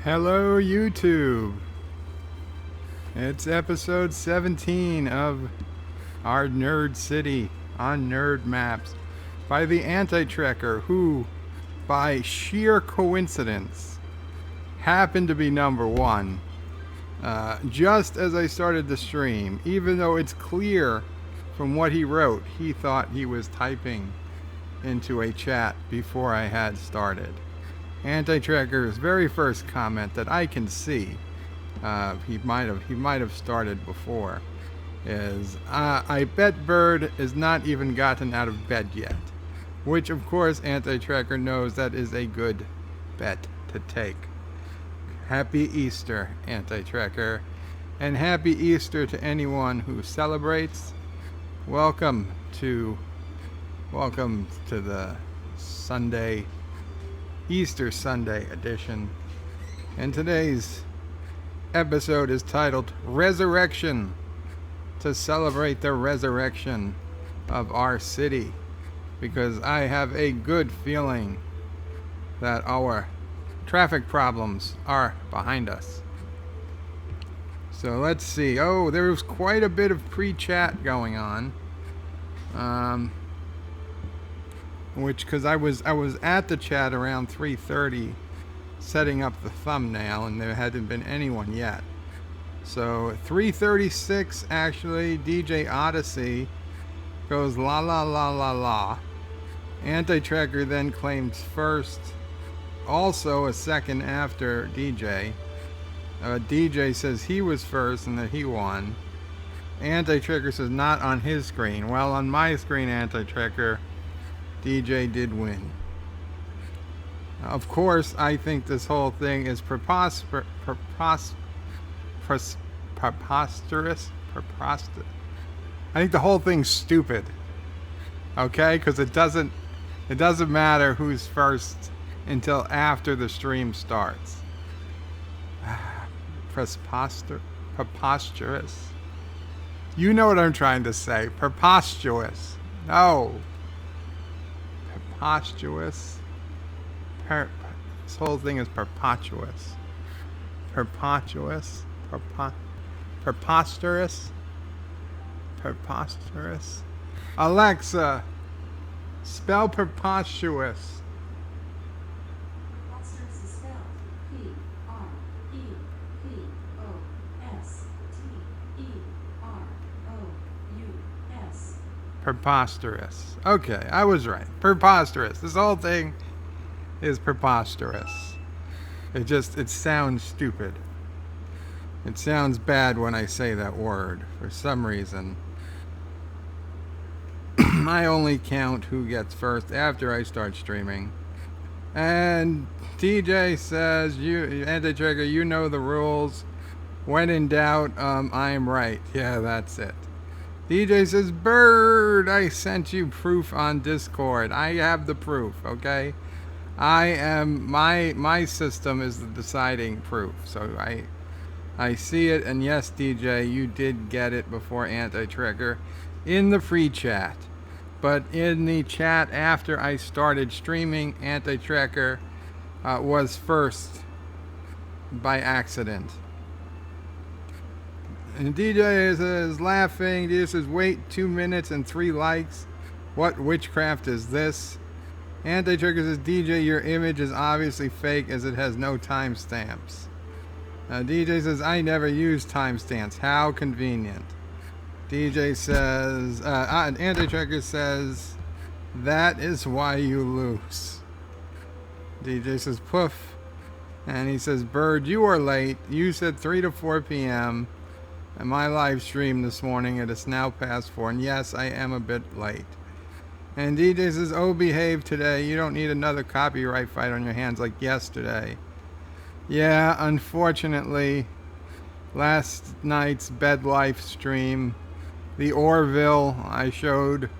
Hello, YouTube. It's episode 17 of our Nerd City on Nerd Maps by the Anti-Trekker, who, by sheer coincidence, happened to be number one just as I started the stream, even though it's clear from what he wrote, he thought he was typing into a chat before I had started. Anti-Trekker's very first comment that I can see, he might have started before, is I bet Bird has not even gotten out of bed yet, which of course Anti-Trekker knows that is a good bet to take. Happy Easter, Anti-Trekker, and happy Easter to anyone who celebrates. Welcome to the Sunday, Easter Sunday edition. And today's episode is titled Resurrection, to celebrate the resurrection of our city, because I have a good feeling that our traffic problems are behind us. So let's see. Oh, there was quite a bit of pre-chat going on. Because I was at the chat around 3:30 setting up the thumbnail, and there hadn't been anyone yet. So 3:36 actually, DJ Odyssey goes la la la la la. Anti-Trekker then claims first, also a second after DJ. DJ says he was first and that he won. Anti-Trekker says not on his screen. Well, on my screen, Anti-Trekker, DJ did win. Of course, I think this whole thing is preposterous. I think the whole thing's stupid. Okay, because it doesn't matter who's first until after the stream starts. Preposterous. You know what I'm trying to say. Preposterous. No. Preposterous. This whole thing is preposterous. Preposterous. Preposterous. Preposterous. Alexa, spell preposterous. Preposterous is spelled P-R-E-P-O-S-T-E-R-O-U-S. Preposterous. Okay, I was right. Preposterous. This whole thing is preposterous. It sounds stupid. It sounds bad when I say that word. For some reason, I only count who gets first after I start streaming. And DJ says, "You, Anti-Trekker, you know the rules. When in doubt, I'm right." Yeah, that's it. DJ says, "Bird, I sent you proof on Discord." I have the proof, okay? My system is the deciding proof. So I see it, and yes, DJ, you did get it before Anti-Trekker in the free chat. But in the chat after I started streaming, Anti-Trekker was first by accident. And DJ is laughing. DJ says, "Wait 2 minutes and 3 likes. What witchcraft is this?" Anti-Trekker says, "DJ, your image is obviously fake as it has no timestamps." DJ says, "I never use timestamps. How convenient." DJ says, Anti-Trekker says, "That is why you lose." DJ says, "Poof." And he says, "Bird, you are late. You said 3 to 4 p.m. and my live stream this morning. It is now past 4. And yes, I am a bit late." And DJ says, "Oh, behave today. You don't need another copyright fight on your hands like yesterday." Yeah, unfortunately, last night's Bed Life stream, the Orville I showed,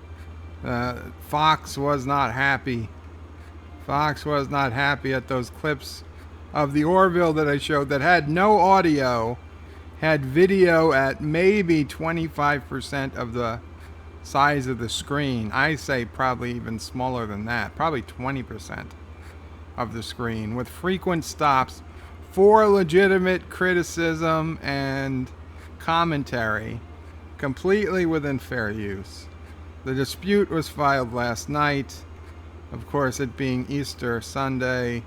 Fox was not happy. Fox was not happy at those clips of the Orville that I showed that had no audio, had video at maybe 25% of the size of the screen. I say probably even smaller than that, probably 20% of the screen, with frequent stops for legitimate criticism and commentary, completely within fair use. The dispute was filed last night. Of course, it being Easter Sunday,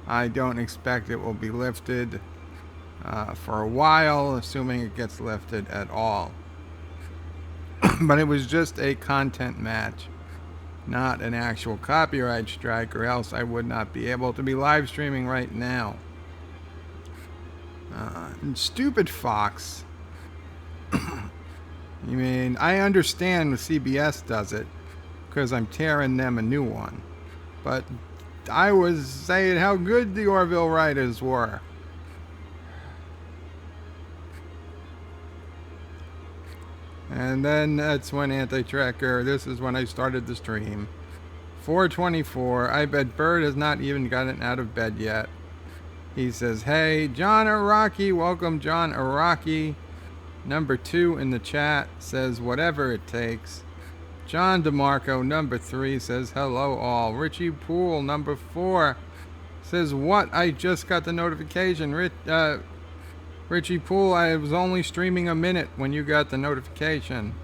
I don't expect it will be lifted for a while, assuming it gets lifted at all. But it was just a content match, not an actual copyright strike, or else I would not be able to be live streaming right now. And stupid Fox. I mean, I understand when CBS does it, because I'm tearing them a new one. But I was saying how good the Orville writers were. And then that's when Anti-Tracker, this is when I started the stream. 4:24, I bet Bird has not even gotten out of bed yet. He says, hey, John Araki, welcome John Araki. Number 2 in the chat says, whatever it takes. John DeMarco, number 3, says, hello all. Richie Poole, number 4, says, what? I just got the notification. Richie Poole, I was only streaming a minute when you got the notification.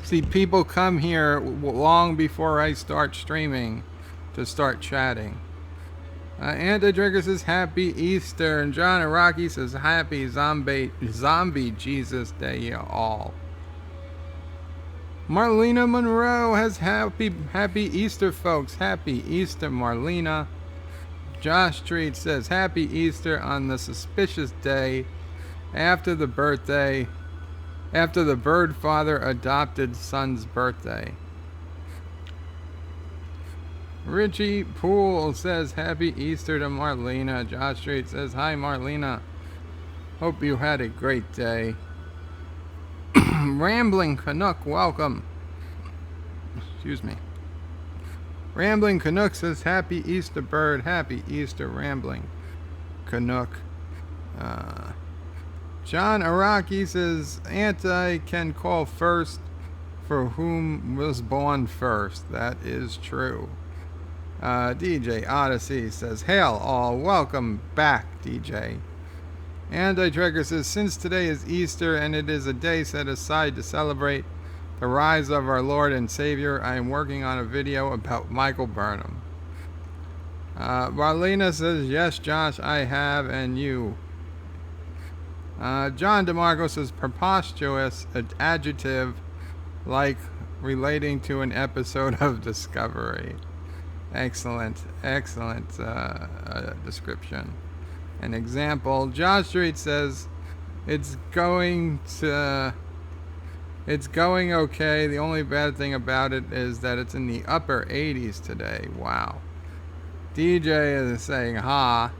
See, people come here long before I start streaming to start chatting. Anti-Drinker says, happy Easter. And John Araki says, happy zombie Jesus Day all. Marlena Monroe has happy Easter, folks. Happy Easter, Marlena. Josh Treat says, happy Easter on the suspicious day after the bird father adopted son's birthday. Richie Poole says, happy Easter to Marlena. Josh Street says, hi Marlena. Hope you had a great day. Rambling Canuck, welcome. Excuse me. Rambling Canuck says, happy Easter Bird. Happy Easter Rambling Canuck. John Araki says, Anti can call first for whom was born first. That is true. DJ Odyssey says, hail all, welcome back, DJ. Anti-Tracker says, since today is Easter and it is a day set aside to celebrate the rise of our Lord and Savior, I am working on a video about Michael Burnham. Marlena says, yes, Josh, I have, and you. John DeMarco says, preposterous, an adjective like relating to an episode of Discovery. Excellent description. An example. Josh Street says, it's going okay. The only bad thing about it is that it's in the upper 80s today. Wow. DJ is saying ha.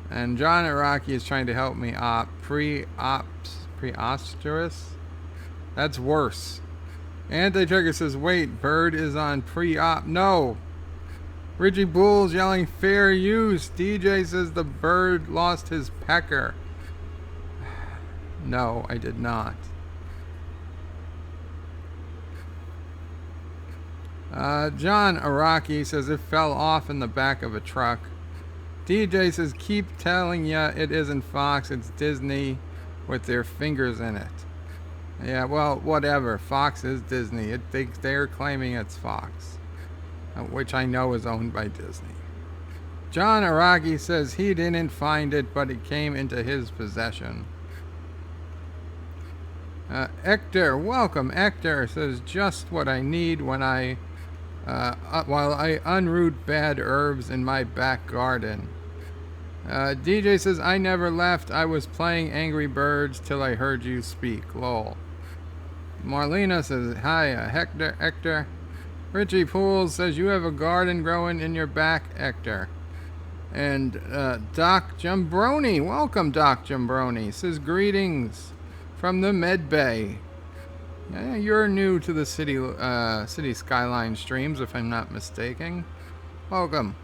And John Araki is trying to help me preposterous? That's worse. Anti-Trigger says, wait, Bird is on pre-op. No. Richie Bull's yelling fair use. DJ says the bird lost his pecker. No, I did not. John Araki says it fell off in the back of a truck. DJ says keep telling ya it isn't Fox, it's Disney with their fingers in it. Yeah, well, whatever. Fox is Disney. They're claiming it's Fox, which I know is owned by Disney. John Araki says he didn't find it, but it came into his possession. Hector, welcome. Hector says just what I need when while I unroot bad herbs in my back garden. DJ says I never left. I was playing Angry Birds till I heard you speak. Lol. Marlena says hi. Hector. Richie Poole says you have a garden growing in your back, Hector. And Doc Jumbroni, welcome Doc Jumbroni, says greetings from the Med Bay. Yeah, you're new to the City Skylines streams, if I'm not mistaken. Welcome.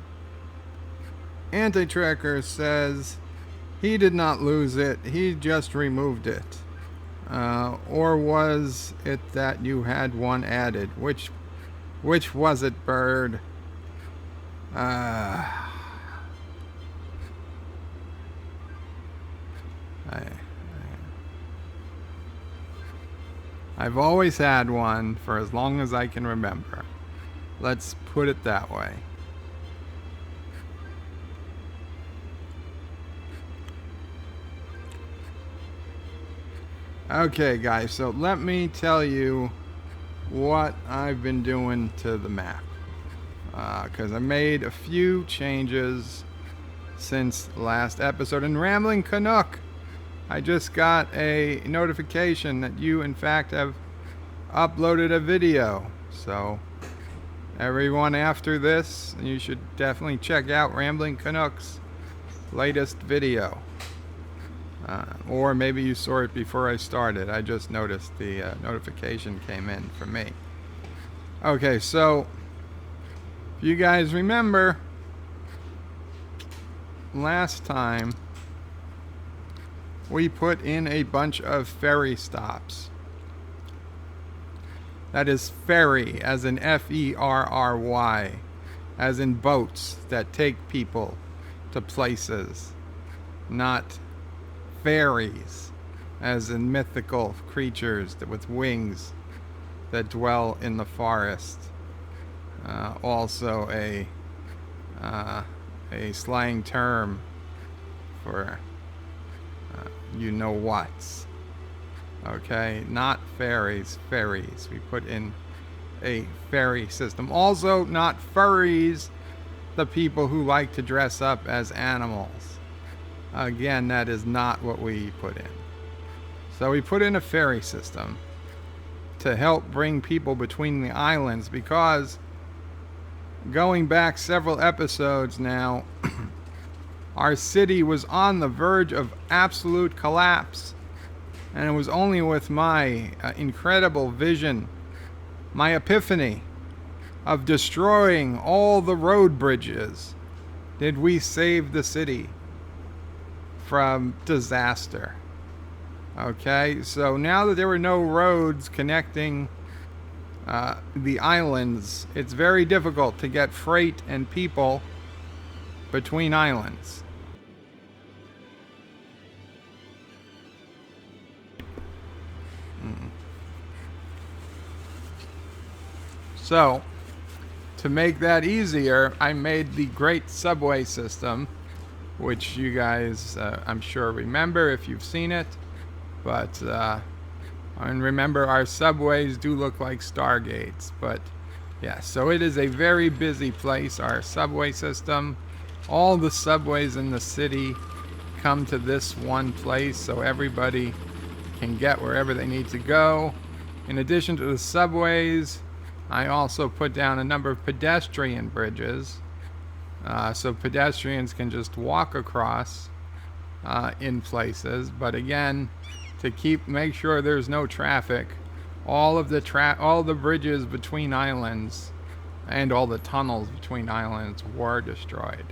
Anti-Tracker says he did not lose it, he just removed it. Or was it that you had one added? Which was it, Bird? I've always had one for as long as I can remember. Let's put it that way. Okay, guys, so let me tell you what I've been doing to the map. Because I made a few changes since last episode. And Rambling Canuck, I just got a notification that you, in fact, have uploaded a video. So, everyone after this, you should definitely check out Rambling Canuck's latest video. Or maybe you saw it before I started. I just noticed the notification came in for me. Okay, so if you guys remember, last time we put in a bunch of ferry stops. That is ferry, as in Ferry, as in boats that take people to places, not fairies, as in mythical creatures with wings that dwell in the forest. Also a slang term for you know what's. Okay, not fairies, ferries. We put in a ferry system. Also, not furries, the people who like to dress up as animals. Again, that is not what we put in. So we put in a ferry system to help bring people between the islands, because going back several episodes now, our city was on the verge of absolute collapse. And it was only with my incredible vision, my epiphany of destroying all the road bridges, did we save the city from disaster. Okay, so now that there were no roads connecting the islands, it's very difficult to get freight and people between islands. So, to make that easier, I made the great subway system, which you guys, I'm sure, remember if you've seen it. But, and remember, our subways do look like stargates. But, yeah, so it is a very busy place, our subway system. All the subways in the city come to this one place, so everybody can get wherever they need to go. In addition to the subways, I also put down a number of pedestrian bridges, so pedestrians can just walk across in places. But again, to make sure there's no traffic, all the bridges between islands and all the tunnels between islands were destroyed.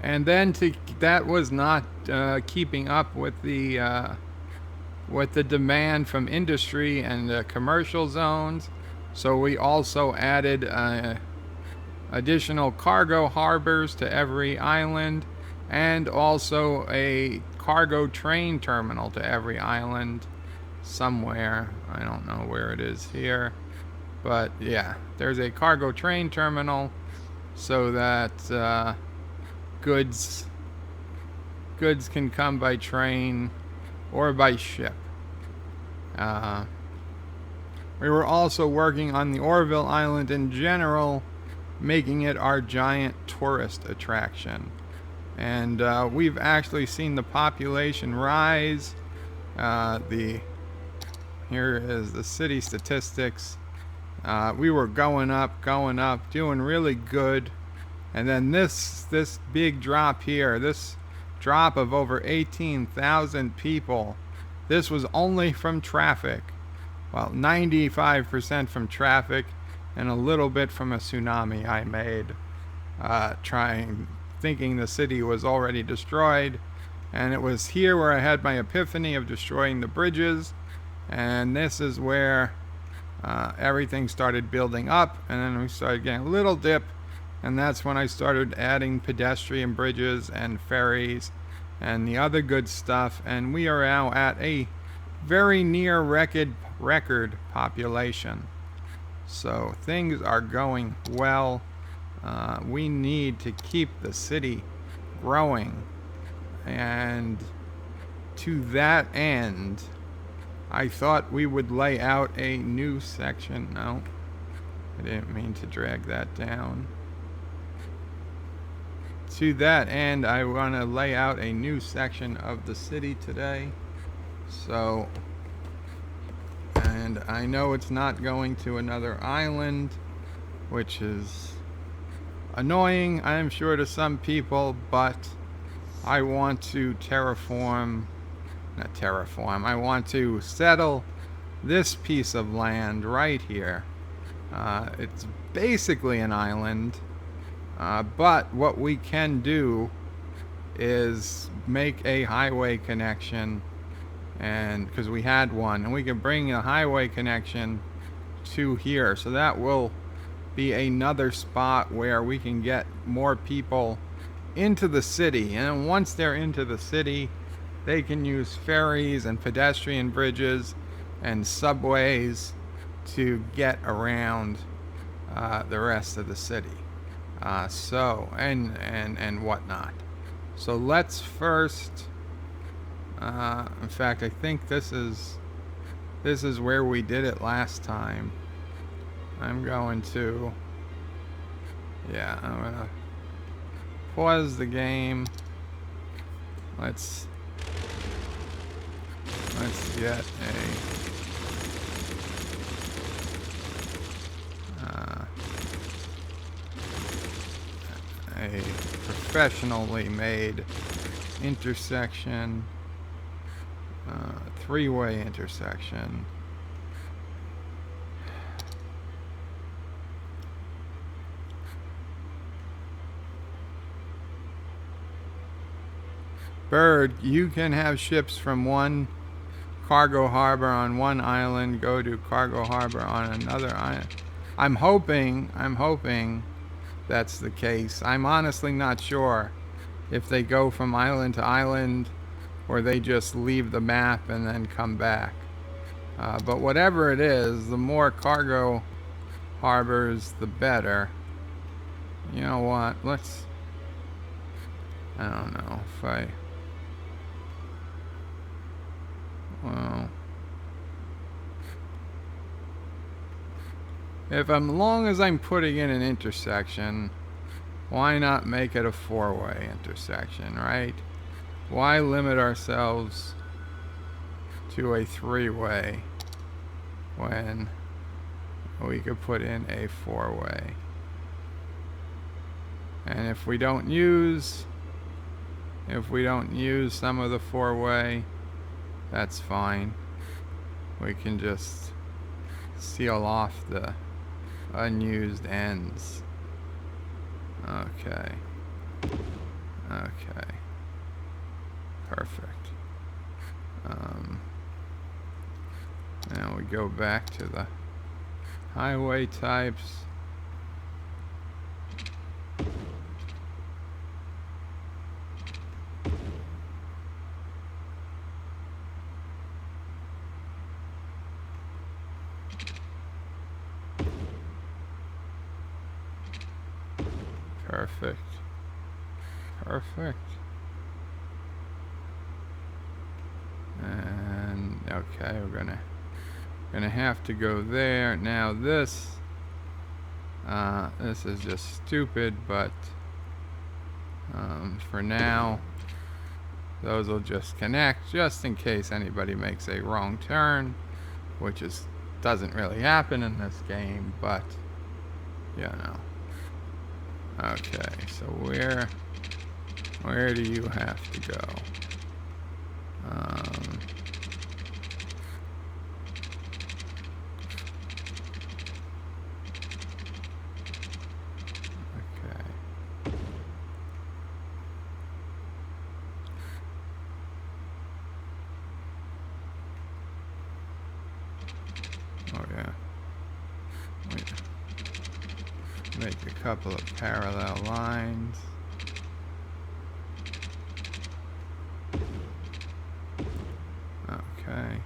And then that was not keeping up with the demand from industry and commercial zones. So we also added additional cargo harbors to every island, and also a cargo train terminal to every island somewhere. I don't know where it is here, but yeah, there's a cargo train terminal so that goods can come by train or by ship. We were also working on the Orville Island in general, making it our giant tourist attraction. And we've actually seen the population rise. Here is the city statistics. We were going up, doing really good. And then this big drop here, this drop of over 18,000 people, this was only from traffic. Well, 95% from traffic and a little bit from a tsunami I made, thinking the city was already destroyed. And it was here where I had my epiphany of destroying the bridges. And this is where everything started building up. And then we started getting a little dip. And that's when I started adding pedestrian bridges and ferries and the other good stuff. And we are now at a very near record population. So things are going well. We need to keep the city growing. And to that end, I thought we would lay out a new section. No, I didn't mean to drag that down. To that end, I want to lay out a new section of the city today. So, and I know it's not going to another island, which is annoying, I'm sure, to some people, but I want to I want to settle this piece of land right here. It's basically an island, but what we can do is make a highway connection, and because we had one, and we can bring a highway connection to here, so that will be another spot where we can get more people into the city. And once they're into the city, they can use ferries and pedestrian bridges and subways to get around the rest of the city. And whatnot. So let's first. In fact, I think this is where we did it last time. I'm going to. Yeah, I'm gonna pause the game. Let's get a professionally made intersection, three-way intersection. Bird, you can have ships from one cargo harbor on one island go to cargo harbor on another island. I'm hoping that's the case. I'm honestly not sure if they go from island to island or they just leave the map and then come back. But whatever it is, the more cargo harbors, the better. You know what? I don't know if well, as long as I'm putting in an intersection, why not make it a four-way intersection, right? Why limit ourselves to a three-way when we could put in a four-way? And if we don't use some of the four-way, that's fine. We can just seal off the unused ends. Okay. Perfect. Now we go back to the highway types. Perfect. And okay, we're gonna have to go there. Now this is just stupid, but for now those will just connect, just in case anybody makes a wrong turn, which doesn't really happen in this game, but you know. Okay, so where do you have to go? Okay. Oh yeah. Wait. Make a couple of parallel lines. Okay.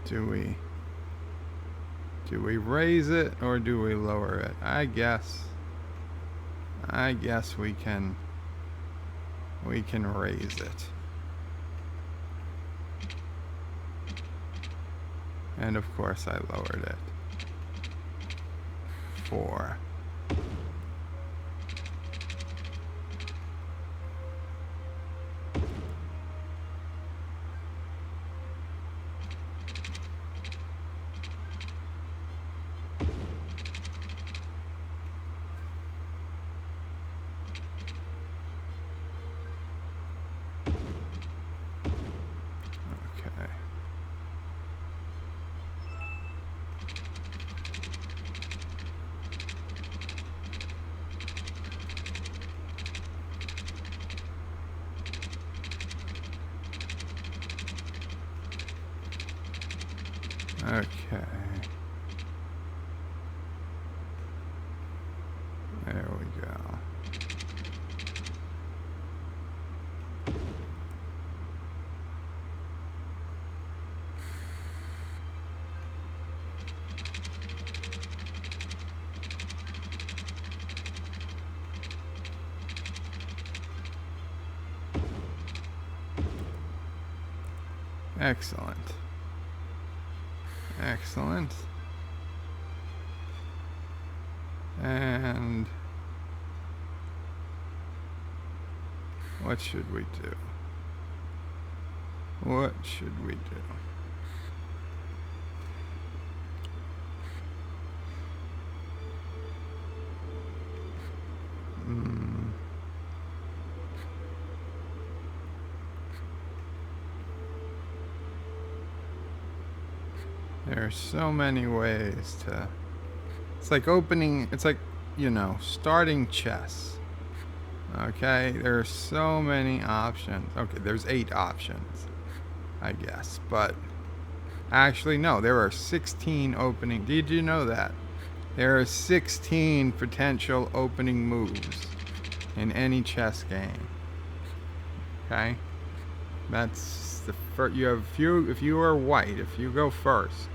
Do we raise it or do we lower it? I guess we can raise it. And of course I lowered it. 4. Okay. Okay. There we go. Excellent. Excellent. And what should we do? What should we do? There are so many ways to... It's like opening... It's like, you know, starting chess. Okay? There are so many options. Okay, there's 8 options, I guess. But actually, no. There are 16 opening... Did you know that? There are 16 potential opening moves in any chess game. Okay? That's the first... You have if you are white, if you go first...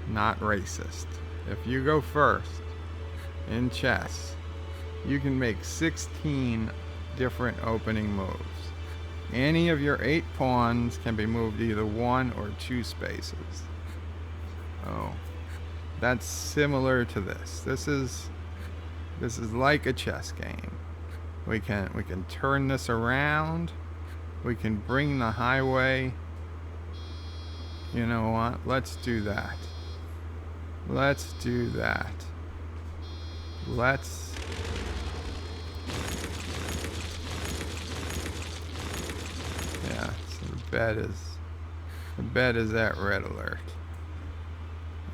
Not racist. If you go first in chess, you can make 16 different opening moves. Any of your 8 pawns can be moved either 1 or 2 spaces. Oh, that's similar to this. This is like a chess game. We can turn this around. We can bring the highway. You know what? Let's do that. Let's do that. Let's... Yeah, so the bed is at red alert.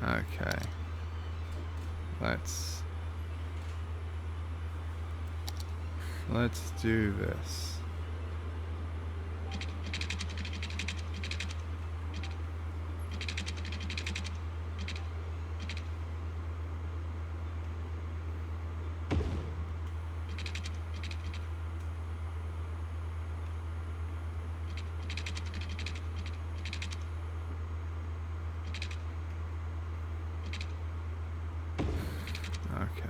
Okay. Let's do this. Okay.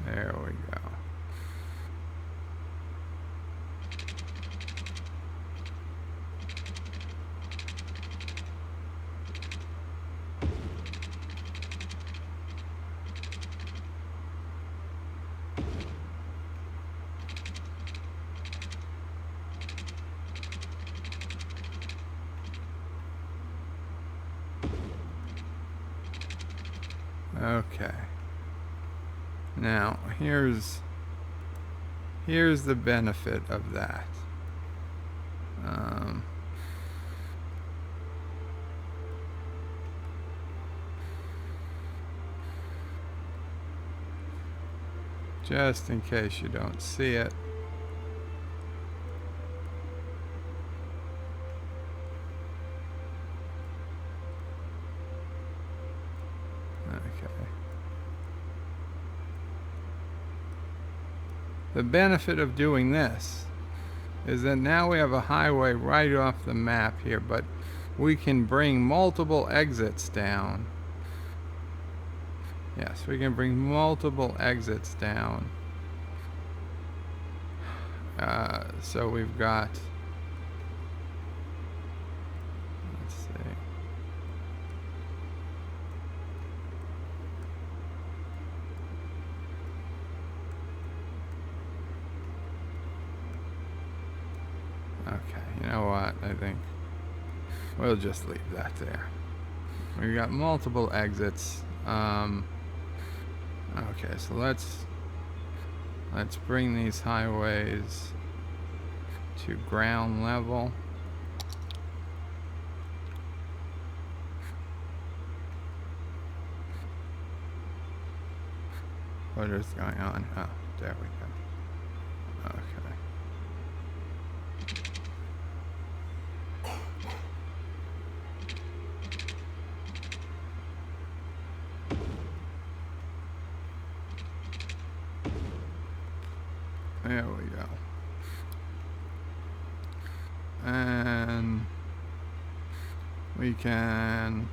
There we go. Okay. Now, here's the benefit of that. just in case you don't see it. Okay. The benefit of doing this is that now we have a highway right off the map here, but we can bring multiple exits down. Yes, we can bring multiple exits down. So we've got, let's see. Okay, you know what? I think we'll just leave that there. We've got multiple exits. Okay, so let's bring these highways to ground level. What is going on? Oh, there we go. Okay. There we go. And we can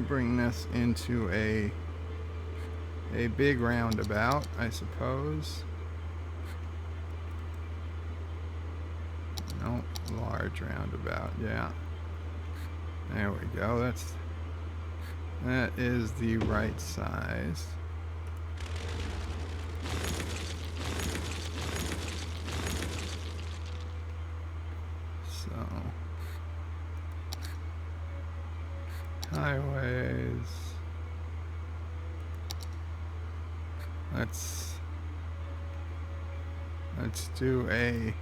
bring this into a big roundabout, I suppose. No, large roundabout, yeah. There we go. That is the right size. So, highways. Let's do a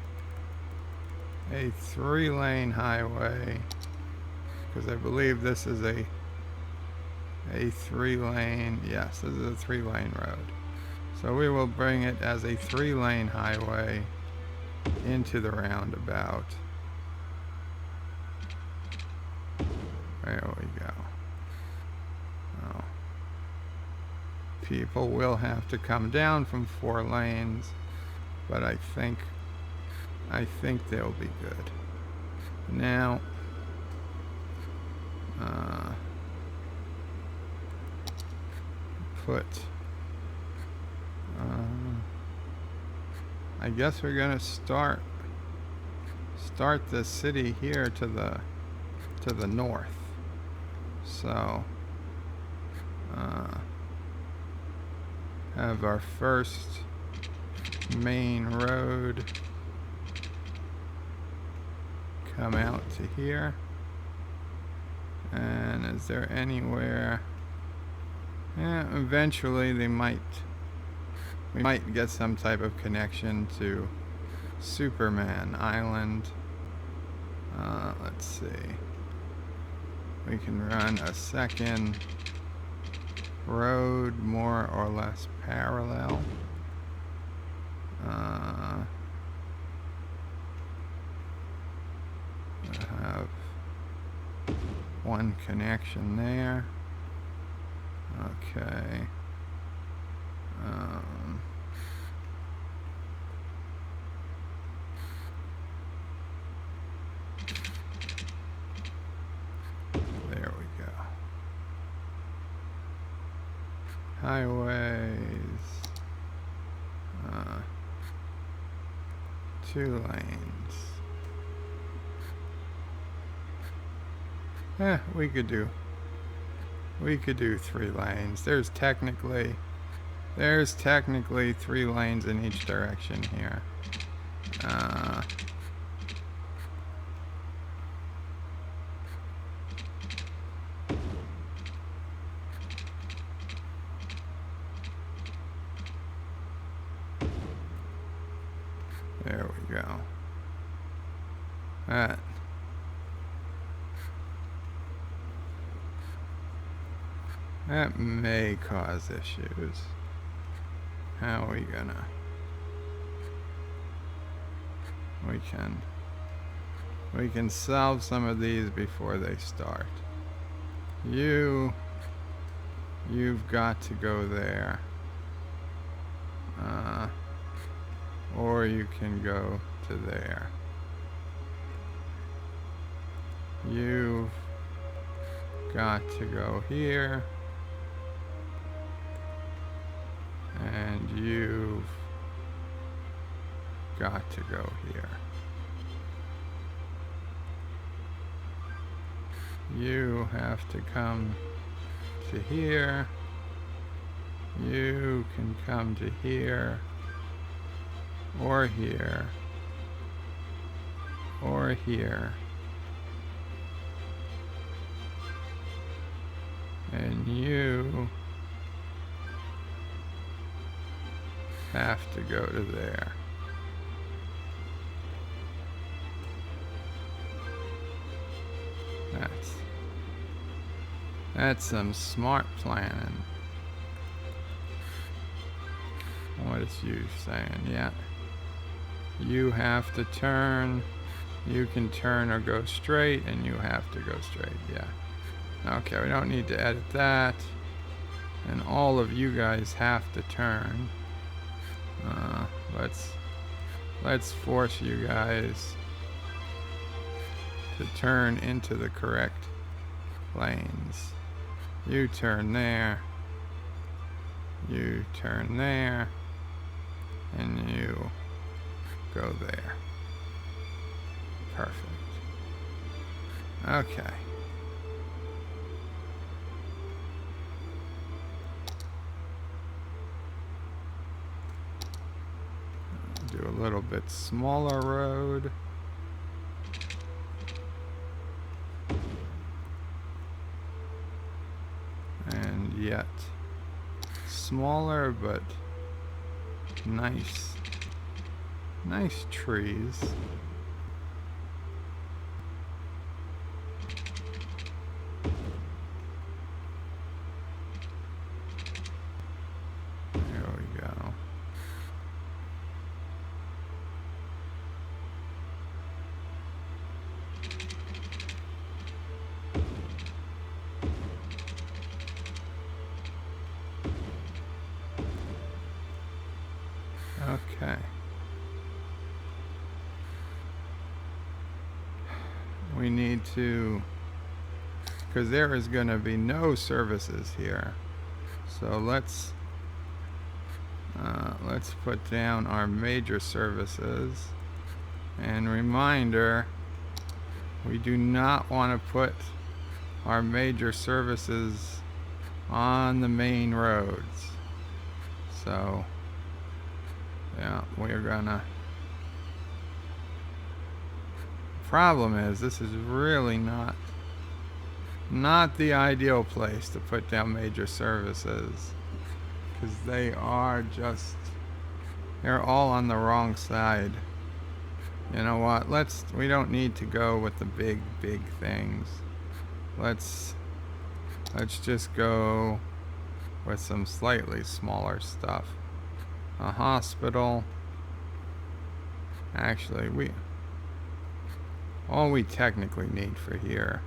3-lane highway, because I believe this is a 3-lane. Yes, this is a 3-lane road. So we will bring it as a 3-lane highway into the roundabout. There we go. Oh. People will have to come down from 4 lanes, but I think they'll be good. Now, I guess we're gonna start the city here to the north. So have our first main road come out to here. And is there anywhere? Yeah, eventually we might get some type of connection to Superman Island. Let's see. We can run a second road more or less parallel. We'll have one connection there. Okay. There we go. Highways. 2 lanes. We could do 3 lanes. There's technically 3 lanes in each direction here. There we go. That may cause issues. How are we gonna? We can solve some of these before they start. You've got to go there. Or you can go to there. You've got to go here. And you've got to go here. You have to come to here. You can come to here, or here, or here. And you have to go to there. That's some smart planning. What is you saying? Yeah. You have to turn. You can turn or go straight, and you have to go straight. Yeah. Okay, we don't need to edit that. And all of you guys have to turn. Let's force you guys to turn into the correct lanes. You turn there. You turn there. And you go there. Perfect. Okay. Do a little bit smaller road. And yet smaller but nice trees. There we go. Okay. We need to, because there is going to be no services here. So let's put down our major services. And reminder, we do not want to put our major services on the main roads. So yeah, we're gonna. Problem is, this is really not the ideal place to put down major services, because they're all on the wrong side. You know what? We don't need to go with the big things. Let's just go with some slightly smaller stuff. A hospital. Actually, all we technically need for here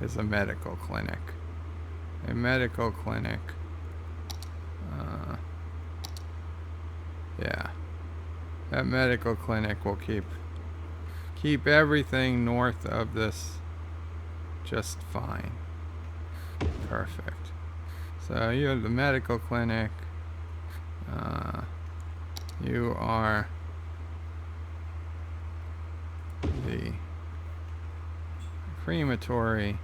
is a medical clinic. A medical clinic. Yeah. That medical clinic will keep everything north of this just fine. Perfect. So you have the medical clinic. You are the crematory.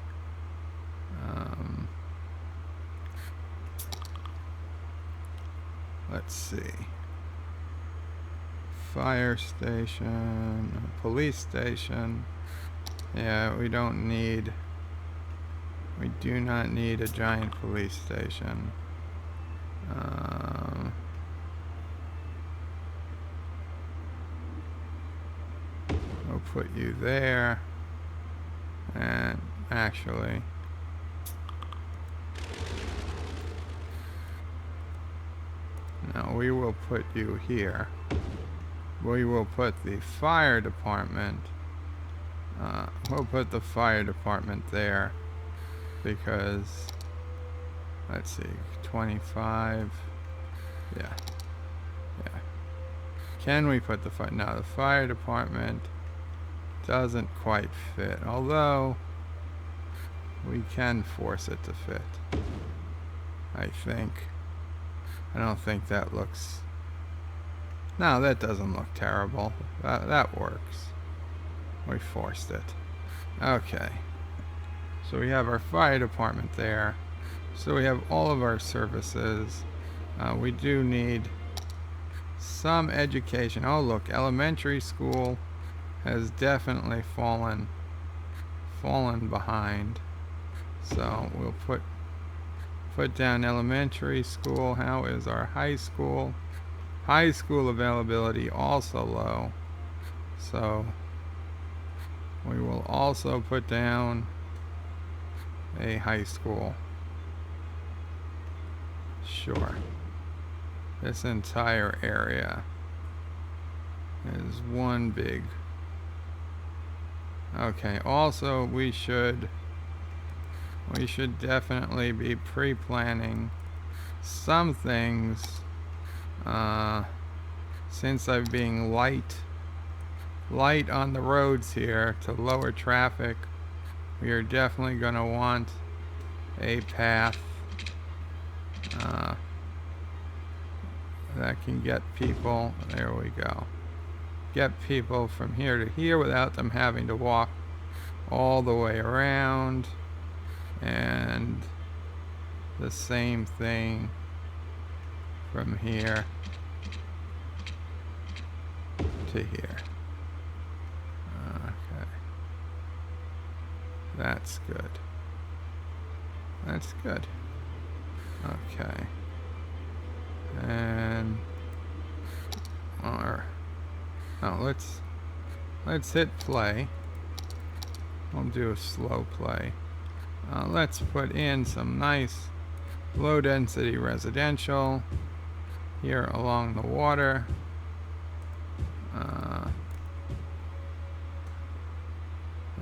Let's see. Fire station, police station. Yeah, we do not need a giant police station. We'll put you there. And actually, Now we will put you here. We will put the fire department. We'll put the fire department there because, let's see, 25. Yeah. Yeah. Can we put the fire? No, the fire department doesn't quite fit. Although we can force it to fit. I think. I don't think that looks. No, that doesn't look terrible. That works. We forced it. Okay. So we have our fire department there. So we have all of our services. We do need some education. Oh, look, elementary school has definitely fallen behind. So we'll put down elementary school. How is our high school? High school availability also low. So we will also put down a high school. Sure. This entire area is one big. Okay, also we should definitely be pre-planning some things, since I'm being light on the roads here to lower traffic. We are definitely going to want a path that can get people, there we go, get people from here to here without them having to walk all the way around. And the same thing from here to here. Okay. That's good. That's good. Okay. And let's hit play. I'll do a slow play. Let's put in some nice low density residential here along the water.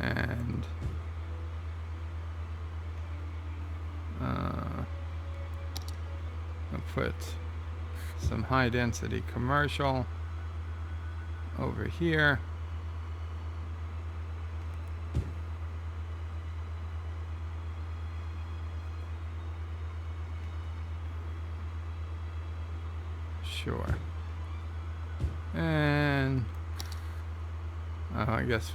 And I'll put some high density commercial over here. Sure. And I guess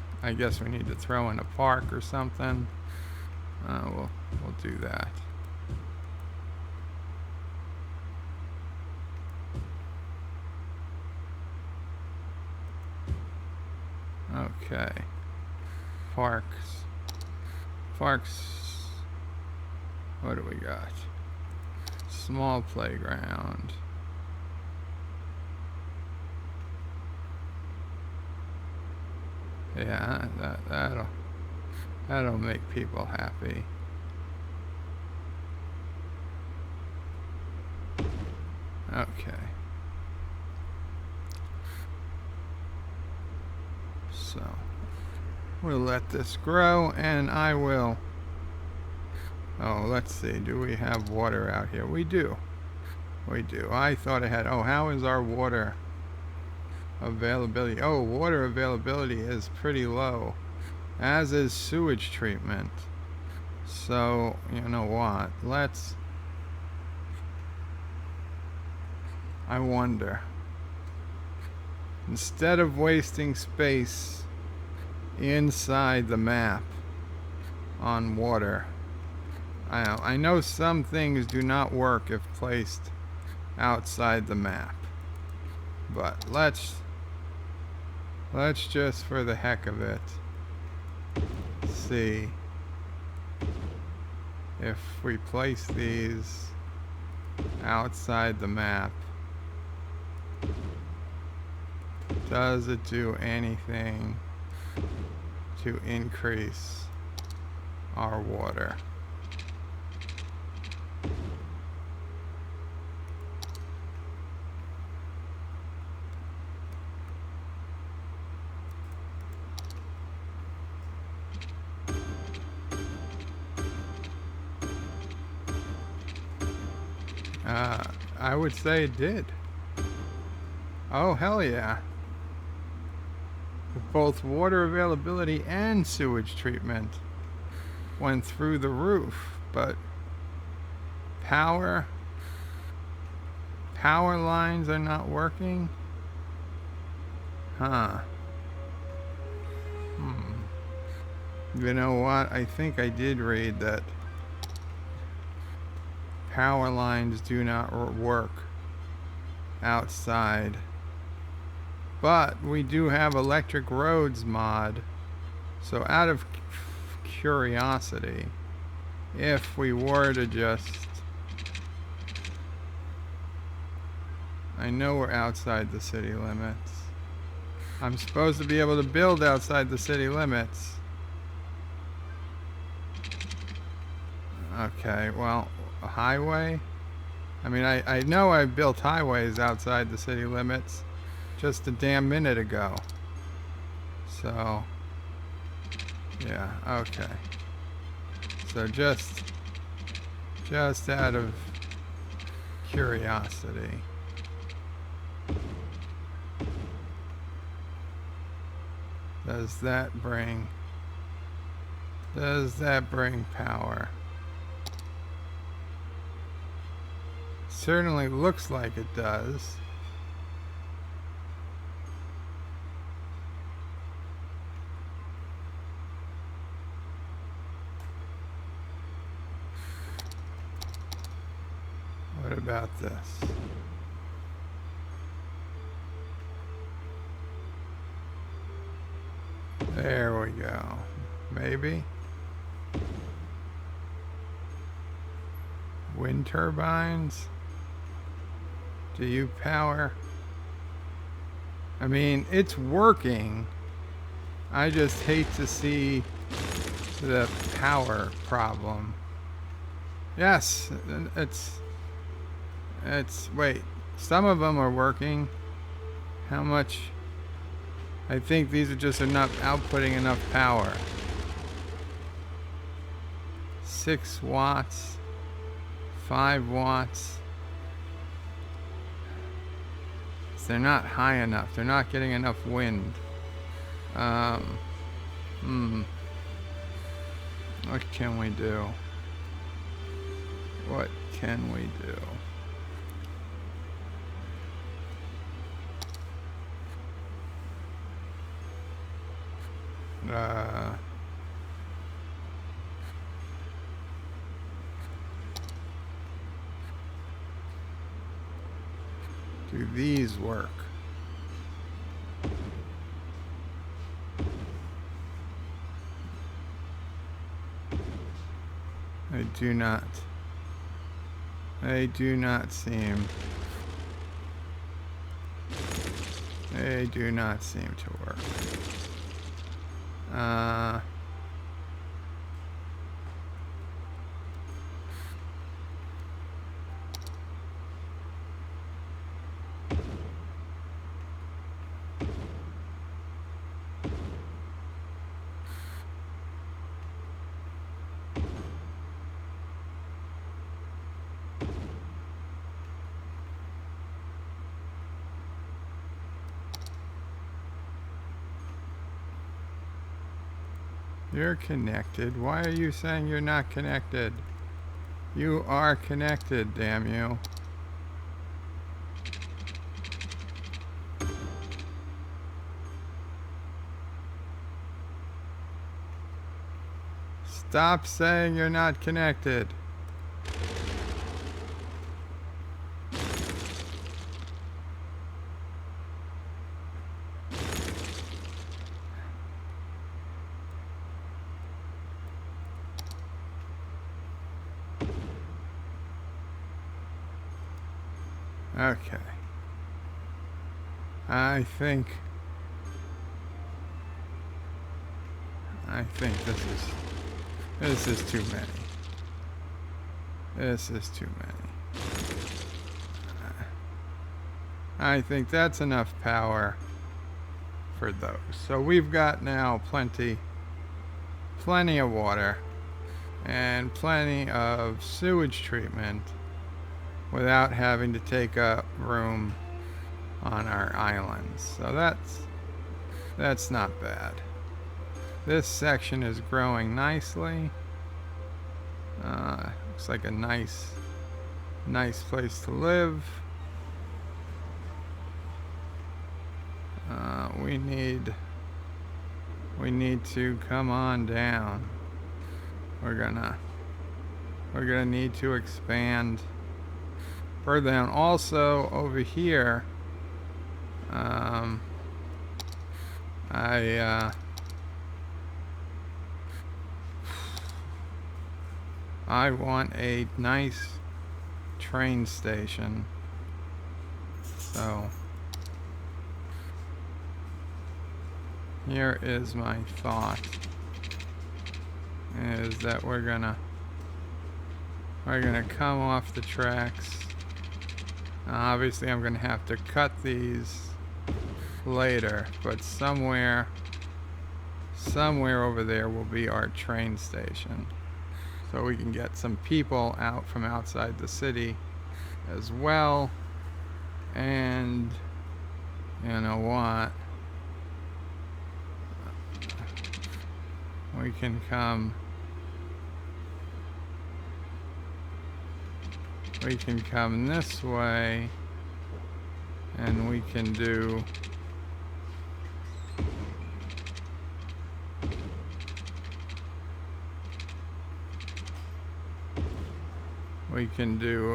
we need to throw in a park or something. We'll do that. Okay. Parks. What do we got? Small playground. Yeah, that'll make people happy. Okay. So we'll let this grow, and I will. Oh, let's see. Do we have water out here? We do. We do. I thought I had. Oh, how is our water availability? Oh, water availability is pretty low, as is sewage treatment. So, you know what? I wonder, instead of wasting space inside the map on water, I know some things do not work if placed outside the map, but let's just, for the heck of it, see if we place these outside the map, does it do anything to increase our water? I would say it did. Oh, hell yeah. Both water availability and sewage treatment went through the roof, but power lines are not working? Huh. You know what? I think I did read that power lines do not work outside. But we do have electric roads mod. So out of curiosity, if we were to just... I know we're outside the city limits. I'm supposed to be able to build outside the city limits. Okay, well, a highway? I mean, I know I built highways outside the city limits just a damn minute ago. So, yeah, okay. So just out of curiosity. Does that bring power? Certainly looks like it does. What about this? There we go. Maybe. Wind turbines? Do you power? I mean, it's working. I just hate to see the power problem. Yes, it's wait, some of them are working. How much? I think these are just not outputting enough power. 6 watts, 5 watts. They're not high enough. They're not getting enough wind. What can we do? What can we do? Do these work? They do not. They do not seem. They do not seem to work. You're connected. Why are you saying you're not connected? You are connected, damn you. Stop saying you're not connected. Okay. I think this is too many. This is too many. I think that's enough power for those. So we've got now plenty of water and plenty of sewage treatment without having to take up room on our islands. So that's not bad. This section is growing nicely. Looks like a nice place to live. We need to come on down. We're gonna need to expand further down. Also over here, I want a nice train station. So here is my thought, is that we're gonna come off the tracks. Obviously I'm gonna have to cut these later, but somewhere over there will be our train station, so we can get some people out from outside the city as well. And you know what, we can come this way, and we can do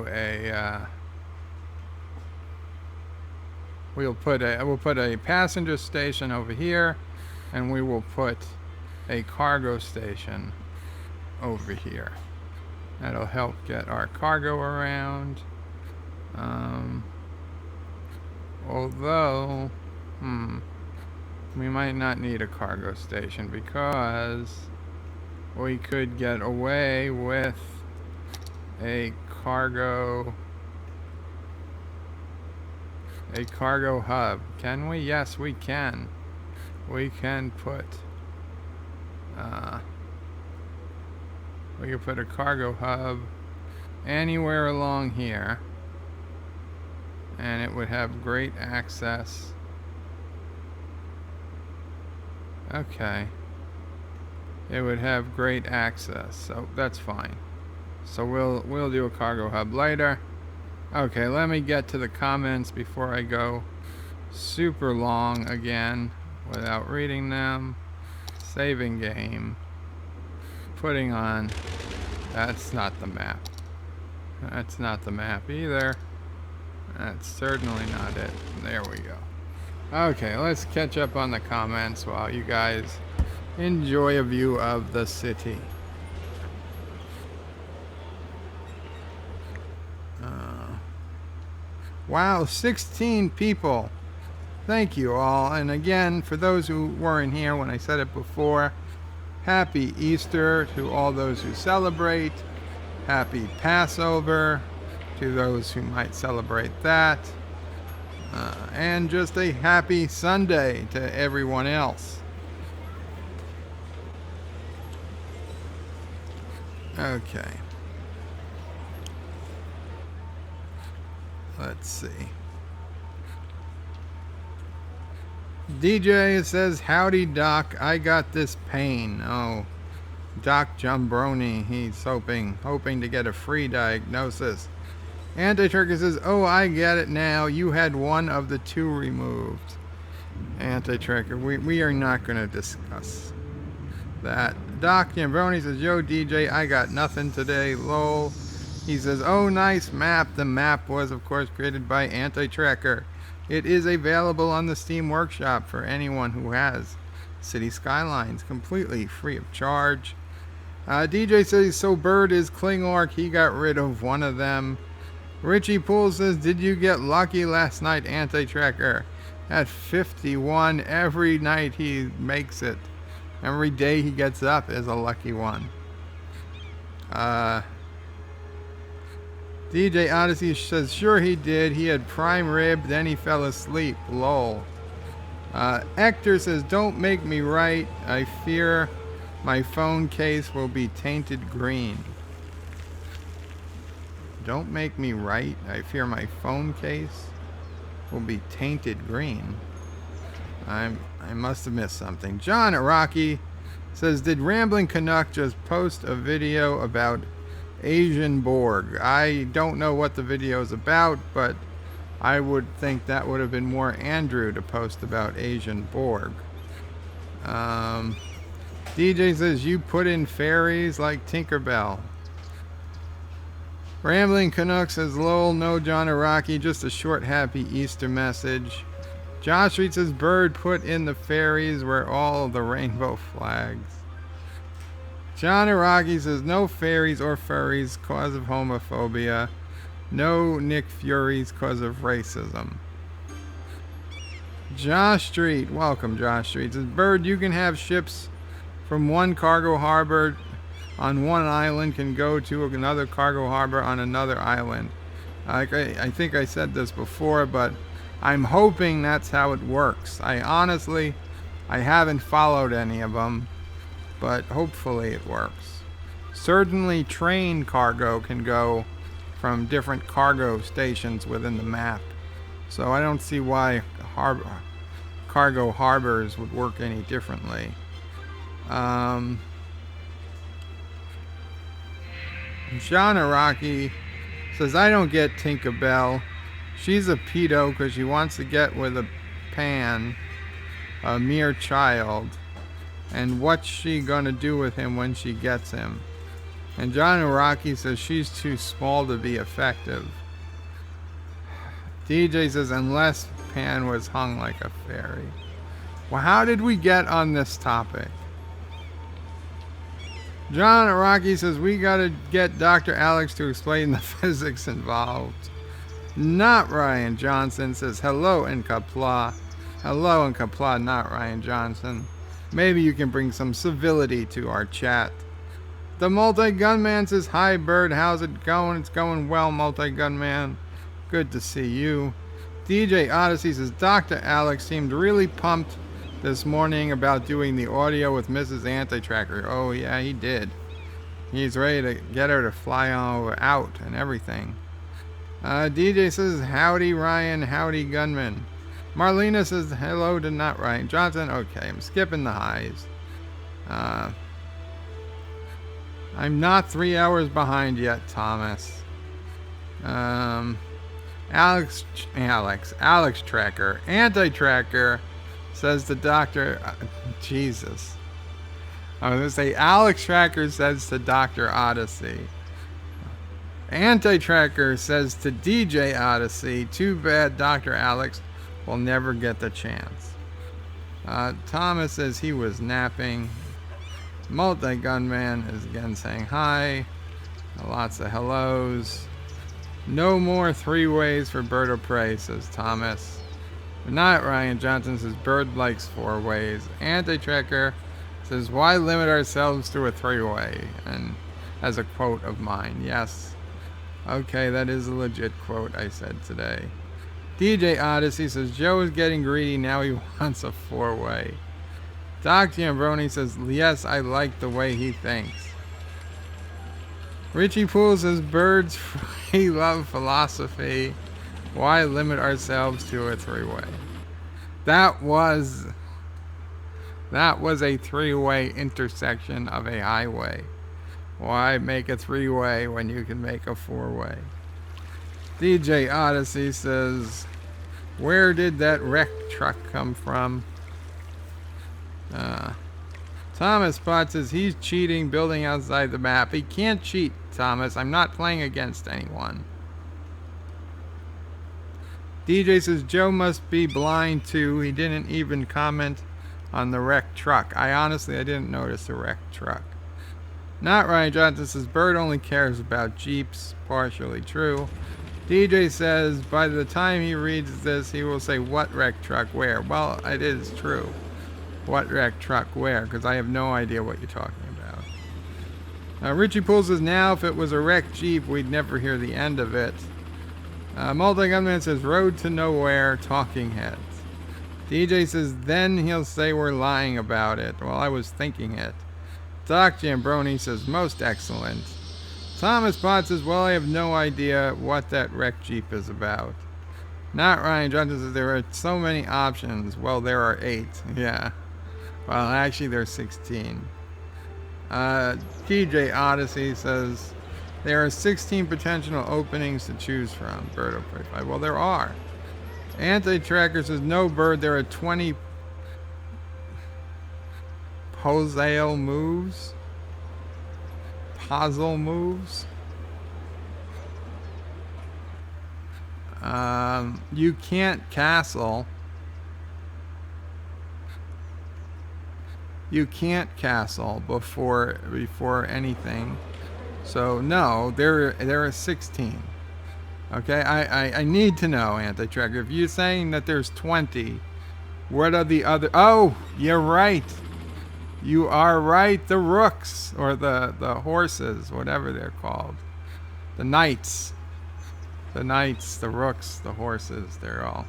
a we'll put a passenger station over here, and we will put a cargo station over here. That'll help get our cargo around. Although, we might not need a cargo station, because we could get away with a cargo hub. Can we? Yes, we can. We can put a cargo hub anywhere along here, and it would have great access. Okay. It would have great access, so that's fine. So we'll do a cargo hub later. Okay, let me get to the comments before I go super long again without reading them. Saving game. Putting on. That's not the map. That's not the map either. That's certainly not it. There we go. Okay, let's catch up on the comments while you guys enjoy a view of the city. Wow, 16 people. Thank you all. And again, for those who weren't here when I said it before, happy Easter to all those who celebrate. Happy Passover to those who might celebrate that. And just a happy Sunday to everyone else. Okay. Let's see. DJ says, howdy Doc, I got this pain. Oh, Doc Jumbroni, he's hoping to get a free diagnosis. Anti-Turkey says, oh, I get it now. You had one of the two removed. Anti-Tracker, we are not going to discuss that. Doc Jumbroni says, yo DJ, I got nothing today, lol. He says, oh, nice map. The map was, of course, created by Anti-Tracker. It is available on the Steam Workshop for anyone who has Cities Skylines, completely free of charge. DJ says, so Bird is Klingork. He got rid of one of them. Richie Poole says, did you get lucky last night, Anti-Tracker? At 51, every night he makes it. Every day he gets up is a lucky one. DJ Odyssey says, sure he did. He had prime rib, then he fell asleep. Lol. Hector says, don't make me write. I fear my phone case will be tainted green. don't make me write. I fear my phone case will be tainted green. I must have missed something. John Araki says, did Rambling Canuck just post a video about Asian Borg? I don't know what the video is about, but I would think that would have been more Andrew to post about Asian Borg. DJ says, you put in fairies like Tinkerbell. Rambling Canuck says, lol, no John Araki, just a short happy Easter message. Josh Street says, bird put in the fairies where all the rainbow flags. John Araki says, no fairies or furries cause of homophobia. No Nick Furies cause of racism. Josh Street, welcome Josh Street, says, bird, you can have ships from one cargo harbor on one island can go to another cargo harbor on another island. I think I said this before, but I'm hoping that's how it works. I haven't followed any of them, but hopefully it works. Certainly train cargo can go from different cargo stations within the map, so I don't see why cargo harbors would work any differently. John Araki says, I don't get Tinkerbell. She's a pedo because she wants to get with a pan, a mere child. And what's she gonna do with him when she gets him? And John Araki says she's too small to be effective. DJ says, unless Pan was hung like a fairy. Well, how did we get on this topic? John Araki says, we gotta get Dr. Alex to explain the physics involved. Not Ryan Johnson says, hello in Qapla. Hello in Qapla, not Ryan Johnson. Maybe you can bring some civility to our chat. The Multi-Gunman says, hi Bird, how's it going? It's going well, Multi-Gunman. Good to see you. DJ Odyssey says, Dr. Alex seemed really pumped this morning about doing the audio with Mrs. Anti-Tracker. Oh yeah, he did. He's ready to get her to fly out and everything. DJ says, howdy Ryan, howdy Gunman. Marlena says, hello to not Ryan Johnson. Okay, I'm skipping the highs. I'm not 3 hours behind yet, Thomas. Alex Tracker, Anti-Tracker says the doctor, Jesus. I was going to say, Alex Tracker says to Dr. Odyssey. Anti-Tracker says to DJ Odyssey, too bad Dr. Alex will never get the chance. Thomas says he was napping. Multi-Gunman is again saying hi. Lots of hellos. No more 3 ways for Bird of Prey, says Thomas. Not Ryan Johnson says Bird likes 4 ways. Anti-Tracker says, why limit ourselves to a 3-way? And as a quote of mine, yes. Okay, that is a legit quote I said today. DJ Odyssey says, Joe is getting greedy, now he wants a 4-way. Doc Giambroni says, yes, I like the way he thinks. Richie Poole says, birds free love philosophy. Why limit ourselves to a 3-way? That was a 3-way intersection of a highway. Why make a 3-way when you can make a 4-way? DJ Odyssey says, where did that wreck truck come from? Thomas Potts says he's cheating, building outside the map. He can't cheat, Thomas. I'm not playing against anyone. DJ says Joe must be blind too. He didn't even comment on the wrecked truck. I didn't notice the wrecked truck. Not Ryan Johnson says Bird only cares about Jeeps. Partially true. DJ says by the time he reads this, he will say, what wrecked truck where? Well, it is true. What wrecked truck where? Because I have no idea what you're talking about. Richie Poole says, now if it was a wrecked Jeep, we'd never hear the end of it. Multi-Gunman says, road to nowhere, talking heads. DJ says, then he'll say we're lying about it. Well, I was thinking it. Doc Giambroni says, most excellent. Thomas Potts says, well, I have no idea what that wrecked Jeep is about. Not Ryan Johnson says, there are so many options. Well, there are 8. Yeah. Well, actually, there's 16. DJ Odyssey says, there are 16 potential openings to choose from. Bird of Prey 5. Well, there are. Anti-Tracker says, no bird. There are 20 puzzle moves. Puzzle moves. You can't castle. You can't castle before anything. So no, there are 16. Okay, I need to know, Anti-Tracker. If you're saying that there's 20, what are the other? Oh, you're right. You are right. The rooks, or the horses, whatever they're called, the knights. The knights, the rooks, the horses, they're all.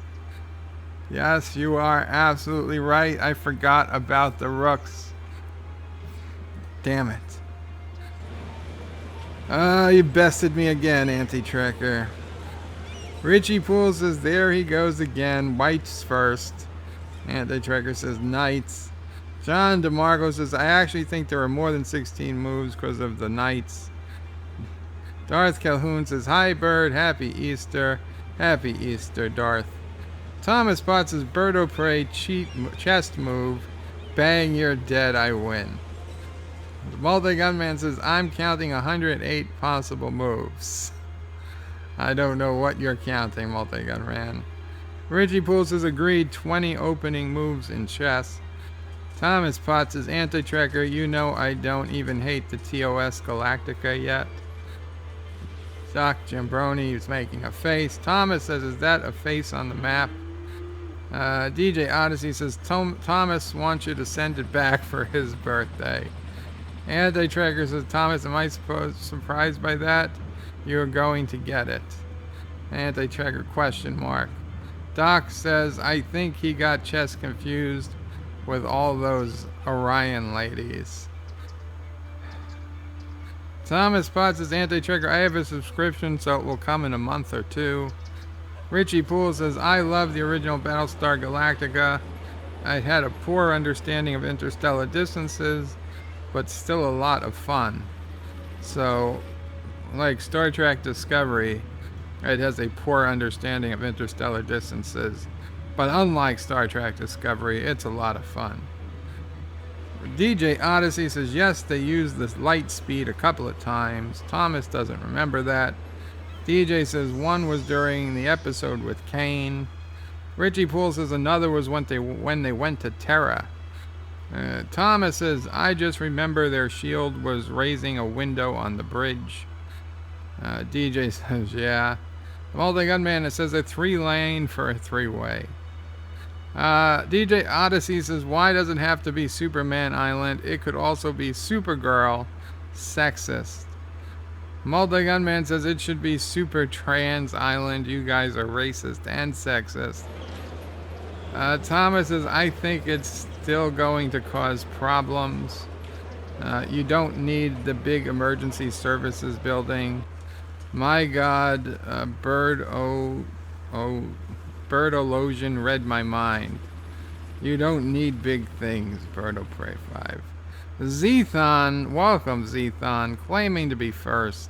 Yes, you are absolutely right. I forgot about the rooks. Damn it. You bested me again, Anti-Tracker. Richie Poole says, there he goes again. Whites first. Anti-Tracker says, knights. John DeMarco says, I actually think there are more than 16 moves because of the knights. Darth Calhoun says, hi, Bird. Happy Easter. Happy Easter, Darth. Thomas Potts says, Bird o' Prey, chest move. Bang, you're dead, I win. The Multi-Gunman says, I'm counting 108 possible moves. I don't know what you're counting, Multi-Gunman. Richie Poole says, agreed, 20 opening moves in chess. Thomas Potts says, Anti-Tracker, you know I don't even hate the TOS Galactica yet. Doc Jambroni is making a face. Thomas says, is that a face on the map? DJ Odyssey says, Thomas wants you to send it back for his birthday. Anti-Tracker says, Thomas, am I surprised by that? You're going to get it. Anti-Tracker question mark. Doc says, I think he got chess confused with all those Orion ladies. Thomas Potts says, Anti-Tracker, I have a subscription, so it will come in a month or 2. Richie Poole says, I love the original Battlestar Galactica. I had a poor understanding of interstellar distances, but still a lot of fun. So, like Star Trek Discovery, it has a poor understanding of interstellar distances. But unlike Star Trek Discovery, it's a lot of fun. DJ Odyssey says, yes, they used this light speed a couple of times. Thomas doesn't remember that. DJ says, one was during the episode with Kane. Richie Poole says, another was when they went to Terra. Thomas says, I just remember their shield was raising a window on the bridge. DJ says, yeah. The Multi-Gunman, it says a 3-lane for a 3-way. DJ Odyssey says, why does it have to be Superman Island? It could also be Supergirl. Sexist. Multi-Gunman says it should be Super Trans Island. You guys are racist and sexist. Thomas says, I think it's still going to cause problems. You don't need the big emergency services building. My God, Birdologian read my mind. You don't need big things, Bird o' Prey 5. Zethon, welcome Zethon, claiming to be first.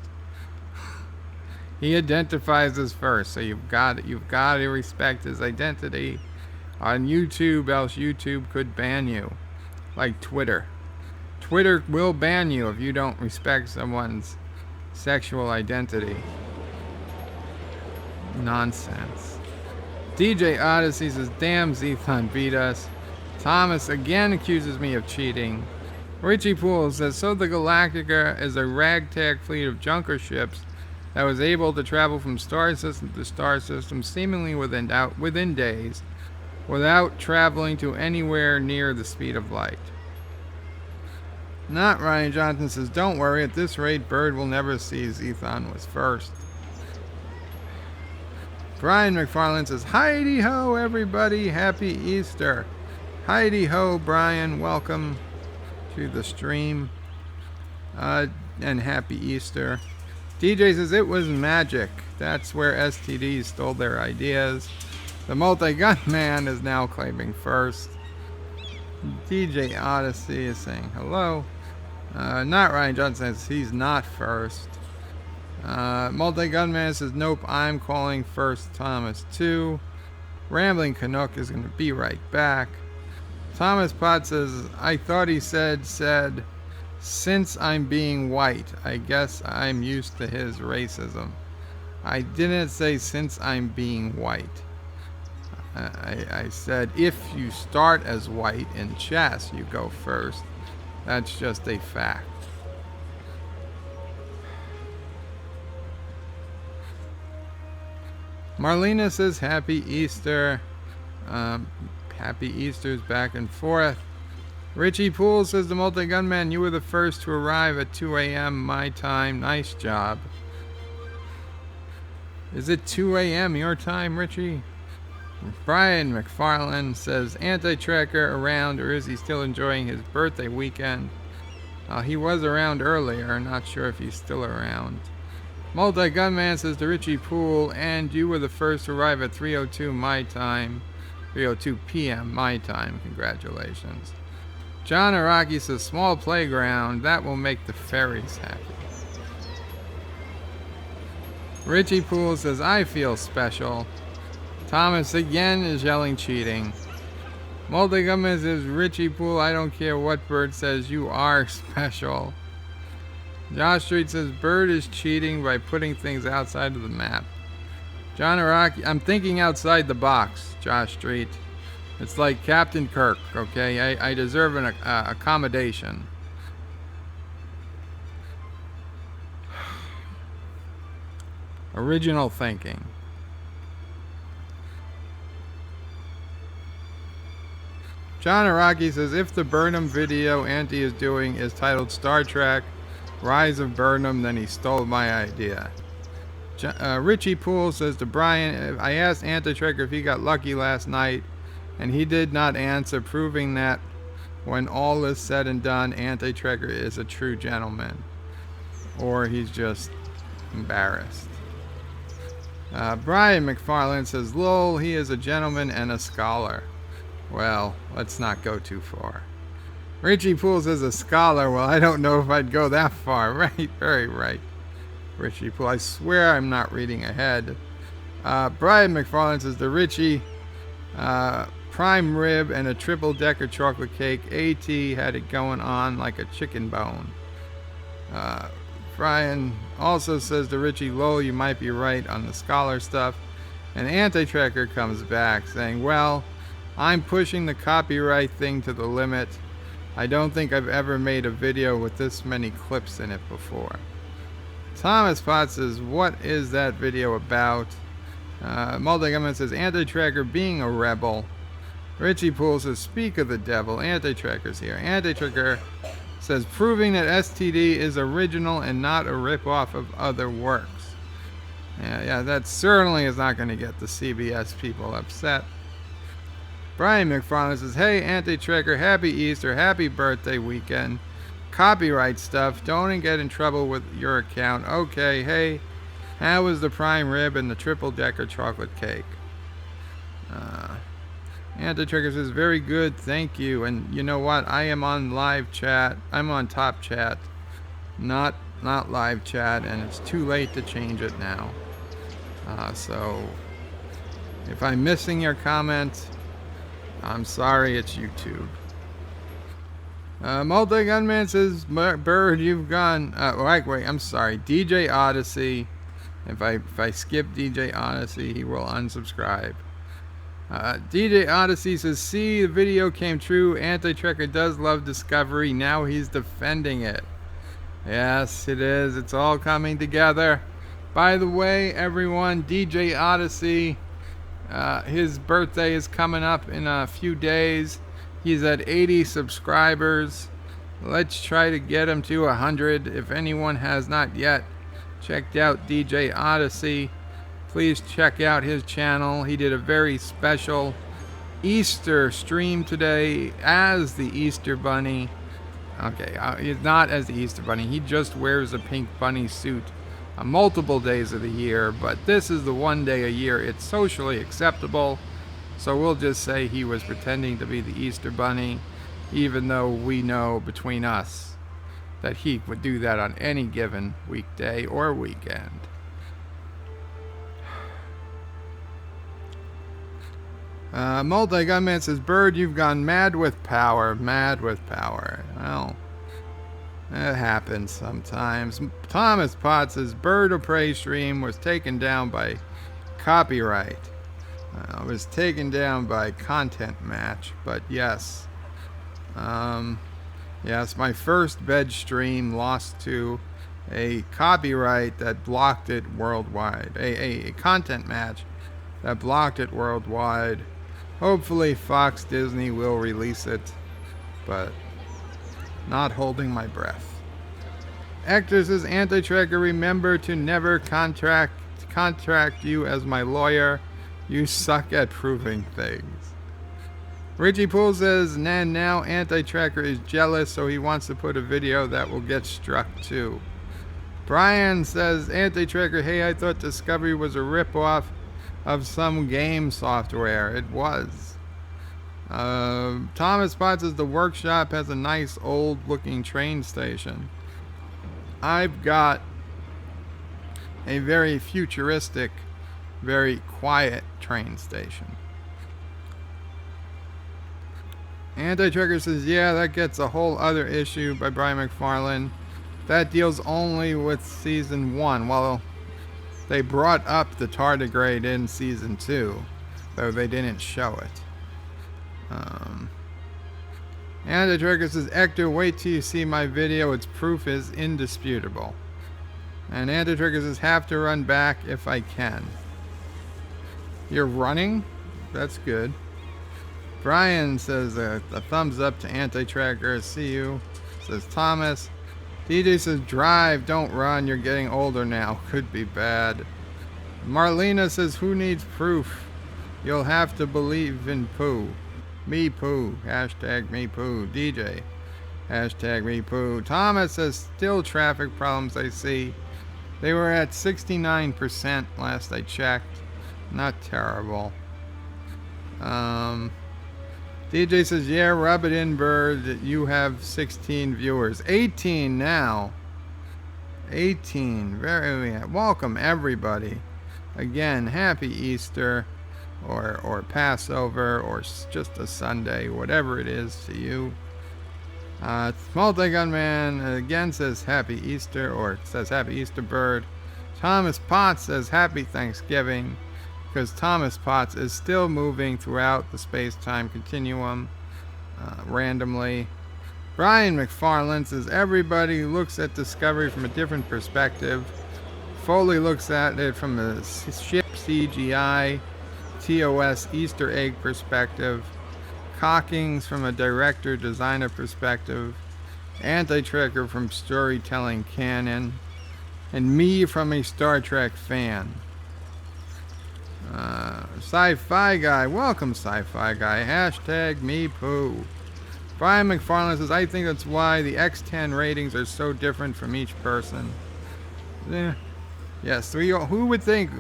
He identifies as first, so you've got to respect his identity on YouTube, else YouTube could ban you. Like Twitter. Twitter will ban you if you don't respect someone's sexual identity. Nonsense. DJ Odyssey says, damn, Zethon beat us. Thomas again accuses me of cheating. Richie Poole says, so the Galactica is a ragtag fleet of junker ships that was able to travel from star system to star system seemingly within days without traveling to anywhere near the speed of light. Not Ryan Johnson says, don't worry, at this rate, Bird will never see Zethon was first. Brian McFarland says, Heidi ho, everybody, happy Easter. Heidi ho, Brian, welcome to the stream. And happy Easter. DJ says it was magic. That's where STDs stole their ideas. The multi-gun man is now claiming first. DJ Odyssey is saying hello. Not Ryan Johnson says he's not first. Multi-gun man says nope, I'm calling first Thomas 2. Rambling Canuck is going to be right back. Thomas Potts says, I thought he said, since I'm being white, I guess I'm used to his racism. I didn't say since I'm being white. I said if you start as white in chess, you go first. That's just a fact. Marlena says happy Easter. Happy Easter's back and forth. Richie Poole says the multi-gunman, you were the first to arrive at 2 a.m. my time. Nice job. Is it 2 a.m. your time, Richie? Brian McFarland says anti-tracker around, or is he still enjoying his birthday weekend? He was around earlier. Not sure if he's still around. Multi-gunman says to Richie Poole, and you were the first to arrive at 3:02 my time. 3:02 p.m. my time. Congratulations. John Araki says small playground. That will make the fairies happy. Richie Poole says I feel special. Thomas again is yelling cheating. Multi-gunman says Richie Poole, I don't care what Bird says, you are special. Josh Street says Bird is cheating by putting things outside of the map. John Araki, I'm thinking outside the box, Josh Street. It's like Captain Kirk, okay? I deserve an accommodation. Original thinking. John Araki says if the Burnham video Auntie is doing is titled Star Trek Rise of Burnham, then he stole my idea. Richie Poole says to Brian, I asked Anti-Trekker if he got lucky last night, and he did not answer, proving that when all is said and done, Anti-Trekker is a true gentleman. Or he's just embarrassed. Brian McFarland says, lol, he is a gentleman and a scholar. Well, let's not go too far. Richie Poole says a scholar. Well, I don't know if I'd go that far. Right, very right. Richie Poole, I swear I'm not reading ahead. Brian McFarland says the Richie prime rib and a triple-decker chocolate cake. AT had it going on like a chicken bone. Brian also says to Richie, lol, you might be right on the scholar stuff. And Anti-Trekker comes back saying, well, I'm pushing the copyright thing to the limit. I don't think I've ever made a video with this many clips in it before. Thomas Potts says, what is that video about? Multi-Gunman says, Anti-Trekker being a rebel. Richie Poole says, speak of the devil. Anti-Trekker's here. Anti-Trekker says, proving that STD is original and not a ripoff of other works. Yeah, that certainly is not going to get the CBS people upset. Brian McFarland says, hey, Anti-Trekker, happy Easter, happy birthday weekend. Copyright stuff, don't get in trouble with your account. Okay, hey, how was the prime rib and the triple-decker chocolate cake? Anti-Trekker says, very good, thank you. And you know what? I am on live chat. I'm on top chat, not live chat, and it's too late to change it now. So, if I'm missing your comment, I'm sorry, it's YouTube. Multi-Gunman says, Bird, you've gone. Wait, I'm sorry. DJ Odyssey. If I skip DJ Odyssey, he will unsubscribe. DJ Odyssey says, see, the video came true. Anti-Trekker does love Discovery. Now he's defending it. Yes, it is. It's all coming together. By the way, everyone, DJ Odyssey, his birthday is coming up in a few days. He's at 80 subscribers. Let's try to get him to 100. If anyone has not yet checked out DJ Odyssey, please check out his channel. He did a very special Easter stream today as the Easter Bunny. Okay, he's not as the Easter Bunny. He just wears a pink bunny suit on multiple days of the year, but this is the one day a year it's socially acceptable. So we'll just say he was pretending to be the Easter Bunny, even though we know between us that he would do that on any given weekday or weekend. Multi-Gunman says, Bird, you've gone mad with power. Mad with power. Well, it happens sometimes. Thomas Potts says, Bird of Prey stream was taken down by copyright. It was taken down by content match, but yes. Yes, my first bed stream lost to a copyright that blocked it worldwide. A content match that blocked it worldwide. Hopefully Fox Disney will release it, but not holding my breath. Hector says, Anti-Tracker, remember to never contract you as my lawyer. You suck at proving things. Richie Poole says, now Anti-Tracker is jealous, so he wants to put a video that will get struck too. Brian says, Anti-Tracker, hey, I thought Discovery was a ripoff of some game software. It was. Thomas Potts says, the workshop has a nice old looking train station. I've got a very futuristic, very quiet train station. Anti-Tracker says, yeah, that gets a whole other issue by Brian McFarlane. That deals only with season 1. Well, they brought up the tardigrade in season 2, though they didn't show it. Anti-Tracker says, Hector, wait till you see my video. Its proof is indisputable. And Anti-Tracker says, have to run back if I can. You're running? That's good. Brian says, a thumbs up to Anti-Tracker. See you. Says Thomas. DJ says, drive, don't run. You're getting older now. Could be bad. Marlena says, who needs proof? You'll have to believe in poo. Me poo. Hashtag me poo. DJ. Hashtag me poo. Thomas says, still traffic problems I see. They were at 69% last I checked. Not terrible. DJ says, yeah, rub it in, Bird. You have 16 viewers. 18 now. 18. Very welcome, everybody. Again, happy Easter or Passover or just a Sunday, whatever it is to you. Multi-Gunman again says happy Easter, or says happy Easter, Bird. Thomas Potts says happy Thanksgiving, because Thomas Potts is still moving throughout the space-time continuum randomly. Brian McFarlane says everybody looks at Discovery from a different perspective. Foley looks at it from a ship CGI, TOS Easter egg perspective. Cockings from a director-designer perspective. Anti-Tracker from storytelling canon. And me from a Star Trek fan. Sci-Fi Guy. Welcome, Sci-Fi Guy. Hashtag me poo. Brian McFarlane says, I think that's why the X10 ratings are so different from each person. Yes, who would think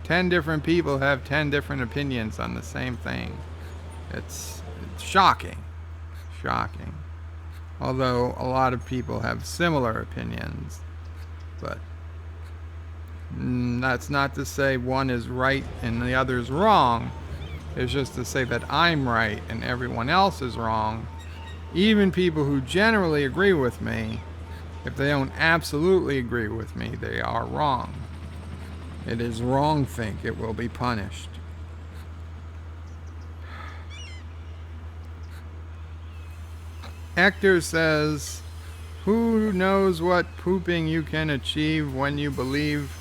10 different people have 10 different opinions on the same thing? It's shocking. Shocking. Although a lot of people have similar opinions. But that's not to say one is right and the other is wrong. It's just to say that I'm right and everyone else is wrong. Even people who generally agree with me, if they don't absolutely agree with me, they are wrong. It is wrong think. It will be punished. Hector says, who knows what pooping you can achieve when you believe?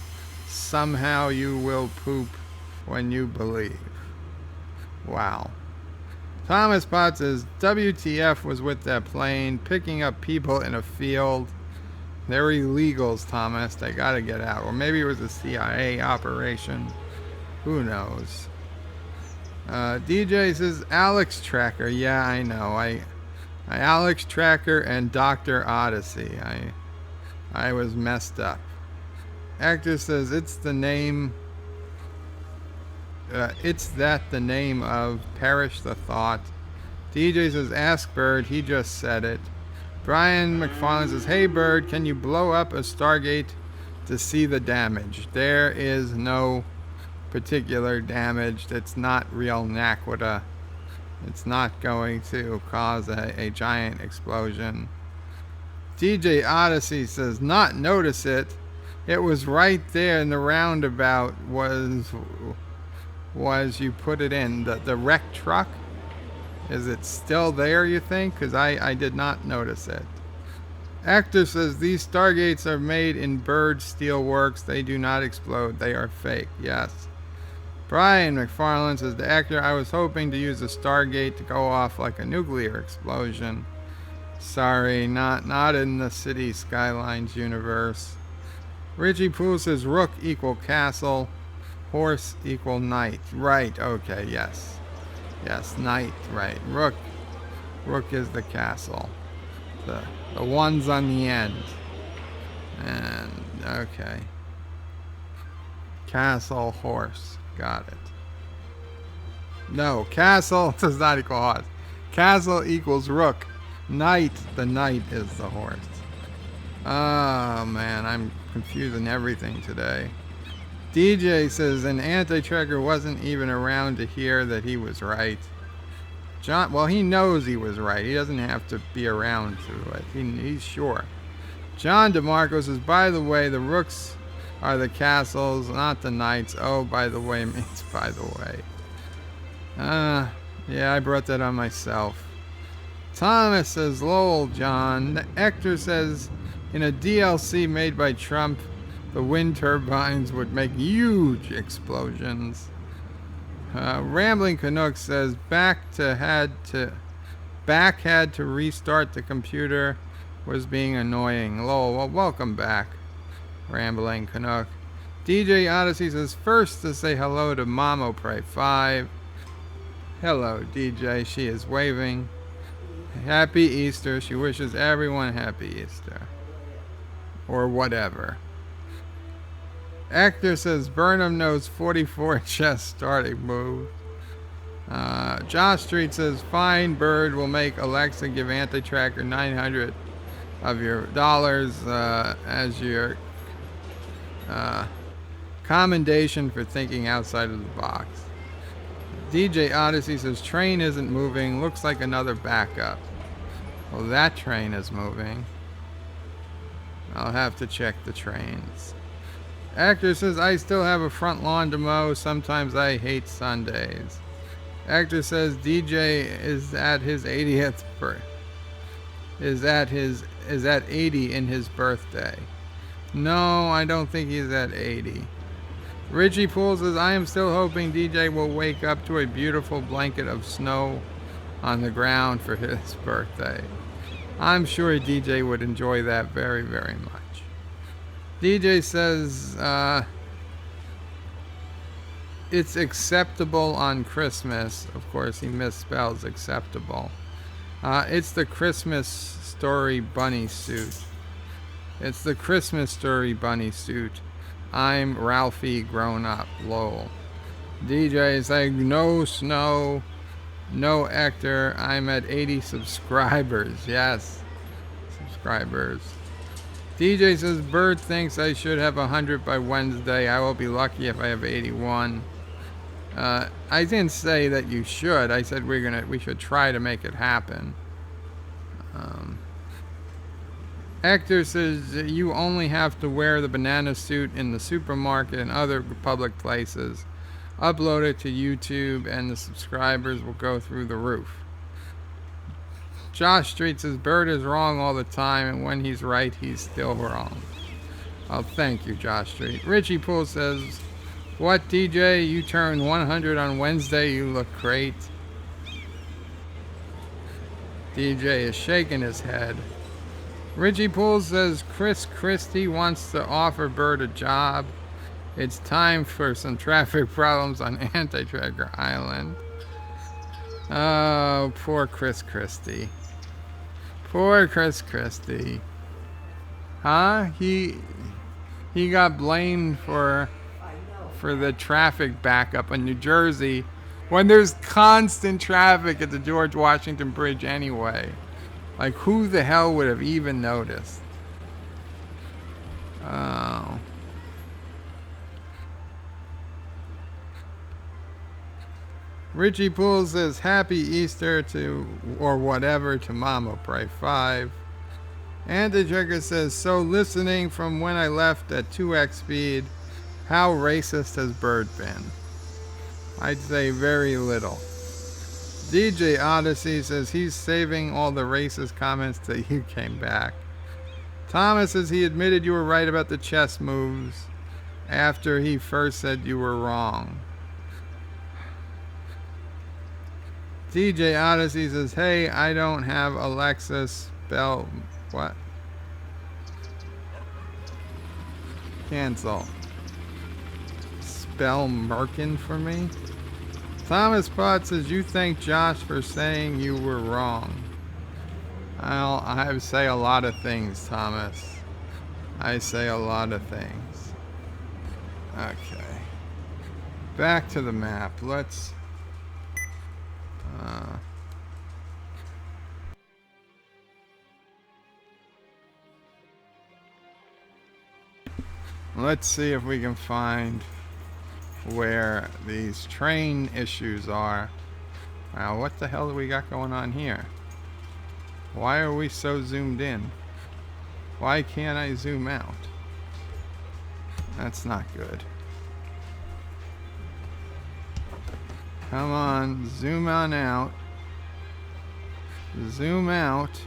Somehow you will poop when you believe. Wow. Thomas Potts says, WTF was with that plane, picking up people in a field. They're illegals, Thomas. They gotta get out. Or maybe it was a CIA operation. Who knows? DJ says, Alex Tracker. Yeah, I know. I Alex Tracker and Dr. Odyssey. I was messed up. Actor says it's the name. It's that the name of Perish the Thought. DJ says ask Bird. He just said it. Brian McFarlane says, hey Bird, can you blow up a Stargate to see the damage? There is no particular damage. It's not real Naquita. It's not going to cause a giant explosion. DJ Odyssey says, not notice it. It was right there in the roundabout was you put it in. The wrecked truck? Is it still there, you think? Because I did not notice it. Actor says, these Stargates are made in Bird Steel Works. They do not explode. They are fake. Yes. Brian McFarlane says, the actor, I was hoping to use a Stargate to go off like a nuclear explosion. Sorry, not in the Cities Skylines universe. Richie Poole says, rook equal castle, horse equal knight. Right, okay, yes. Yes, knight, right. Rook is the castle. The one's on the end. And, okay. Castle, horse. Got it. No, castle does not equal horse. Castle equals rook. Knight, the knight is the horse. Oh, man, I'm confusing everything today. DJ says an anti-tracker wasn't even around to hear that he was right. John, well, he knows he was right. He doesn't have to be around to it. He's sure. John DeMarco says, by the way, the rooks are the castles, not the knights. Oh, by the way means by the way. Yeah, I brought that on myself. Thomas says, lol, John. The actor says, in a DLC made by Trump, the wind turbines would make huge explosions. Rambling Canuck says, Back had to restart the computer, was being annoying. Lol, well, welcome back, Rambling Canuck. DJ Odyssey says, first to say hello to Mamo Pray 5. Hello, DJ. She is waving. Happy Easter. She wishes everyone happy Easter. Or whatever. Actor says Burnham knows 44 chess starting move. Josh Street says, fine, Bird will make Alexa give anti-tracker 900 of your dollars as your commendation for thinking outside of the box. DJ Odyssey says, train isn't moving, looks like another backup. Well, that train is moving. I'll have to check the trains. Actor says, I still have a front lawn to mow, sometimes I hate Sundays. Actor says, DJ is at his 80th is at 80 in his birthday. No, I don't think he's at 80. Richie Poole says, I am still hoping DJ will wake up to a beautiful blanket of snow on the ground for his birthday. I'm sure DJ would enjoy that very, very much. DJ says, it's acceptable on Christmas. Of course, he misspells acceptable. It's the Christmas Story bunny suit. It's the Christmas Story bunny suit. I'm Ralphie grown up. Lol. DJ is like, no snow, no actor. I'm at 80 subscribers. Yes, subscribers. DJ says, Bird thinks I should have 100 by Wednesday. I will be lucky if I have 81. I didn't say that you should. I said we should try to make it happen. Actor says, you only have to wear the banana suit in the supermarket and other public places. Upload it to YouTube and the subscribers will go through the roof. Josh Street says, Bird is wrong all the time, and when he's right, he's still wrong. Oh, thank you, Josh Street. Richie Poole says, what, DJ? You turned 100 on Wednesday. You look great. DJ is shaking his head. Richie Poole says, Chris Christie wants to offer Bird a job. It's time for some traffic problems on Anti-Tracker Island. Oh, poor Chris Christie. Poor Chris Christie. Huh? He got blamed for I know. the traffic backup in New Jersey when there's constant traffic at the George Washington Bridge anyway. Like, who the hell would have even noticed? Oh. Richie Poole says, Happy Easter to, or whatever, to Mama Pray 5. Anti-Trigger says, so listening from when I left at 2x speed, how racist has Bird been? I'd say very little. DJ Odyssey says he's saving all the racist comments till you came back. Thomas says he admitted you were right about the chess moves after he first said you were wrong. DJ Odyssey says, hey, I don't have Alexa spell... What? Cancel. Spell Merkin for me? Thomas Potts says, you thank Josh for saying you were wrong. I say a lot of things, Thomas. I say a lot of things. Okay. Back to the map. Let's... let's see if we can find where these train issues are. Now, what the hell do we got going on here? Why are we so zoomed in? Why can't I zoom out? That's not good. Come on, zoom on out. Zoom out.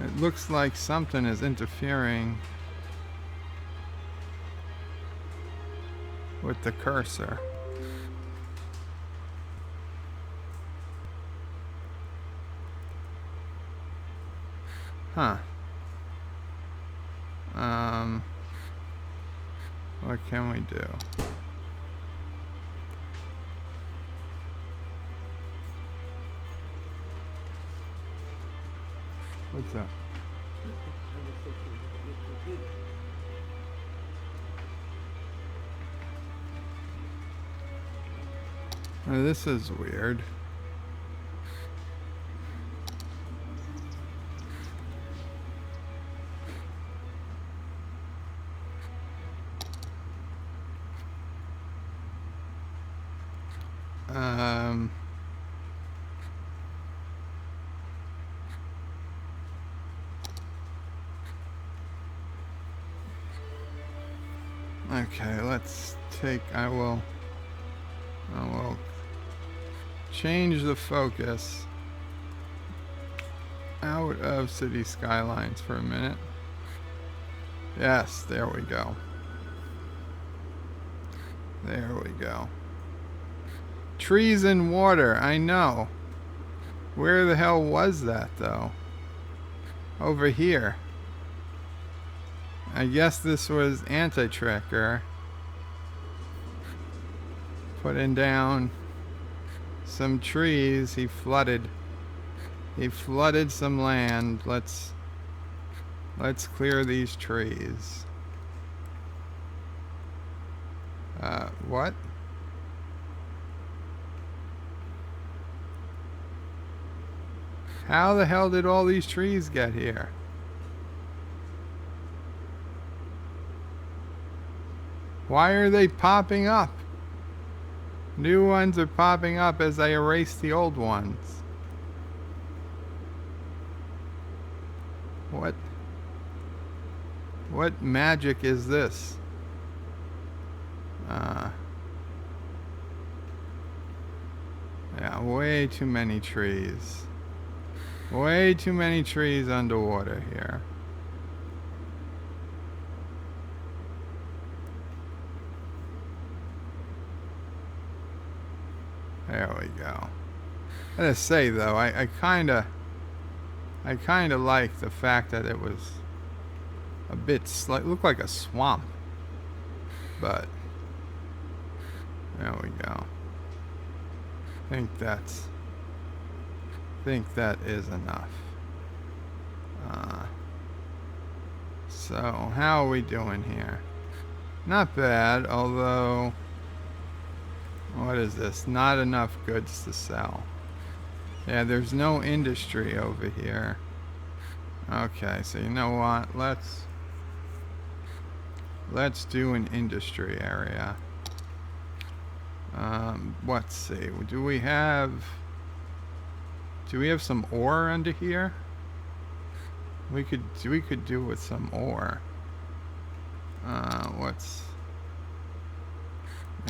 It looks like something is interfering with the cursor. Huh. What can we do? What's up? Oh, this is weird. Okay, let's take, I will change the focus out of Cities Skylines for a minute. Yes, there we go. There we go. Trees and water, I know. Where the hell was that, though? Over here. I guess this was Anti-Tracker putting down some trees. He flooded some land. Let's clear these trees. What? How the hell did all these trees get here? Why are they popping up? New ones are popping up as I erase the old ones. What magic is this? Yeah, way too many trees. Way too many trees underwater here. There we go. I gotta say though, I kinda like the fact that it was a bit looked like a swamp, but There we go. Think that is enough. So how are we doing here? Not bad, although what is this? Not enough goods to sell. Yeah, there's no industry over here. Okay, so you know what? Let's do an industry area. Let's see. Do we have some ore under here? We could do with some ore. What's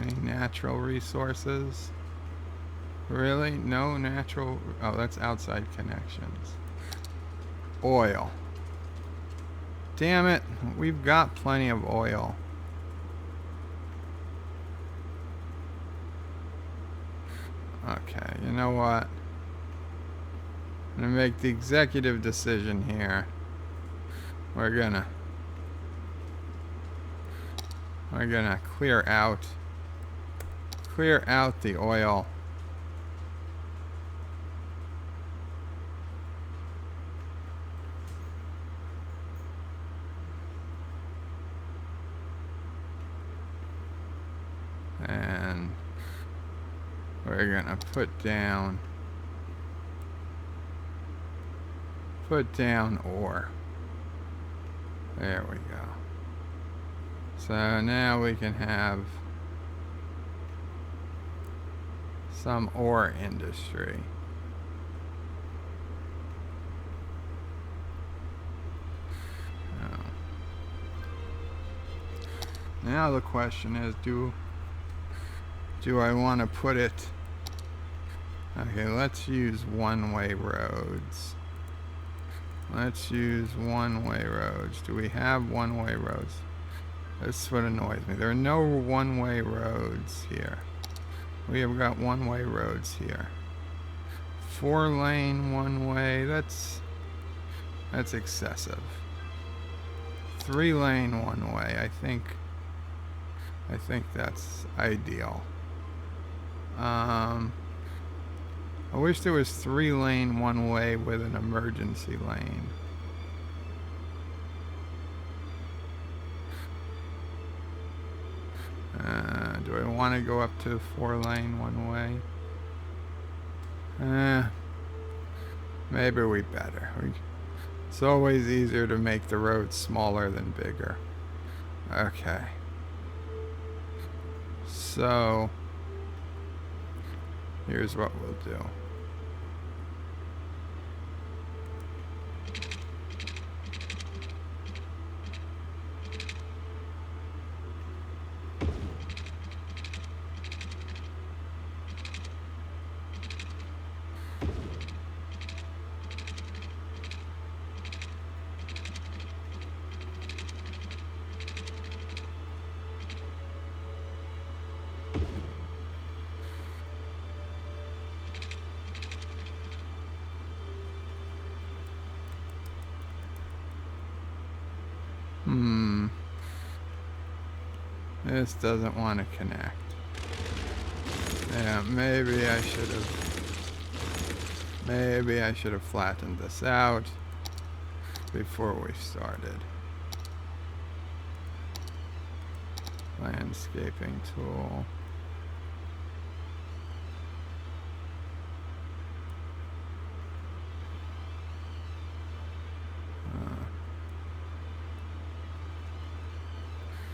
any natural resources? Really? No natural. Oh, that's outside connections. Oil. Damn it. We've got plenty of oil. Okay, you know what? I'm gonna make the executive decision here. We're gonna clear out the oil. And we're gonna put down ore. There we go. So now we can have some ore industry. Now the question is, do I want to put it... Okay, let's use one-way roads. Let's use one-way roads. Do we have one-way roads? That's what annoys me. There are no one-way roads here. We have got one-way roads here. 4-lane one-way, that's excessive. 3-lane one-way, I think that's ideal. I wish there was 3-lane one-way with an emergency lane. Do I want to go up to 4-lane one-way? Maybe we better. It's always easier to make the roads smaller than bigger. Okay. So, here's what we'll do. This doesn't want to connect. Yeah, maybe I should have flattened this out before we started. Landscaping tool.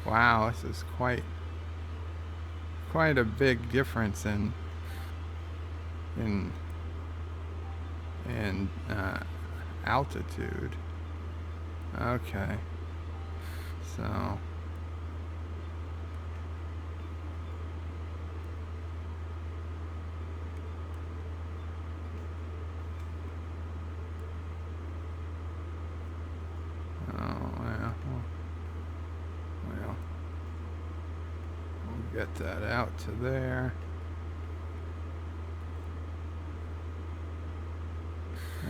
Wow, this is quite a big difference in altitude. Okay, so get that out to there.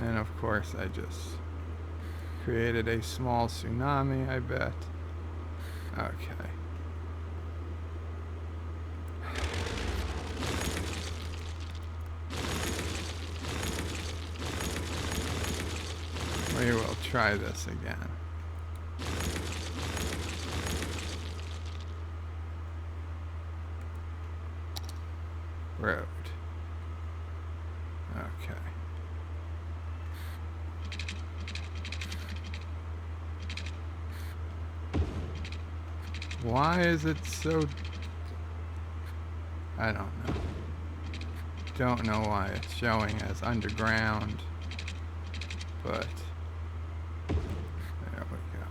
And of course I just created a small tsunami, I bet. Okay. We will try this again. Road. Okay. Why is it so... I don't know. Don't know why it's showing as underground, but there we go.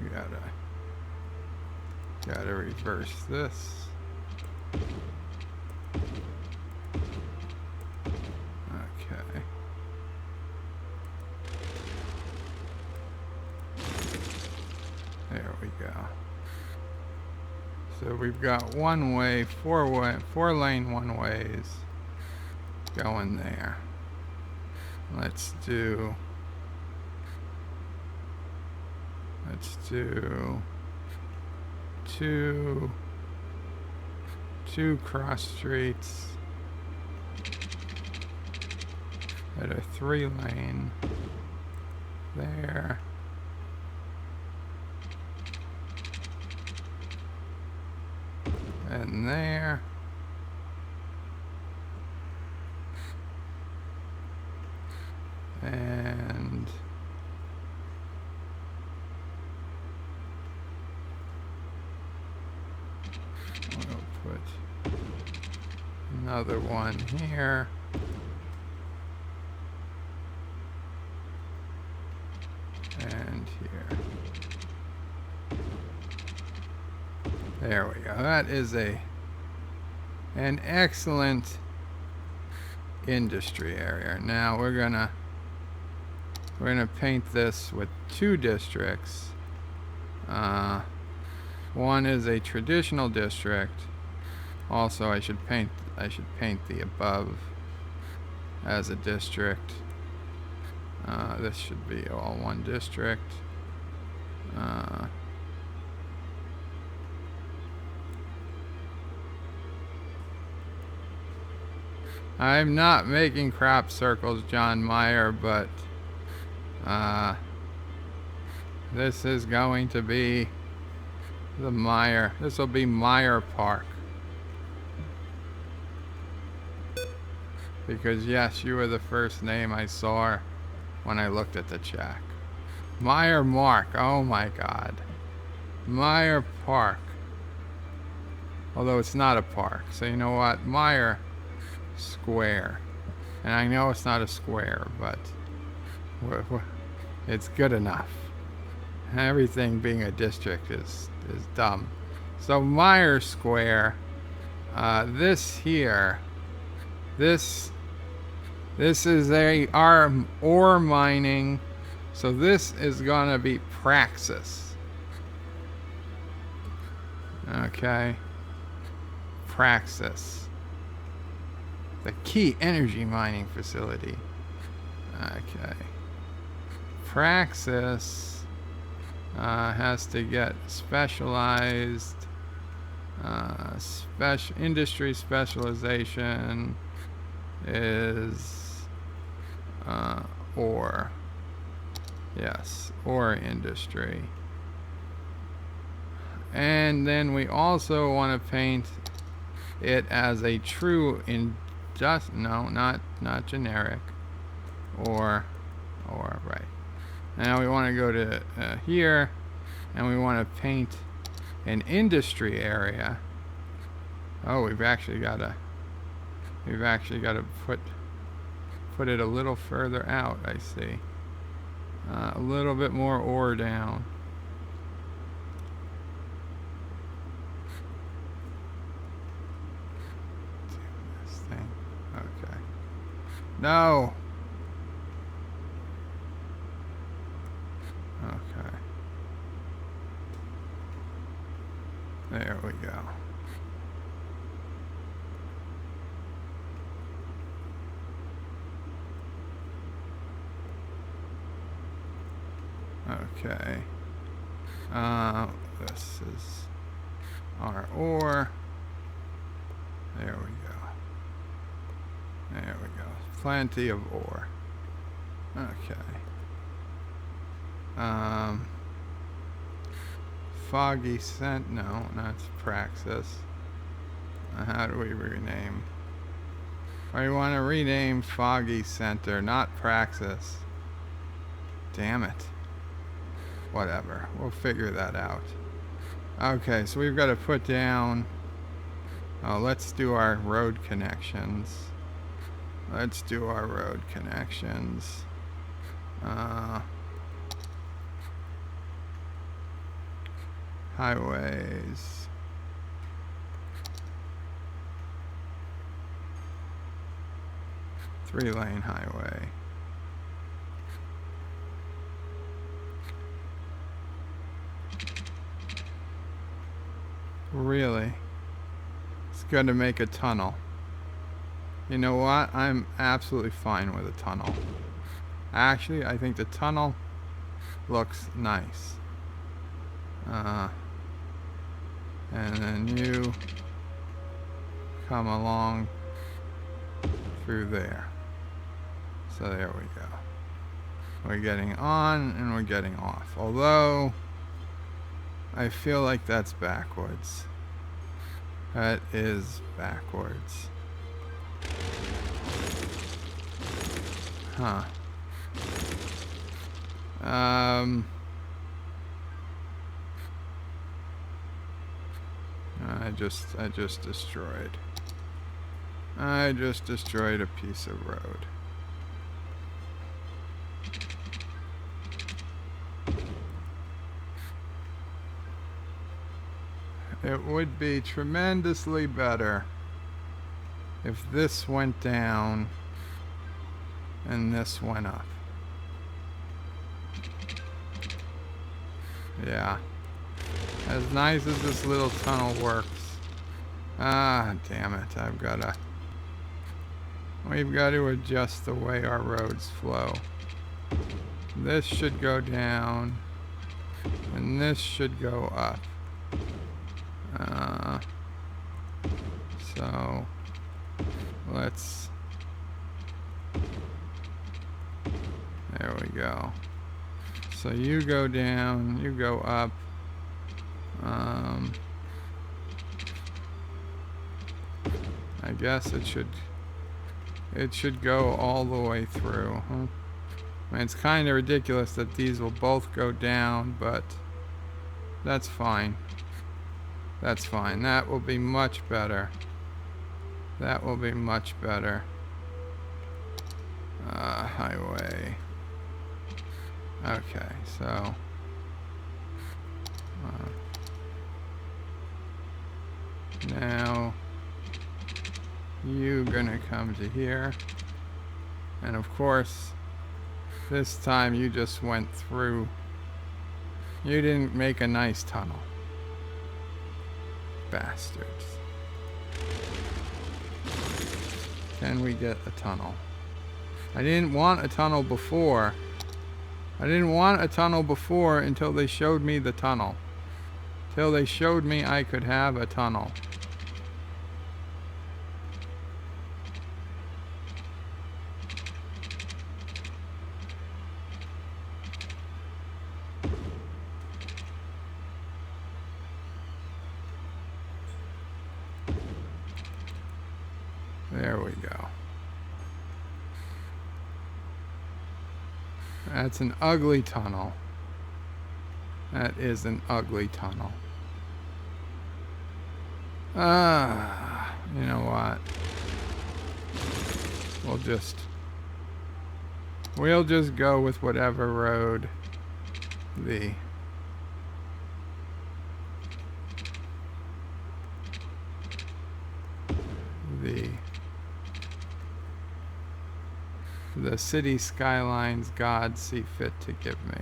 We gotta reverse this. Okay. There we go. So we've got one way, four lane one ways going there. Let's do two cross streets that are 3 lane there. And there. And we'll put another one here. And here. There we go. That is an excellent industry area. Now we're gonna paint this with 2 districts. One is a traditional district. Also, I should paint the above as a district. This should be all one district. I'm not making crop circles, John Meyer, but this is going to be the Meyer. This will be Meyer Park. Because yes, you were the first name I saw when I looked at the check. Meyer Mark. Oh my God. Meyer Park. Although it's not a park. So you know what? Meyer Square. And I know it's not a square, but it's good enough. Everything being a district is dumb. So Meyer Square, this here, this is our ore mining, so this is gonna be Praxis. Okay, Praxis, the key energy mining facility. Okay, Praxis has to get specialized industry specialization is ore. Yes, ore industry. And then we also want to paint it as a true no, not generic. Or right. Now we want to go to here, and we want to paint an industry area. Oh, we've actually got to put it a little further out. I see. A little bit more ore down. This thing. Okay. No. Okay. There we go. Okay. This is our ore. There we go. There we go. Plenty of ore. Okay. Foggy scent. No, that's Praxis. How do we rename? I want to rename Foggy Center, not Praxis. Damn it. Whatever. We'll figure that out. Okay, so we've got to put down... Oh, let's do our road connections. Let's do our road connections. Highways. Three-lane highway. Really? It's going to make a tunnel. You know what? I'm absolutely fine with a tunnel. Actually, I think the tunnel looks nice. And then you come along through there. So there we go. We're getting on and we're getting off. Although, I feel like that's backwards. That is backwards. Huh. I just destroyed. I just destroyed a piece of road. It would be tremendously better if this went down and this went up. Yeah. As nice as this little tunnel works. Ah, damn it. We've got to adjust the way our roads flow. This should go down and this should go up. So let's, there we go. So you go down, you go up. I guess it should go all the way through, huh? I mean, it's kind of ridiculous that these will both go down, but that's fine. That's fine. That will be much better. That will be much better. Highway. Okay, so now you gonna come to here, and of course this time you just went through. You didn't make a nice tunnel. Bastards. Can we get a tunnel? I didn't want a tunnel before. I didn't want a tunnel before until they showed me the tunnel. Till they showed me I could have a tunnel. There we go. That's an ugly tunnel. That is an ugly tunnel. You know what? We'll just go with whatever road the Cities Skylines gods see fit to give me.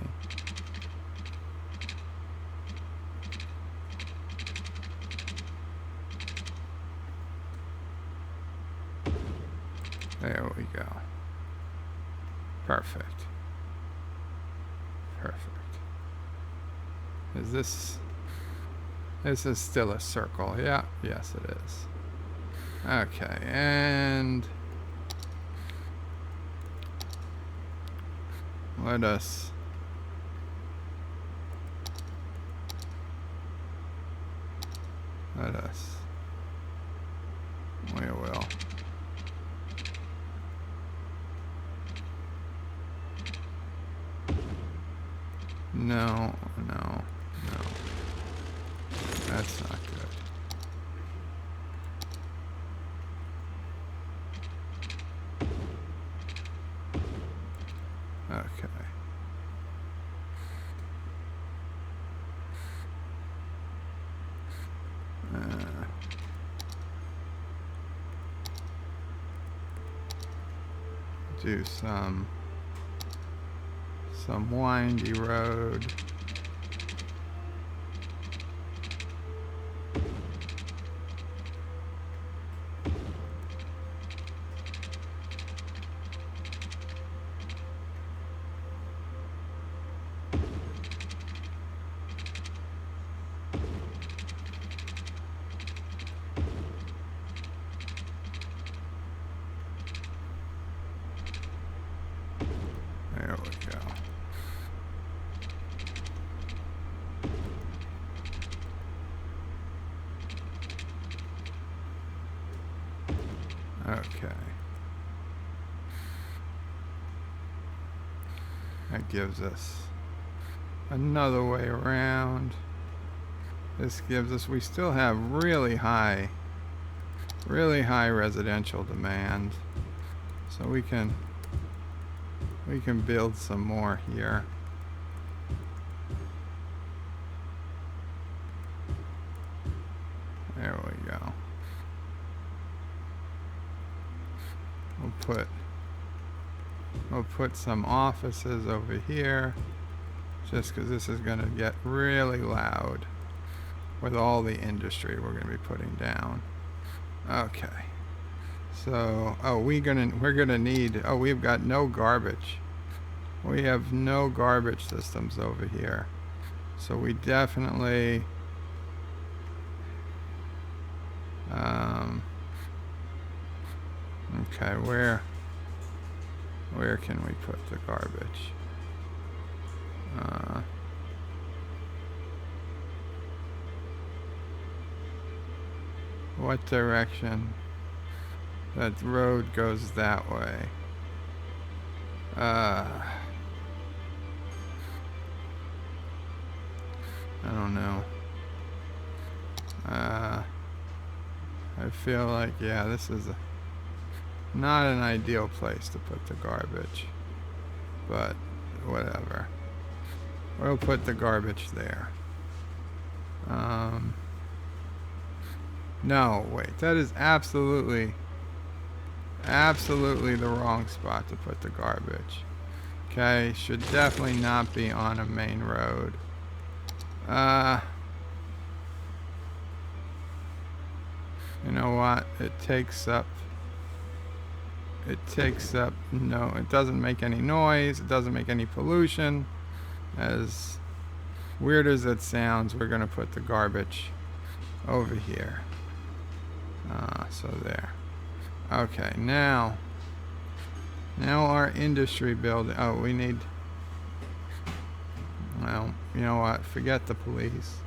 There we go. Perfect. Perfect. Is this is still a circle? Yeah, yes it is. Okay, and let us we will no, that's not good. Okay. Do some windy road. There we go. Okay. That gives us another way around. This gives us, we still have really high residential demand. So we can build some more here. There we go. We'll put some offices over here, just because this is going to get really loud with all the industry we're going to be putting down. Okay. So, we're gonna need. Oh, we've got no garbage. We have no garbage systems over here. So we definitely. Okay, where can we put the garbage? What direction? That road goes that way. I don't know. I feel like, yeah, this is not an ideal place to put the garbage, but whatever. We'll put the garbage there. No, wait, that is absolutely the wrong spot to put the garbage. Okay, should definitely not be on a main road. You know what? It takes up, no, it doesn't make any noise, it doesn't make any pollution. As weird as it sounds, we're gonna put the garbage over here. So there. Okay, now our industry building. Oh, we need. Well, you know what? Forget the police.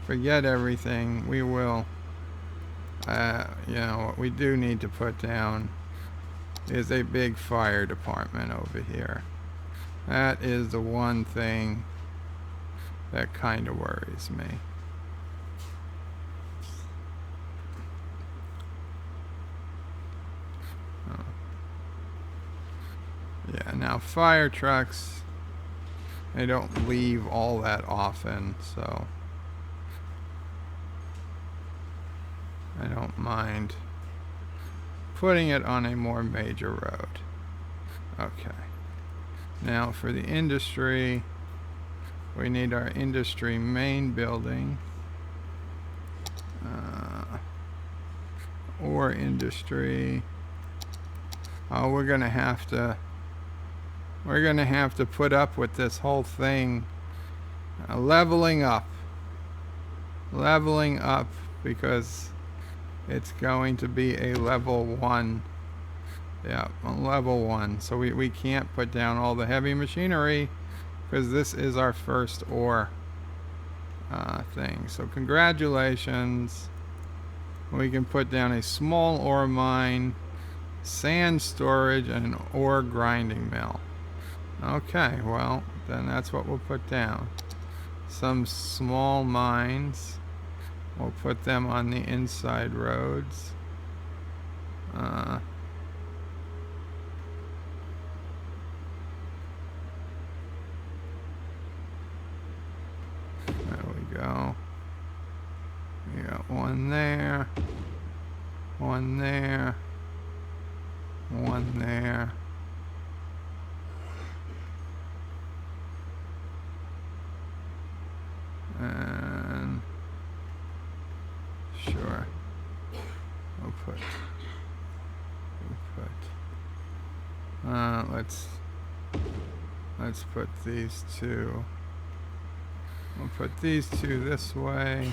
Forget everything. We will. You know what we do need to put down is a big fire department over here. That is the one thing that kind of worries me. Yeah, now fire trucks, they don't leave all that often, so I don't mind putting it on a more major road. Okay. Now for the industry, we need our industry main building. Or industry. Oh, we're gonna have to put up with this whole thing leveling up because it's going to be a level 1. Yeah, a level 1. So we can't put down all the heavy machinery because this is our first ore thing. So congratulations. We can put down a small ore mine, sand storage, and an ore grinding mill. Okay, well, then that's what we'll put down. Some small mines. We'll put them on the inside roads. There we go. We got one there. One there. One there. And sure. We'll put let's put these two. We'll put these two this way,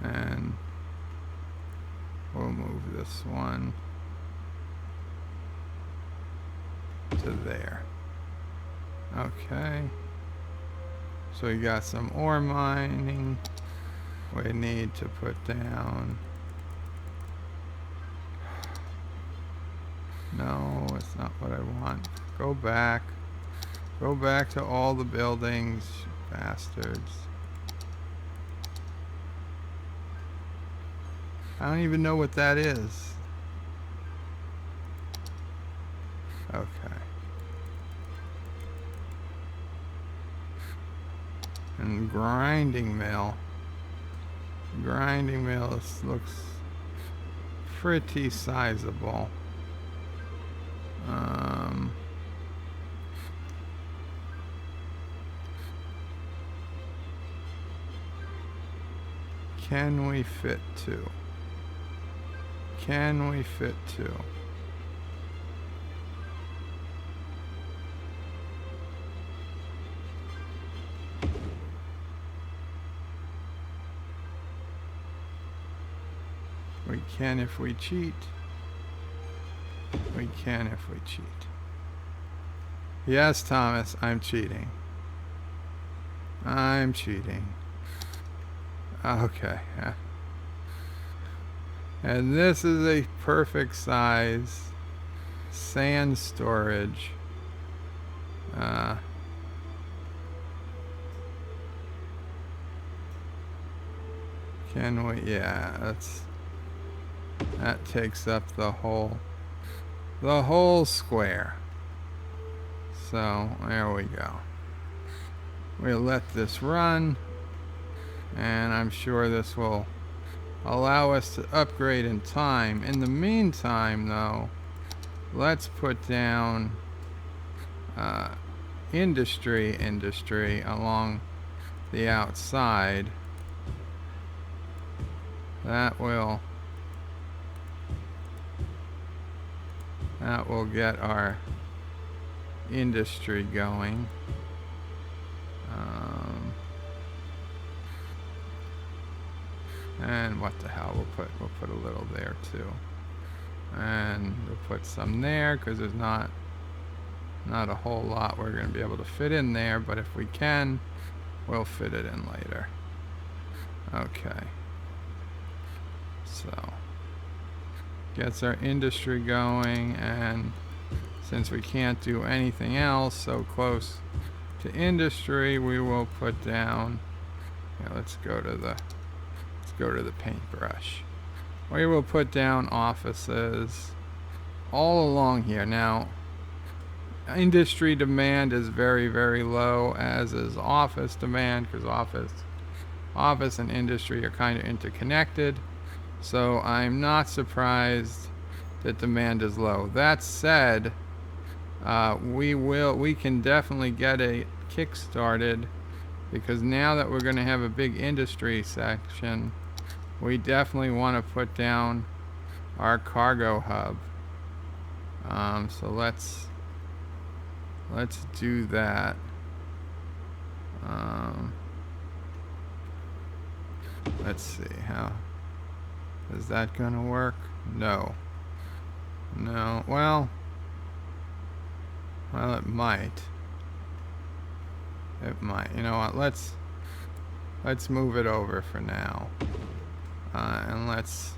and we'll move this one to there. Okay. So we got some ore mining. We need to put down. No, it's not what I want. Go back. Go back to all the buildings, bastards. I don't even know what that is. Okay. And grinding mill. Grinding mill looks pretty sizable. Can we fit two? Can we fit two? We can if we cheat. We can if we cheat. Yes, Thomas, I'm cheating. I'm cheating. Okay. And this is a perfect size sand storage. Can we? Yeah, that takes up the whole square. So there we go. We'll let this run, and I'm sure this will allow us to upgrade in time. In the meantime, though, let's put down industry along the outside. That will get our industry going. And what the hell, we'll put a little there too, and we'll put some there because there's not a whole lot we're going to be able to fit in there, but if we can, we'll fit it in later. Okay, so gets our industry going, and since we can't do anything else so close to industry, we will put down, let's go to the paintbrush. We will put down offices all along here. Now, industry demand is very, very low, as is office demand, because office and industry are kind of interconnected. So I'm not surprised that demand is low. That said, we can definitely get a kick started, because now that we're going to have a big industry section, we definitely want to put down our cargo hub. So let's do that. Let's see Is that gonna work? No. No. Well, it might. It might. You know what? Let's move it over for now, and let's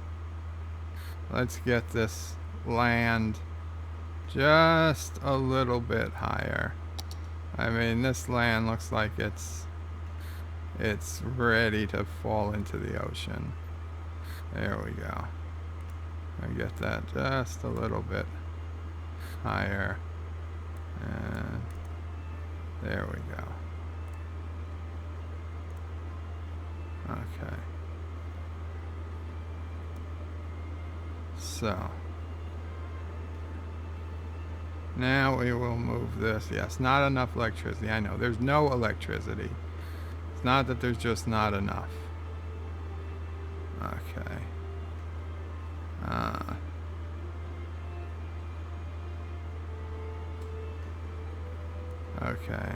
get this land just a little bit higher. I mean, this land looks like it's ready to fall into the ocean. There we go. I get that just a little bit higher, and there we go. Okay. So now we will move this. Yes, not enough electricity. I know there's no electricity. It's not that there's just not enough. Okay. Okay.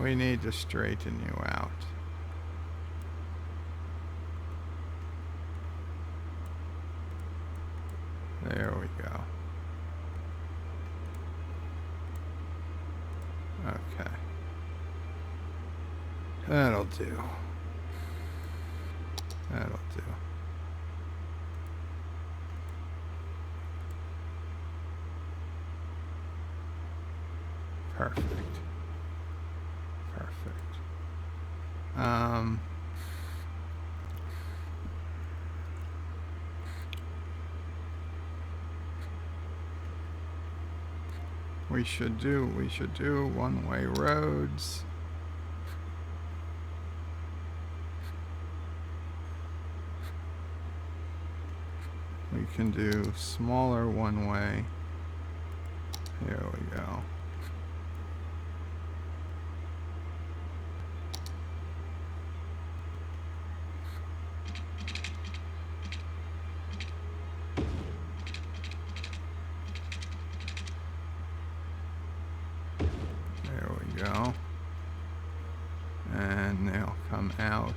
We need to straighten you out. There we go. Okay. That'll do. That'll do. Perfect. Perfect. We should do one-way roads. We can do smaller one-way. Here we go. There we go. And they'll come out.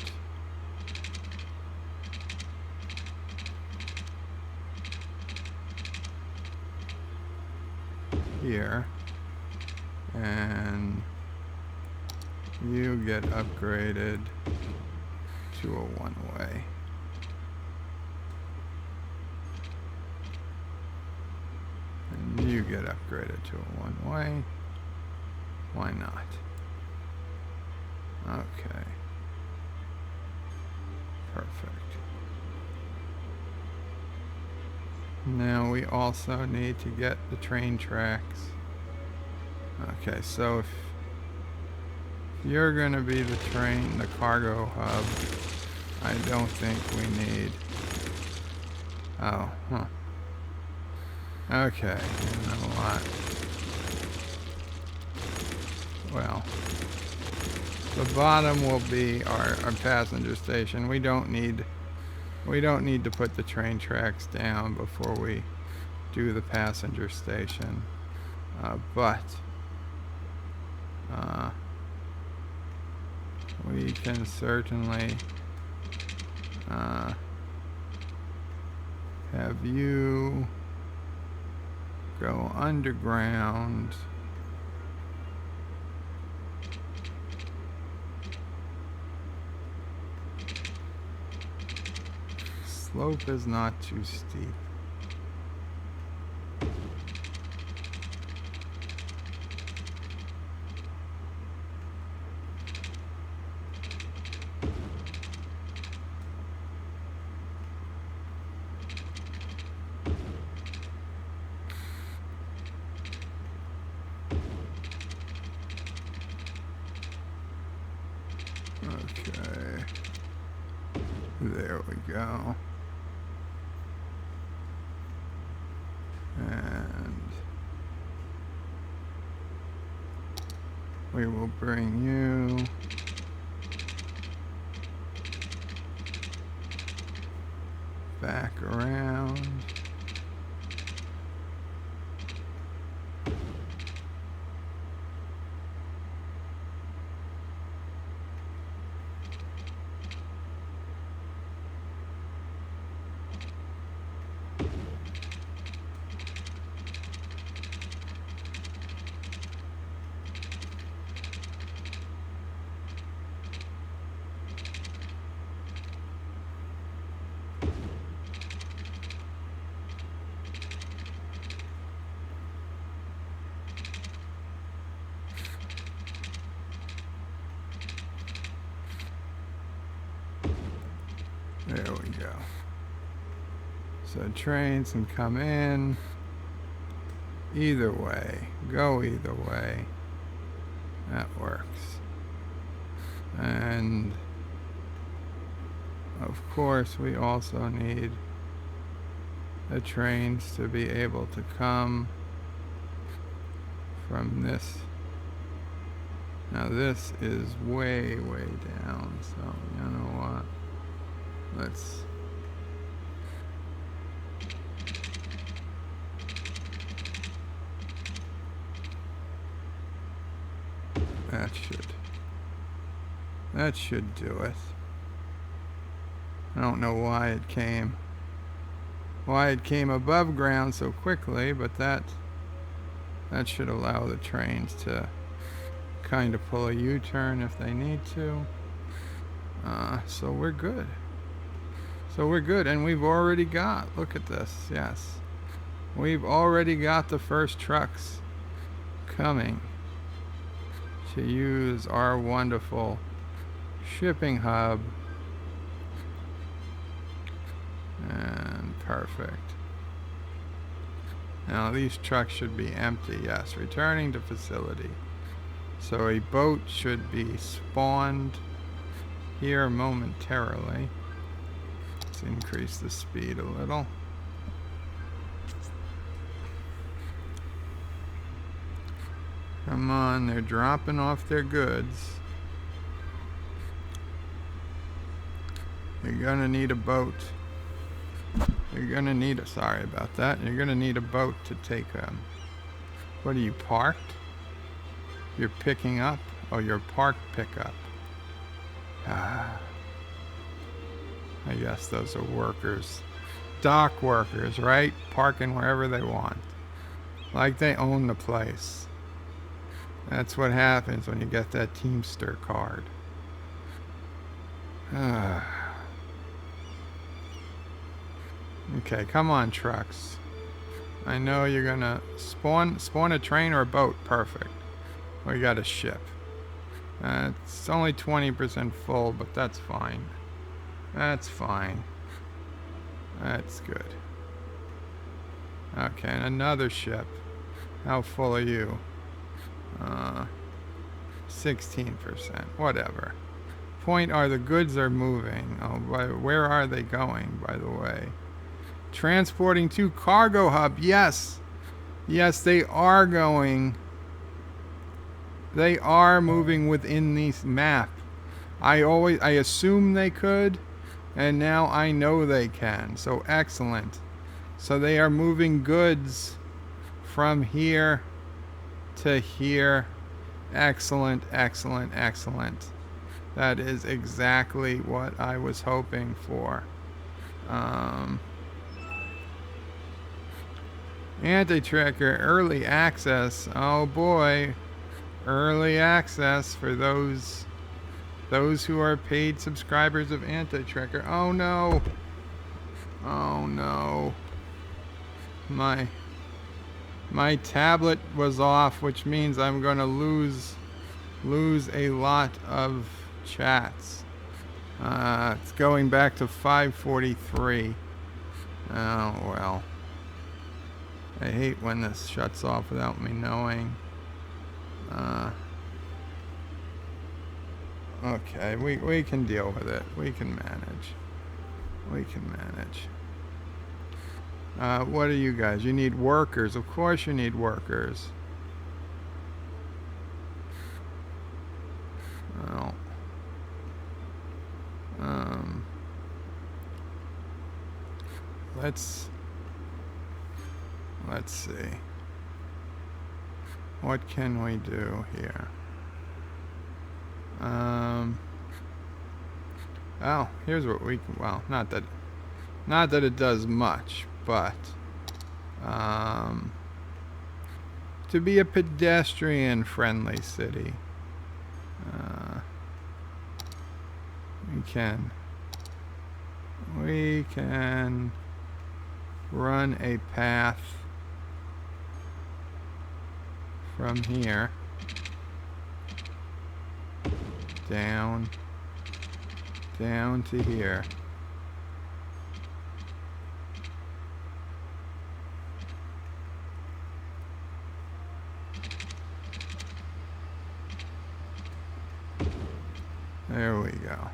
Here, and you get upgraded to a one-way. And you get upgraded to a one-way. Why not? Okay. Perfect. Now we also need to get the train tracks. Okay, so if you're gonna be the cargo hub, I don't think we need. Oh, huh. Okay, you know what? Well, the bottom will be our passenger station. We don't need to put the train tracks down before we do the passenger station, but we can certainly have you go underground. Slope is not too steep. Okay. There we go. And we will bring you back around. So trains can come in either way, go either way. That works. And of course we also need the trains to be able to come from this. Now this is way down, so you know what? Let's that should do it. I don't know why it came above ground so quickly, but that should allow the trains to kind of pull a U-turn if they need to. So we're good. And we've already got, look at this, yes. We've already got the first trucks coming to use our wonderful shipping hub. And perfect. Now these trucks should be empty, yes, returning to facility. So a boat should be spawned here momentarily. Let's increase the speed a little. Come on, they're dropping off their goods. You're gonna need a boat. You're gonna need a, sorry about that. You're gonna need a boat to take what are you, parked? You're picking up? Oh, you're parked pickup. I guess those are workers. Dock workers, right? Parking wherever they want. Like they own the place. That's what happens when you get that Teamster card. Okay, come on, trucks. I know you're gonna spawn a train or a boat. Perfect. We got a ship. It's only 20% full, but that's fine. That's fine. That's good. Okay, and another ship. How full are you? 16%. Whatever. Point are the goods are moving. Oh, where are they going, by the way? Transporting to cargo hub. Yes. Yes, they are going. They are moving within this map. I assume they could, and now I know they can. So excellent. So they are moving goods from here to here. Excellent, excellent, excellent. That is exactly what I was hoping for. Anti-tracker early access. Oh boy. Early access for those who are paid subscribers of Anti-Tracker. Oh no. Oh no. My tablet was off, which means I'm going to lose a lot of chats. It's going back to 543. Oh well. I hate when this shuts off without me knowing. Okay, we can deal with it. We can manage. What are you guys? You need workers. Of course you need workers. Well, let's see. What can we do here? Oh, here's what we can, well, not that it does much, but to be a pedestrian friendly city, we can run a path from here down to here. There we go.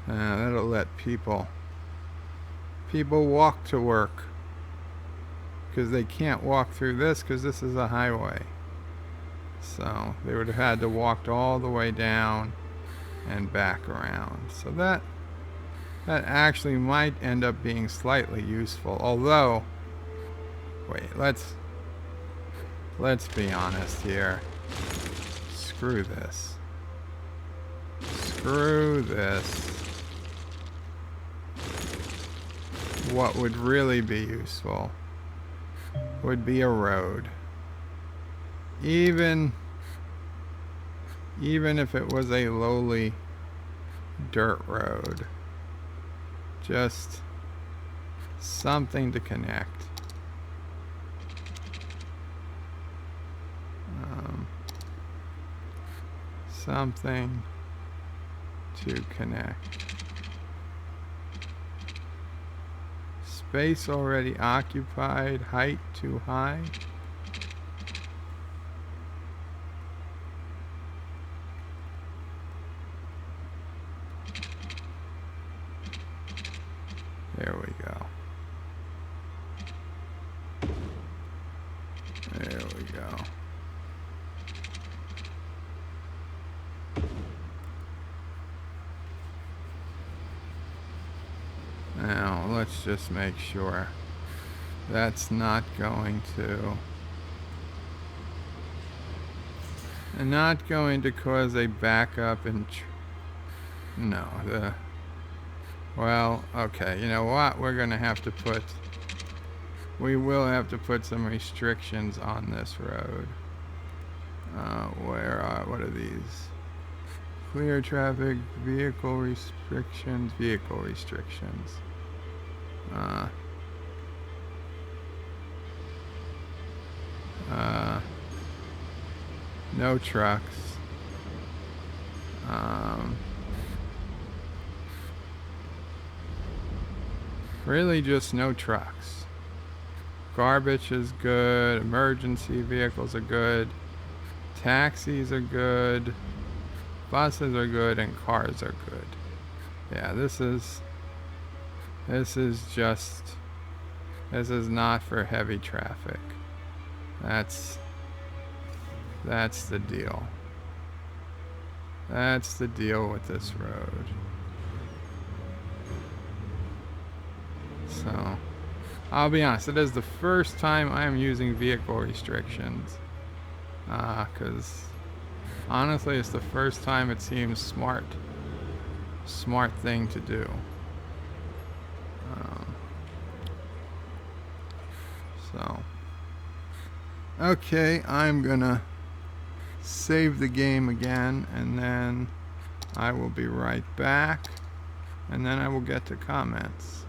That'll let people walk to work, because they can't walk through this because this is a highway. So they would have had to walk all the way down and back around. So that actually might end up being slightly useful. Although, wait, let's be honest here. Screw this. Screw this. What would really be useful would be a road. Even if it was a lowly dirt road. Just something to connect. Something to connect. Space already occupied, height too high. There we go. There we go. Now, let's just make sure that's not going to cause a backup in no, well, okay, you know what? We will have to put some restrictions on this road. What are these? Clear traffic, vehicle restrictions. No trucks. Really just no trucks. Garbage is good, emergency vehicles are good, taxis are good, buses are good, and cars are good. Yeah, this is not for heavy traffic. That's the deal. That's the deal with this road. So, I'll be honest, it is the first time I'm using vehicle restrictions. Because honestly, it's the first time it seems smart thing to do. Okay, I'm gonna save the game again, and then I will be right back, and then I will get to comments.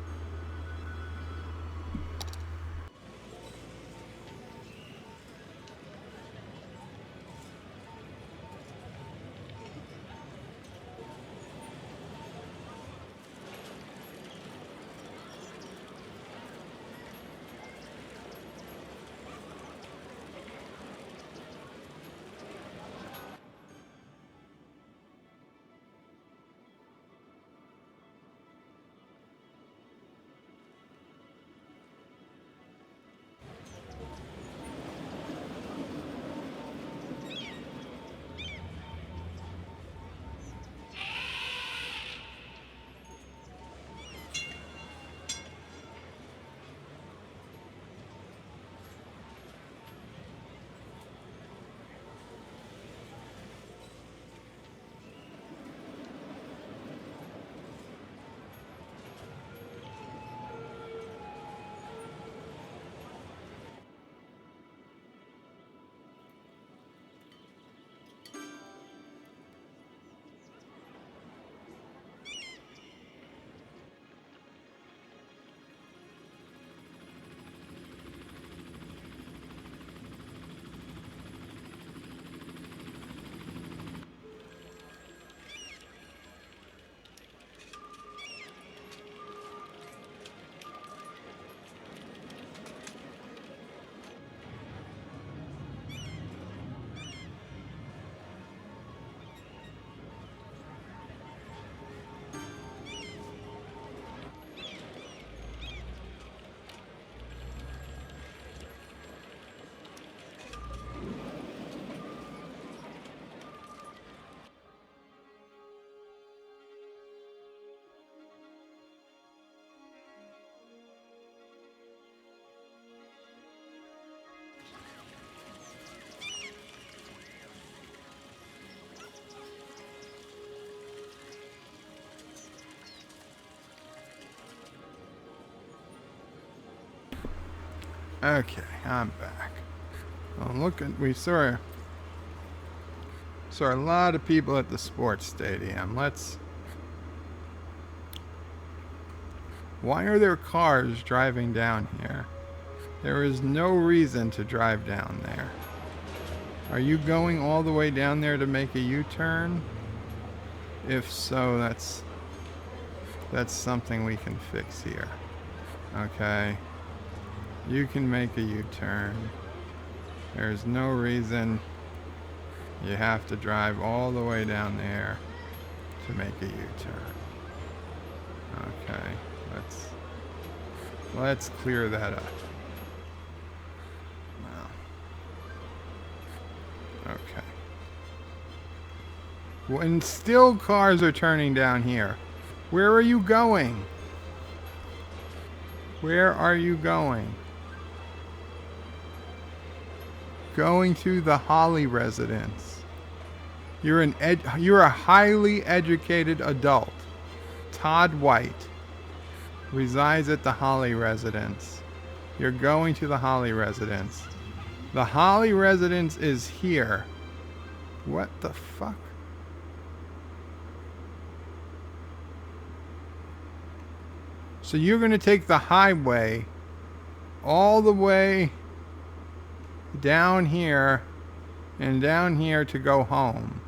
Okay, I'm back. I'm looking. We saw a lot of people at the sports stadium. Why are there cars driving down here? There is no reason to drive down there. Are you going all the way down there to make a U-turn? If so, that's something we can fix here. Okay. You can make a U-turn. There's no reason you have to drive all the way down there to make a U-turn. Okay, let's clear that up. Now. Okay. When still cars are turning down here, where are you going? Where are you going? Going to the Holly residence. You're a highly educated adult. Todd White resides at the Holly residence. You're going to the Holly residence. The Holly residence is here. What the fuck? So you're going to take the highway all the way down here and down here to go home.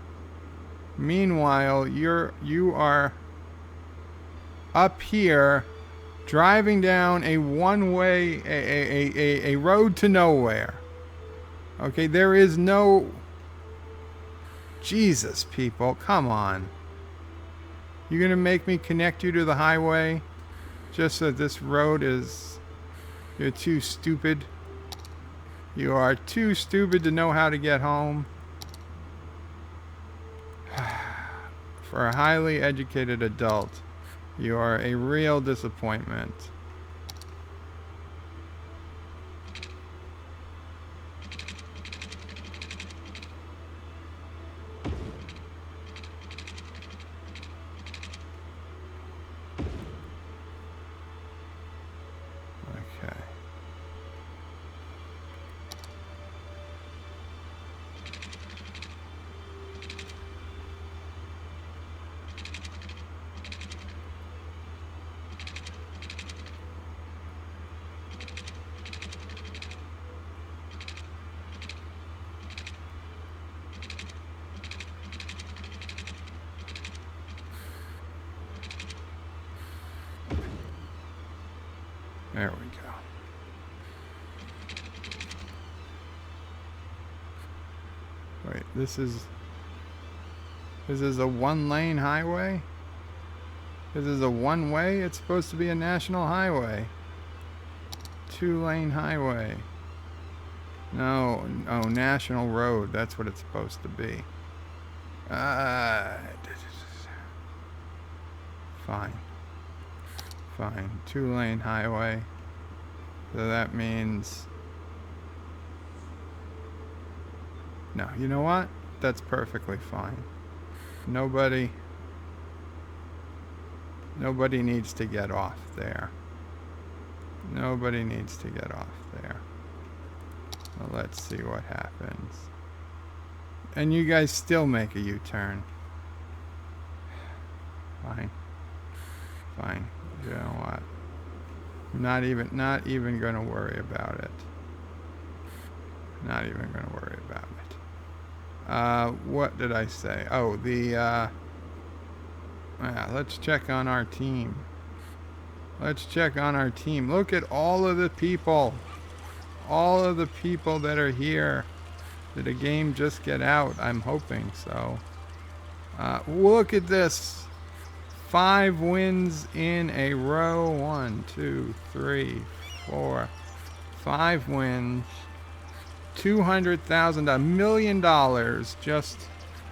Meanwhile, you are up here driving down a one-way a road to nowhere. Okay, there is no Jesus, people, come on. You're going to make me connect you to the highway just so this road is... You're too stupid. You are too stupid to know how to get home. For a highly educated adult, you are a real disappointment. Okay. There we go. Wait, this is a one-lane highway? This is a one-way? It's supposed to be a national highway. Two-lane highway. No, national road. That's what it's supposed to be. Fine. Fine. Two-lane highway. So that means... No, you know what? That's perfectly fine. Nobody needs to get off there. Nobody needs to get off there. Well, let's see what happens. And you guys still make a U-turn. Fine. Fine. You know what? I'm not even gonna worry about it. Not even gonna worry about it. What did I say? Oh, let's check on our team. Let's check on our team. Look at all of the people. All of the people that are here. Did the game just get out? I'm hoping so. Look at this. 5 wins in a row. 1, 2, 3, 4, 5 wins. $200,000, $1 million just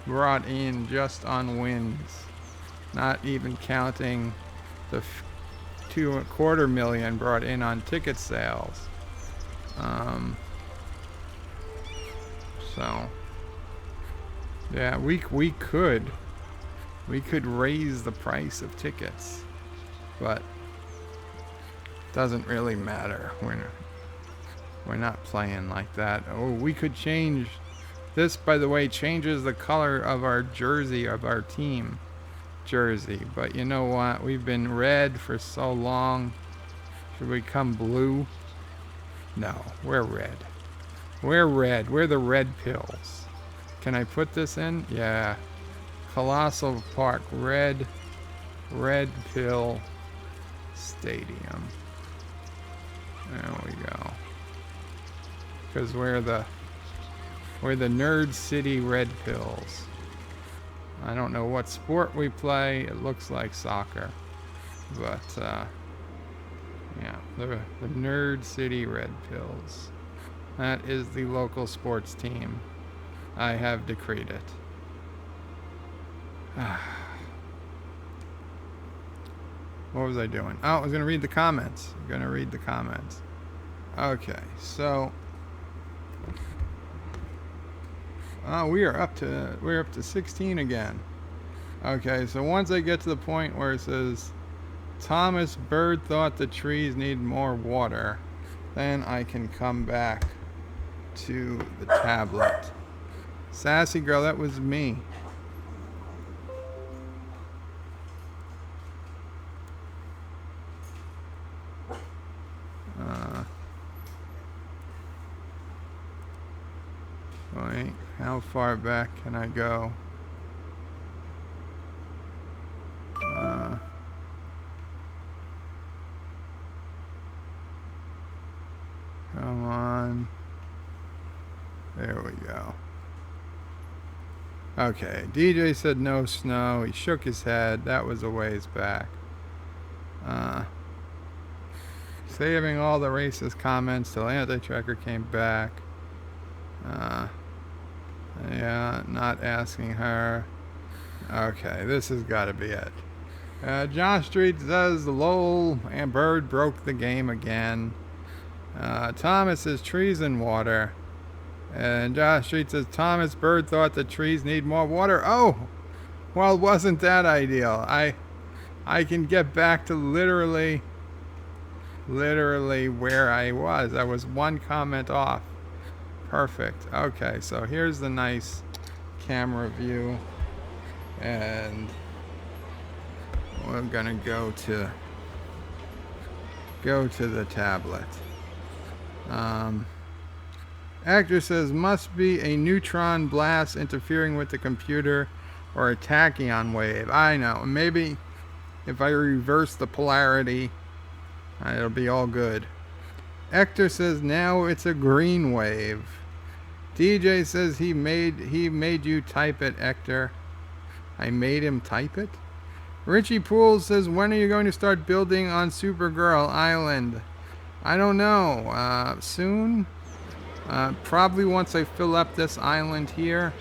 brought in just on wins. Not even counting the $250,000 brought in on ticket sales. So yeah, we could raise the price of tickets, but doesn't really matter. We're not playing like that. Oh, we could change. This, by the way, changes the color of our jersey, of our team jersey. But you know what? We've been red for so long. Should we come blue? No, we're red. We're red. We're the red pills. Can I put this in? Yeah. Colossal Park, red pill stadium. There we go. Because we're the Nerd City Red Pills. I don't know what sport we play. It looks like soccer. But, yeah, the Nerd City Red Pills. That is the local sports team. I have decreed it. What was I doing? Oh, I was going to read the comments. Okay, so we're up to 16 again. Okay, so once I get to the point where it says Thomas Bird thought the trees need more water, then I can come back to the tablet. Sassy girl, that was me. Wait, how far back can I go? Come on. There we go. Okay, DJ said no snow. He shook his head. That was a ways back. Saving all the racist comments till Anti-Tracker came back. Yeah, not asking her. Okay, this has got to be it. John Street says, lol, and Bird broke the game again. Thomas says, trees and water. And Josh Street says, Thomas Bird thought the trees need more water. Oh, well, wasn't that ideal? I can get back to literally where I was. I was one comment off. Perfect. Okay, so here's the nice camera view, and we're gonna go to the tablet. Actor says must be a neutron blast interfering with the computer or a tachyon wave. I know. Maybe if I reverse the polarity, it'll be all good. Hector says now it's a green wave. DJ says he made you type it, Hector. I made him type it. Richie Pools says, when are you going to start building on Supergirl Island? I don't know. Soon. Probably once I fill up this island here.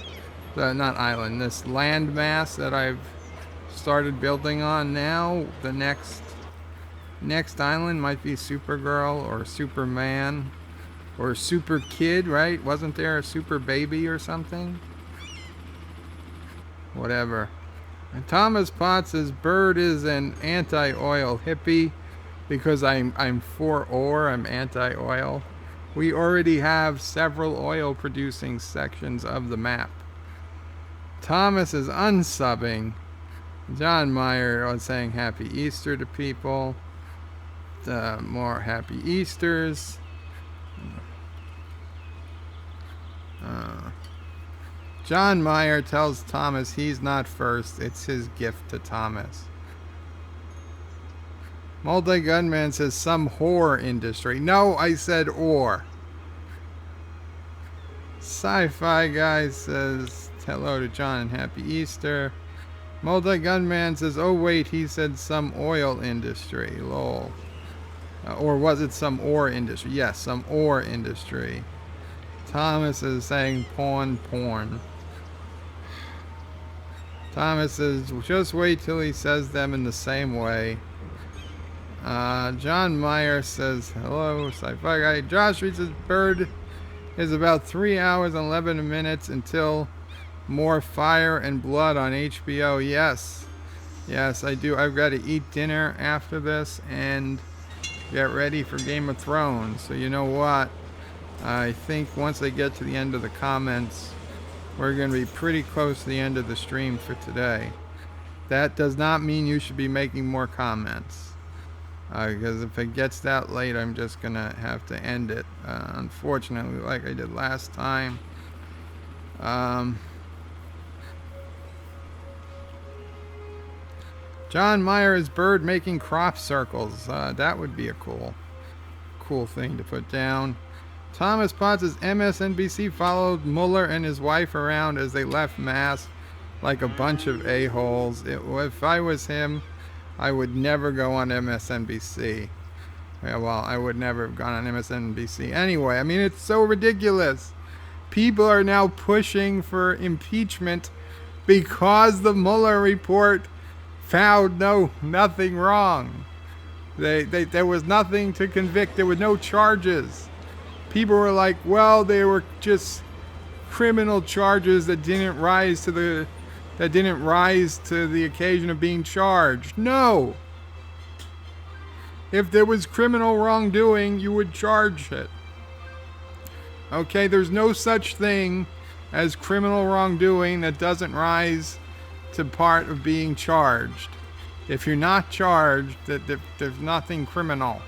Not island, this landmass that I've started building on now. The next island might be Supergirl or Superman or Super Kid, right? Wasn't there a Super Baby or something? Whatever. And Thomas Potts says Bird is an anti-oil hippie because I'm for ore, I'm anti-oil. We already have several oil producing sections of the map. Thomas is unsubbing. John Meyer was saying Happy Easter to people. More Happy Easters. John Meyer tells Thomas he's not first. It's his gift to Thomas. Multi Gunman says some whore industry. No, I said or. Sci-Fi Guy says hello to John and Happy Easter. Multi Gunman says, oh wait, he said some oil industry. Lol. Or was it some ore industry? Yes, some ore industry. Thomas is saying porn. Thomas says, just wait till he says them in the same way. John Meyer says, hello, Sci-Fi Guy. Josh reads his Bird is about 3 hours and 11 minutes until more Fire and Blood on HBO. Yes, I do. I've got to eat dinner after this and get ready for Game of Thrones. So you know what? I think once I get to the end of the comments, we're going to be pretty close to the end of the stream for today. That does not mean you should be making more comments. Because if it gets that late, I'm just going to have to end it. Unfortunately, like I did last time. John Myers bird making crop circles. That would be a cool thing to put down. Thomas Potts says MSNBC followed Mueller and his wife around as they left Mass like a bunch of a-holes. If I was him, I would never go on MSNBC. Yeah, well, I would never have gone on MSNBC anyway. I mean, it's so ridiculous. People are now pushing for impeachment because the Mueller report found nothing wrong. There was nothing to convict. There were no charges. People were like, well, they were just criminal charges that didn't rise to the occasion of being charged. No. If there was criminal wrongdoing, you would charge it. Okay, there's no such thing as criminal wrongdoing that doesn't rise to part of being charged. If you're not charged, there's nothing criminal.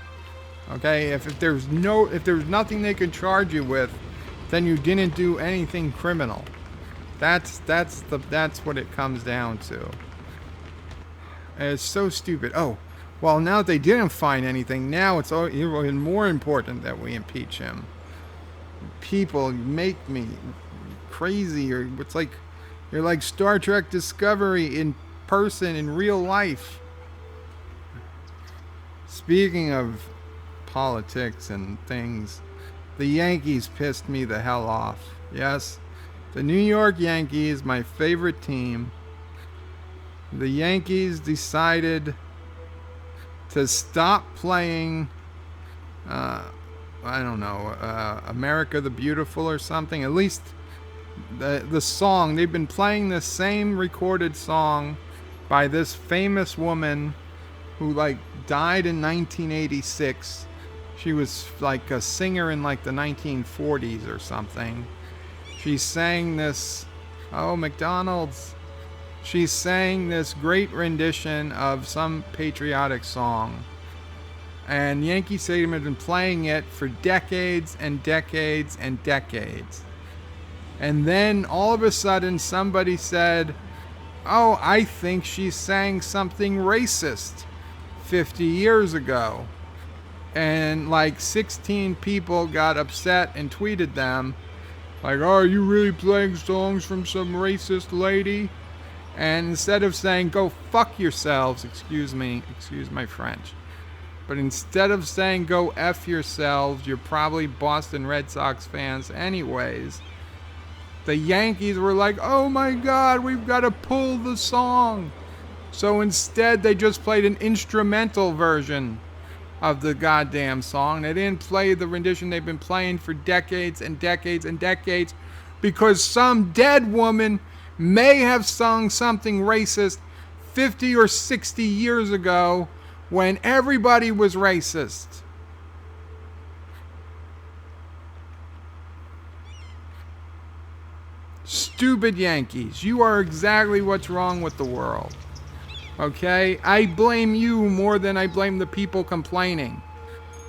Okay, if there's nothing they can charge you with, then you didn't do anything criminal. That's what it comes down to. And it's so stupid. Oh, well, now that they didn't find anything, now it's even more important that we impeach him. People make me crazy. Or it's like you're like Star Trek Discovery in person in real life. Speaking of politics and things, the Yankees pissed me the hell off. Yes, the New York Yankees, my favorite team. The Yankees decided to stop playing America the Beautiful or something. At least the song, they've been playing the same recorded song by this famous woman who died in 1986. She was like a singer in like the 1940s or something. She sang this, McDonald's. She sang this great rendition of some patriotic song. And Yankee Stadium had been playing it for decades and decades and decades. And then all of a sudden somebody said, oh, I think she sang something racist 50 years ago. And 16 people got upset and tweeted them like, oh, are you really playing songs from some racist lady? And instead of saying, go fuck yourselves, excuse my French, but instead of saying go F yourselves, you're probably Boston Red Sox fans anyways, the Yankees were like, oh my God, we've got to pull the song. So instead they just played an instrumental version of the goddamn song. They didn't play the rendition they've been playing for decades and decades and decades because some dead woman may have sung something racist 50 or 60 years ago when everybody was racist. Stupid Yankees. You are exactly what's wrong with the world. Okay? I blame you more than I blame the people complaining.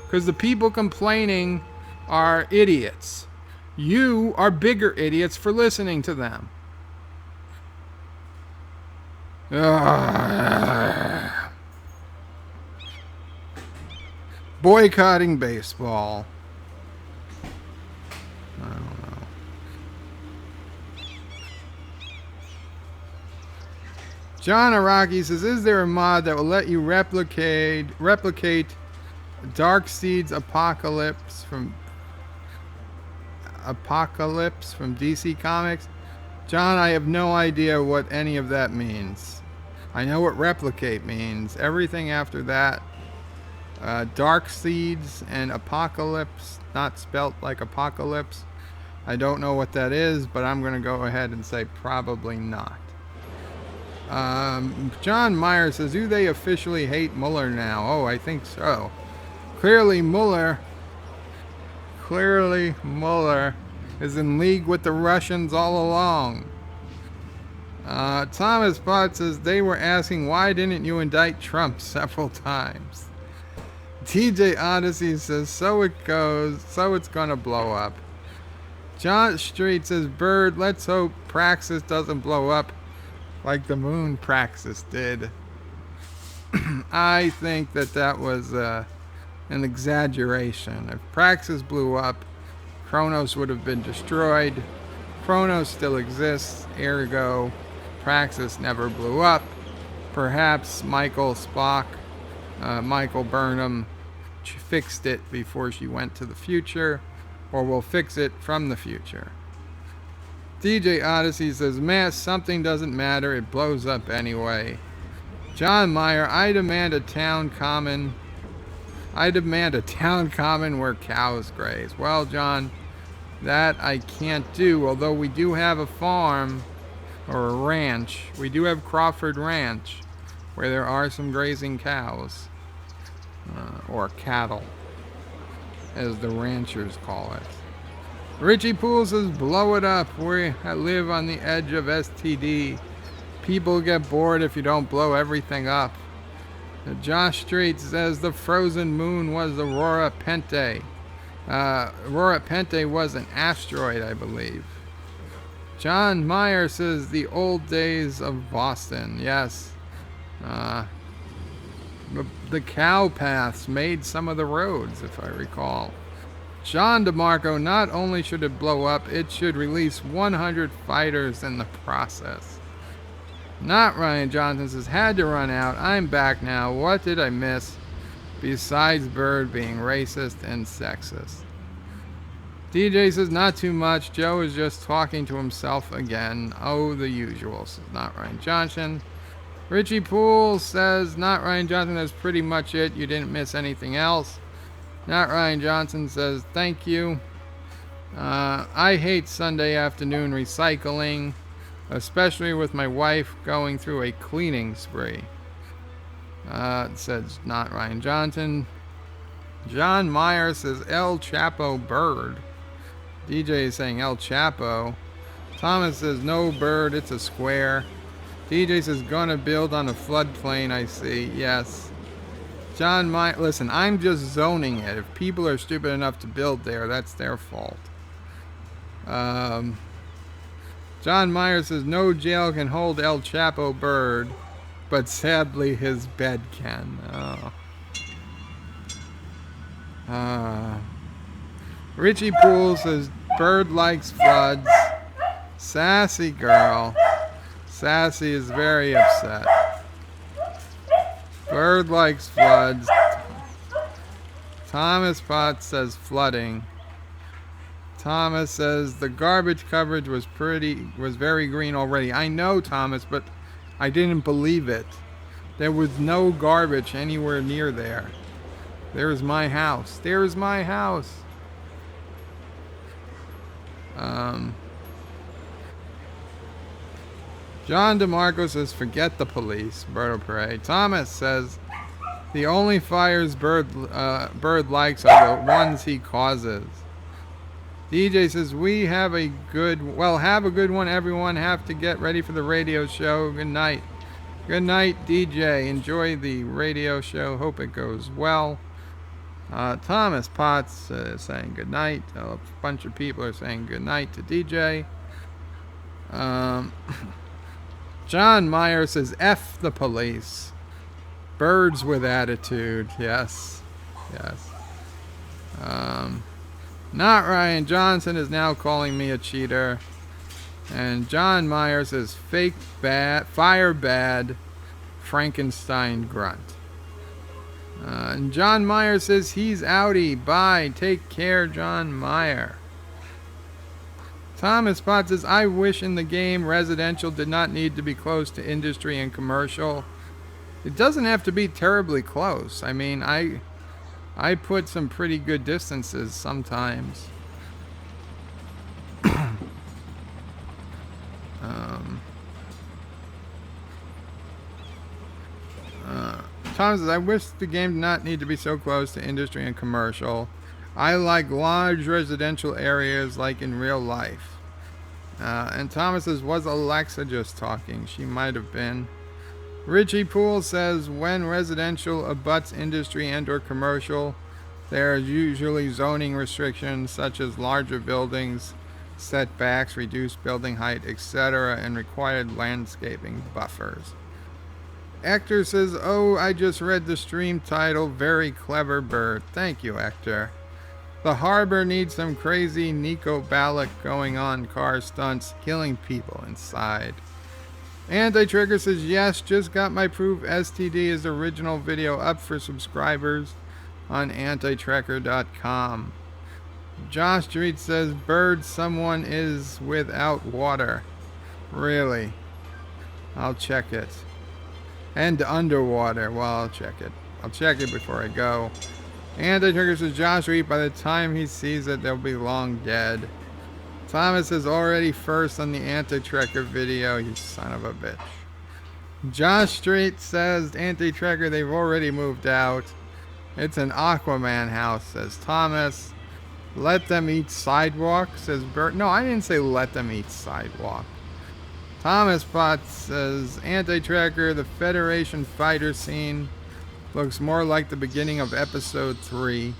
Because the people complaining are idiots. You are bigger idiots for listening to them. Boycotting baseball. I don't know. John Araki says, is there a mod that will let you replicate Darkseid's Apocalypse from DC Comics? John, I have no idea what any of that means. I know what replicate means. Everything after that, Darkseid's and Apocalypse, not spelt like apocalypse. I don't know what that is, but I'm going to go ahead and say probably not. John Meyer says, do they officially hate Mueller now? Oh, I think so. Clearly Mueller Clearly, Mueller is in league with the Russians all along. Thomas Potts says they were asking why didn't you indict Trump several times. TJ Odyssey says so it goes, so it's gonna blow up. John Street says Bird, let's hope Praxis doesn't blow up like the moon Praxis did. I think that was an exaggeration. If Praxis blew up, Kronos would have been destroyed. Kronos still exists, ergo Praxis never blew up. Perhaps Michael Burnham fixed it before she went to the future, or will fix it from the future. DJ Odyssey says, Mass, something doesn't matter, it blows up anyway. John Meyer, I demand a town common where cows graze. Well, John, that I can't do, although we do have a farm or a ranch. We do have Crawford Ranch, where there are some grazing cows, or cattle, as the ranchers call it. Richie Poole says, blow it up. We live on the edge of STD. People get bored if you don't blow everything up. Josh Street says the frozen moon was Aurora Pente. Aurora Pente was an asteroid, I believe. John Meyer says the old days of Boston. Yes. The cow paths made some of the roads, if I recall. John DeMarco, not only should it blow up, it should release 100 fighters in the process. Not Ryan Johnson says, had to run out. I'm back now. What did I miss? Besides Bird being racist and sexist. DJ says, not too much. Joe is just talking to himself again. Oh, the usual. Says not Ryan Johnson. Richie Poole says, not Ryan Johnson, that's pretty much it. You didn't miss anything else. Not Ryan Johnson says, thank you. I hate Sunday afternoon recycling, especially with my wife going through a cleaning spree. Says not Ryan Johnson. John Meyer says El Chapo Bird. DJ is saying El Chapo. Thomas says no bird, it's a square. DJ says gonna build on a floodplain, I see. Yes. John Meyer, listen, I'm just zoning it. If people are stupid enough to build there, that's their fault. John Meyer says no jail can hold El Chapo Bird, but sadly his bed can. Richie Poole says Bird likes floods. Sassy girl. Sassy is very upset. Bird likes floods. Thomas Potts says flooding. Thomas says the garbage coverage was very green already. I know, Thomas, but I didn't believe it. There was no garbage anywhere near there. There's my house. There's my house. John DeMarco says, forget the police. Berto Pere. Thomas says, the only fires Bird likes are the ones he causes. DJ says, have a good one, everyone. Have to get ready for the radio show. Good night. Good night, DJ. Enjoy the radio show. Hope it goes well. Thomas Potts is saying good night. A bunch of people are saying good night to DJ. John Meyer says, F the police. Birds with attitude. Yes. Yes. Not Ryan Johnson is now calling me a cheater. And John Meyer says, fake bad, fire bad, Frankenstein grunt. And John Meyer says, he's outie. Bye. Take care, John Meyer. Thomas Potts says, I wish in the game residential did not need to be close to industry and commercial. It doesn't have to be terribly close. I mean, I put some pretty good distances sometimes. Thomas says, I wish the game did not need to be so close to industry and commercial. I like large residential areas like in real life. And Thomas says, was Alexa just talking? She might have been. Richie Poole says, when residential abuts industry and or commercial, there are usually zoning restrictions such as larger buildings, setbacks, reduced building height, etc., and required landscaping buffers. Hector says, oh, I just read the stream title, very clever bird. Thank you, Hector. The harbor needs some crazy Nico Balak going on car stunts, killing people inside. Anti-Trigger says, yes, just got my proof STD is original video up for subscribers on antitrekker.com. Josh Street says, bird, someone is without water. Really? I'll check it. And underwater. Well, I'll check it. I'll check it before I go. Anti-Trigger says, Josh Street, by the time he sees it, they'll be long dead. Thomas is already first on the Anti-Trekker video, you son of a bitch. Josh Street says, Anti-Trekker, they've already moved out. It's an Aquaman house, says Thomas. Let them eat sidewalk, says Bert. No, I didn't say let them eat sidewalk. Thomas Potts says, Anti-Trekker, the Federation fighter scene looks more like the beginning of episode 3.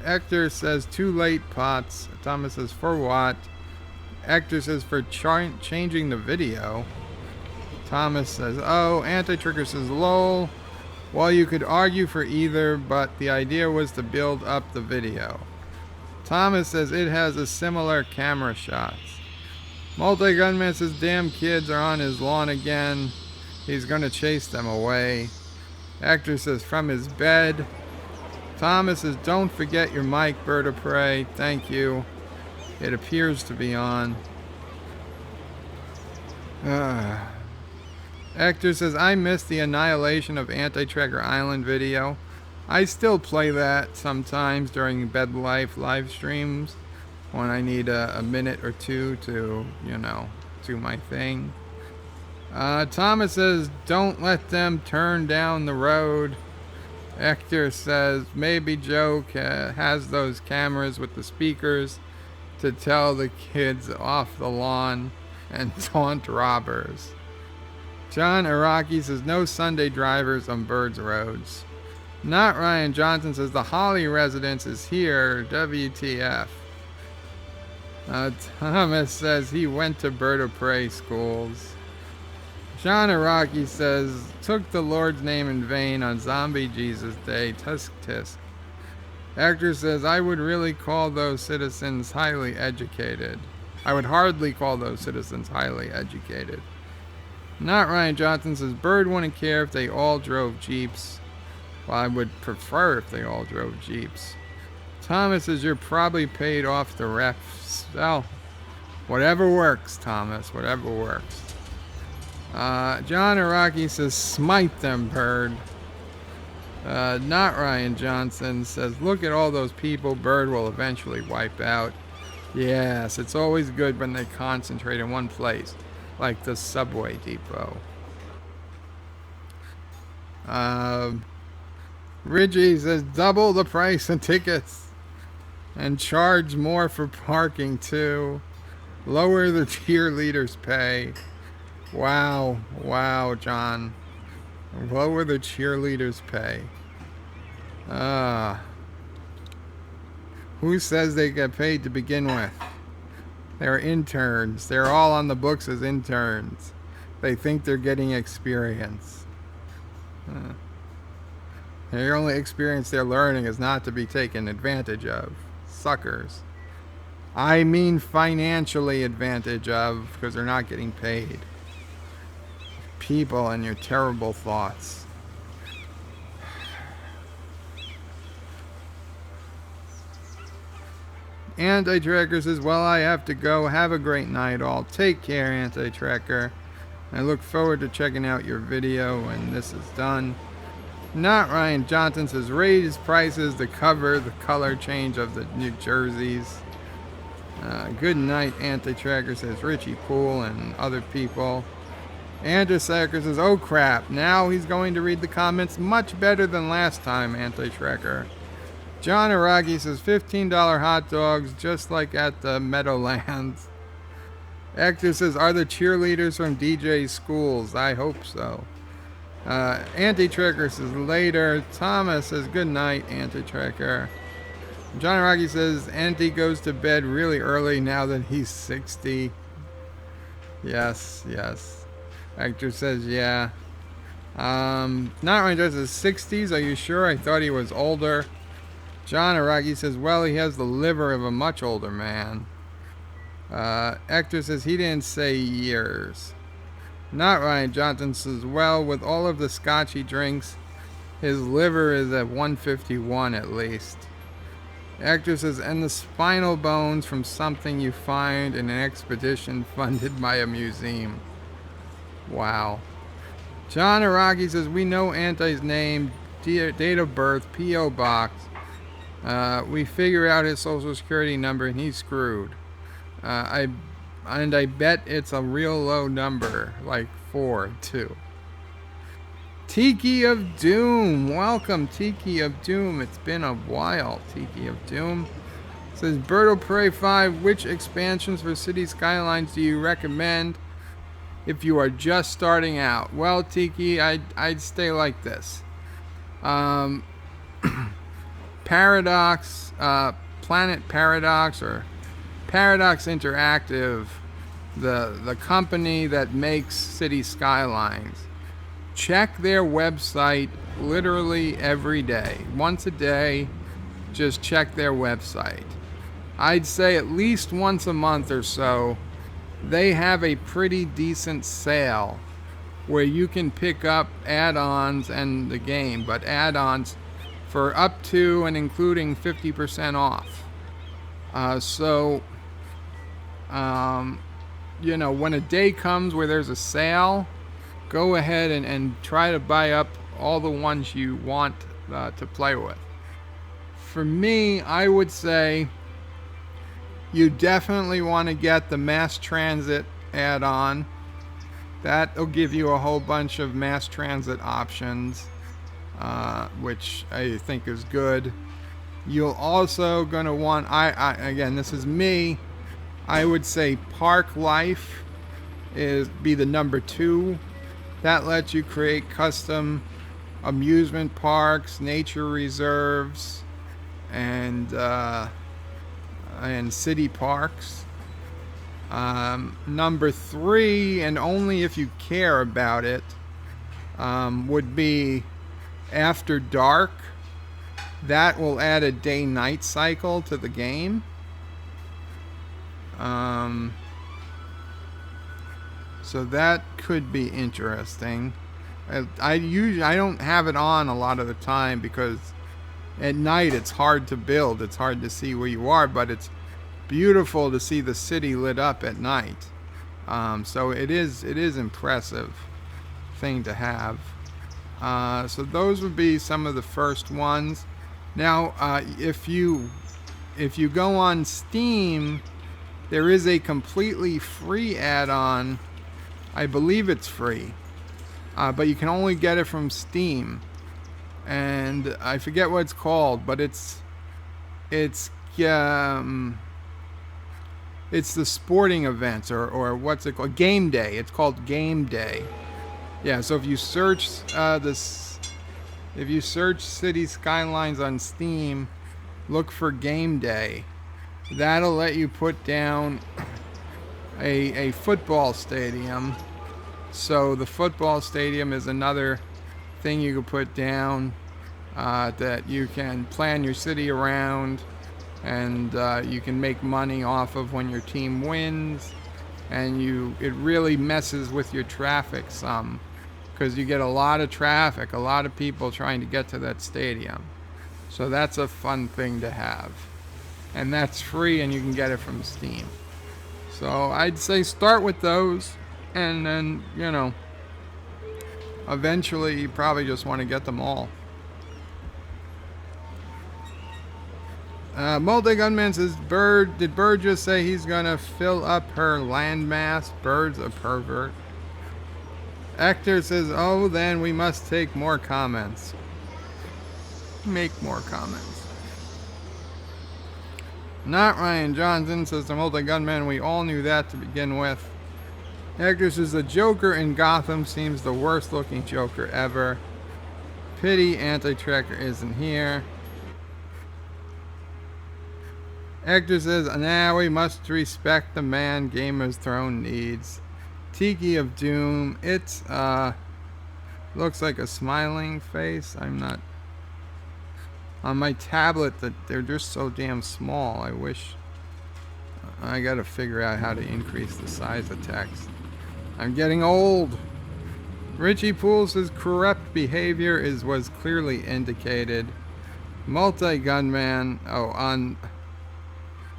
Hector says, too late, Potts. Thomas says, for what? Hector says, for changing the video. Thomas says, oh. Anti-Trigger says, lol. Well, you could argue for either, but the idea was to build up the video. Thomas says, it has a similar camera shots. Multi-Gunman says, damn kids are on his lawn again. He's gonna chase them away. Hector says, from his bed. Thomas says, don't forget your mic, bird of prey. Thank you. It appears to be on. Hector says, I missed the Annihilation of Anti-Trekker Island video. I still play that sometimes during Bed Life live streams when I need a minute or two to, do my thing. Thomas says, don't let them turn down the road. Hector says, maybe Joe has those cameras with the speakers to tell the kids off the lawn and taunt robbers. John Araki says, no Sunday drivers on Birds Roads. Not Ryan Johnson says, the Holly residence is here, WTF. Thomas says he went to Bird of Prey schools. Sean Araki says, took the Lord's name in vain on Zombie Jesus Day, tisk tisk. Hector says, I would really call those citizens highly educated. I would hardly call those citizens highly educated. Not Ryan Johnson says, Bird wouldn't care if they all drove Jeeps. Well, I would prefer if they all drove Jeeps. Thomas says, you're probably paid off the refs. Well, whatever works, Thomas, whatever works. John Araki says, smite them, Bird. Not Ryan Johnson says, look at all those people Bird will eventually wipe out. Yes, it's always good when they concentrate in one place, like the subway depot. Ridgie says, double the price of tickets and charge more for parking too. Lower the cheerleaders' pay. Wow, John. Lower the cheerleaders' pay. Who says they get paid to begin with? They're interns. They're all on the books as interns. They think they're getting experience. The only experience they're learning is not to be taken advantage of. Suckers. I mean financially advantage of, because they're not getting paid. People and your terrible thoughts. Anti-Trekker says, well, I have to go. Have a great night all. Take care, Anti-Trekker. I look forward to checking out your video when this is done. Not Ryan Johnson says, raise prices to cover the color change of the New Jerseys. Good night, Anti-Trekker, says Richie Poole and other people. Anti-Trekker says, oh crap, now he's going to read the comments much better than last time, Anti-Trekker. John Araki says $15 hot dogs, just like at the Meadowlands. Hector says, are the cheerleaders from DJ schools? I hope so. Anti-Tricker says, later. Thomas says, good night, Anti-Tricker. John Araki says, Anti goes to bed really early now that he's 60. Yes, yes. Hector says, yeah. Not right, says 60s. Are you sure? I thought he was older. John Araki says, well, he has the liver of a much older man. Hector says, he didn't say years. Not Ryan Johnson says, well, with all of the scotch he drinks, his liver is at 151 at least. Hector says, and the spinal bones from something you find in an expedition funded by a museum. Wow. John Araki says, we know Anti's name, date of birth, P.O. Box. We figure out his social security number and he's screwed. I bet it's a real low number, like 4, too. Tiki of Doom. Welcome, Tiki of Doom. It's been a while, Tiki of Doom. Says, Berto Prey 5, which expansions for Cities Skylines do you recommend if you are just starting out? Well, Tiki, I'd stay like this. Paradox, Planet Paradox, or Paradox Interactive, the company that makes Cities Skylines. Check their website literally every day. Once a day, just check their website. I'd say at least once a month or so, they have a pretty decent sale where you can pick up add-ons and the game, but add-ons for up to and including 50% off. You know, when a day comes where there's a sale, go ahead and try to buy up all the ones you want to play with. For me, I would say you definitely want to get the mass transit add-on. That'll give you a whole bunch of mass transit options, which I think is good. You'll also gonna want, again, this is me, I would say Park Life be the number 2. That lets you create custom amusement parks, nature reserves, and city parks. Number 3, and only if you care about it, would be After Dark. That will add a day-night cycle to the game. So that could be interesting. I don't have it on a lot of the time because at night it's hard to build. It's hard to see where you are, but it's beautiful to see the city lit up at night. So it is impressive thing to have. So those would be some of the first ones. Now, if you go on Steam, there is a completely free add-on. I believe it's free, but you can only get it from Steam, and I forget what it's called, but it's the sporting events or what's it called? Game Day. It's called Game Day. Yeah. So if you search Cities Skylines on Steam, look for Game Day. That'll let you put down a football stadium. So the football stadium is another thing you can put down that you can plan your city around, and you can make money off of when your team wins, and it really messes with your traffic some, because you get a lot of traffic, a lot of people trying to get to that stadium. So that's a fun thing to have, and that's free, and you can get it from Steam. So I'd say start with those, and then, you know, eventually you probably just want to get them all. Multi-Gunman says, did Bird just say he's gonna fill up her landmass? Bird's a pervert. Hector says, oh, then we must take more comments. Make more comments. Not Ryan Johnson, says the multi-gunman. We all knew that to begin with. Hector says the Joker in Gotham seems the worst looking Joker ever. Pity Anti-Tracker isn't here. Hector says, now we must respect the man Game of Thrones needs. Tiki of Doom. It's, looks like a smiling face. I'm not... On my tablet, that they're just so damn small. I wish... I gotta figure out how to increase the size of text. I'm getting old. Richie Poole says corrupt behavior was clearly indicated. Multi-gunman. Oh, on...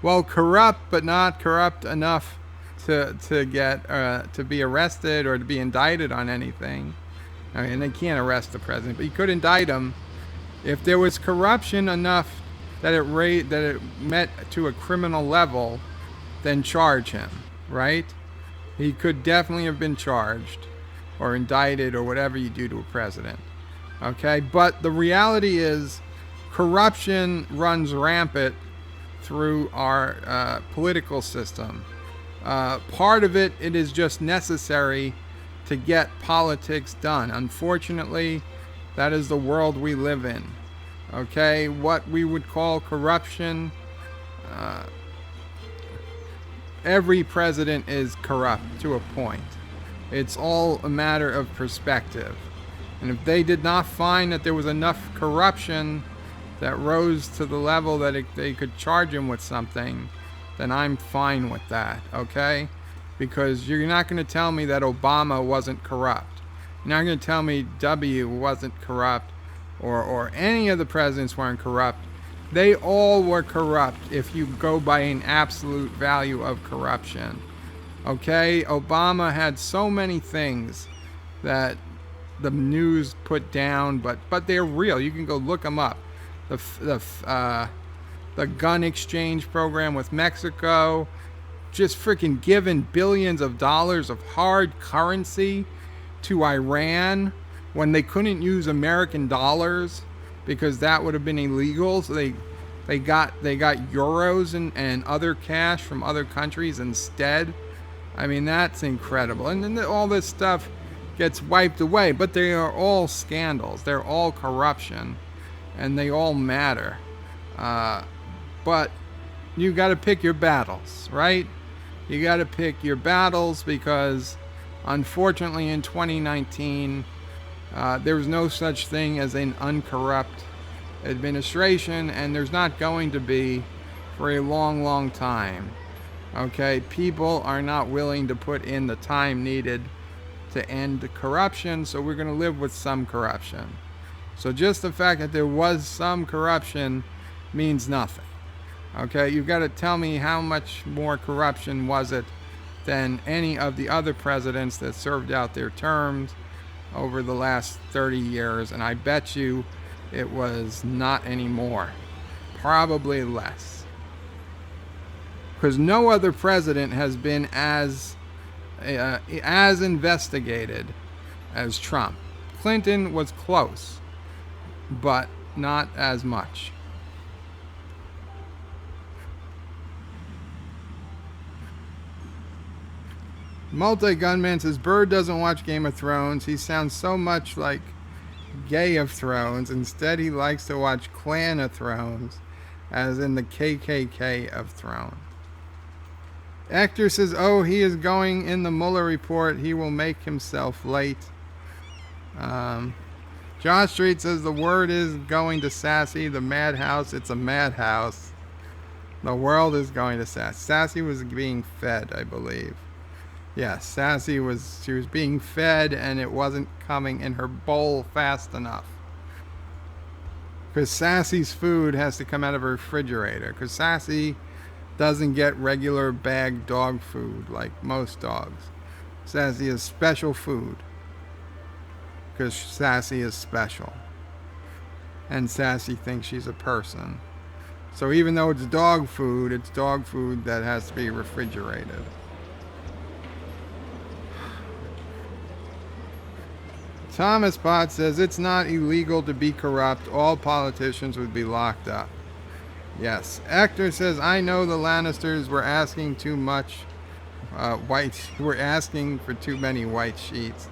Well, corrupt, but not corrupt enough to get to be arrested or to be indicted on anything. I mean, they can't arrest the president, but you could indict him if there was corruption enough that it met to a criminal level. Then charge him, right? He could definitely have been charged or indicted or whatever you do to a president. Okay, but the reality is, corruption runs rampant through our political system. Part of it is just necessary to get politics done. Unfortunately, that is the world we live in. Okay, what we would call corruption, every president is corrupt to a point. It's all a matter of perspective. And if they did not find that there was enough corruption that rose to the level that they could charge him with something, then I'm fine with that, okay? Because you're not going to tell me that Obama wasn't corrupt. You're not going to tell me W wasn't corrupt, or any of the presidents weren't corrupt. They all were corrupt if you go by an absolute value of corruption. Okay? Obama had so many things that the news put down, but they're real. You can go look them up. The gun exchange program with Mexico, just freaking giving billions of dollars of hard currency to Iran when they couldn't use American dollars because that would have been illegal. So they got euros and other cash from other countries instead. I mean, that's incredible. And then all this stuff gets wiped away, but they are all scandals. They're all corruption, and they all matter. But you got to pick your battles, right? You got to pick your battles because, unfortunately, in 2019, there's no such thing as an uncorrupt administration, and there's not going to be for a long, long time. Okay, people are not willing to put in the time needed to end the corruption, so we're going to live with some corruption. So just the fact that there was some corruption means nothing. Okay, you've got to tell me how much more corruption was it than any of the other presidents that served out their terms over the last 30 years, and I bet you it was not any more. Probably less. Because no other president has been as investigated as Trump. Clinton was close, but not as much. Multi-Gunman says, Bird doesn't watch Game of Thrones. He sounds so much like Gay of Thrones. Instead, he likes to watch Clan of Thrones, as in the KKK of Thrones. Hector says, oh, he is going in the Mueller report. He will make himself late. John Street says, the word is going to Sassy, the madhouse. It's a madhouse. The world is going to Sassy. Sassy was being fed, I believe. Yes, Sassy was being fed and it wasn't coming in her bowl fast enough. Because Sassy's food has to come out of her refrigerator. Because Sassy doesn't get regular bagged dog food like most dogs. Sassy is special food. Because Sassy is special. And Sassy thinks she's a person. So even though it's dog food that has to be refrigerated. Thomas Bott says, it's not illegal to be corrupt. All politicians would be locked up. Yes. Actor says, I know the Lannisters were asking too much we're asking for too many white sheets.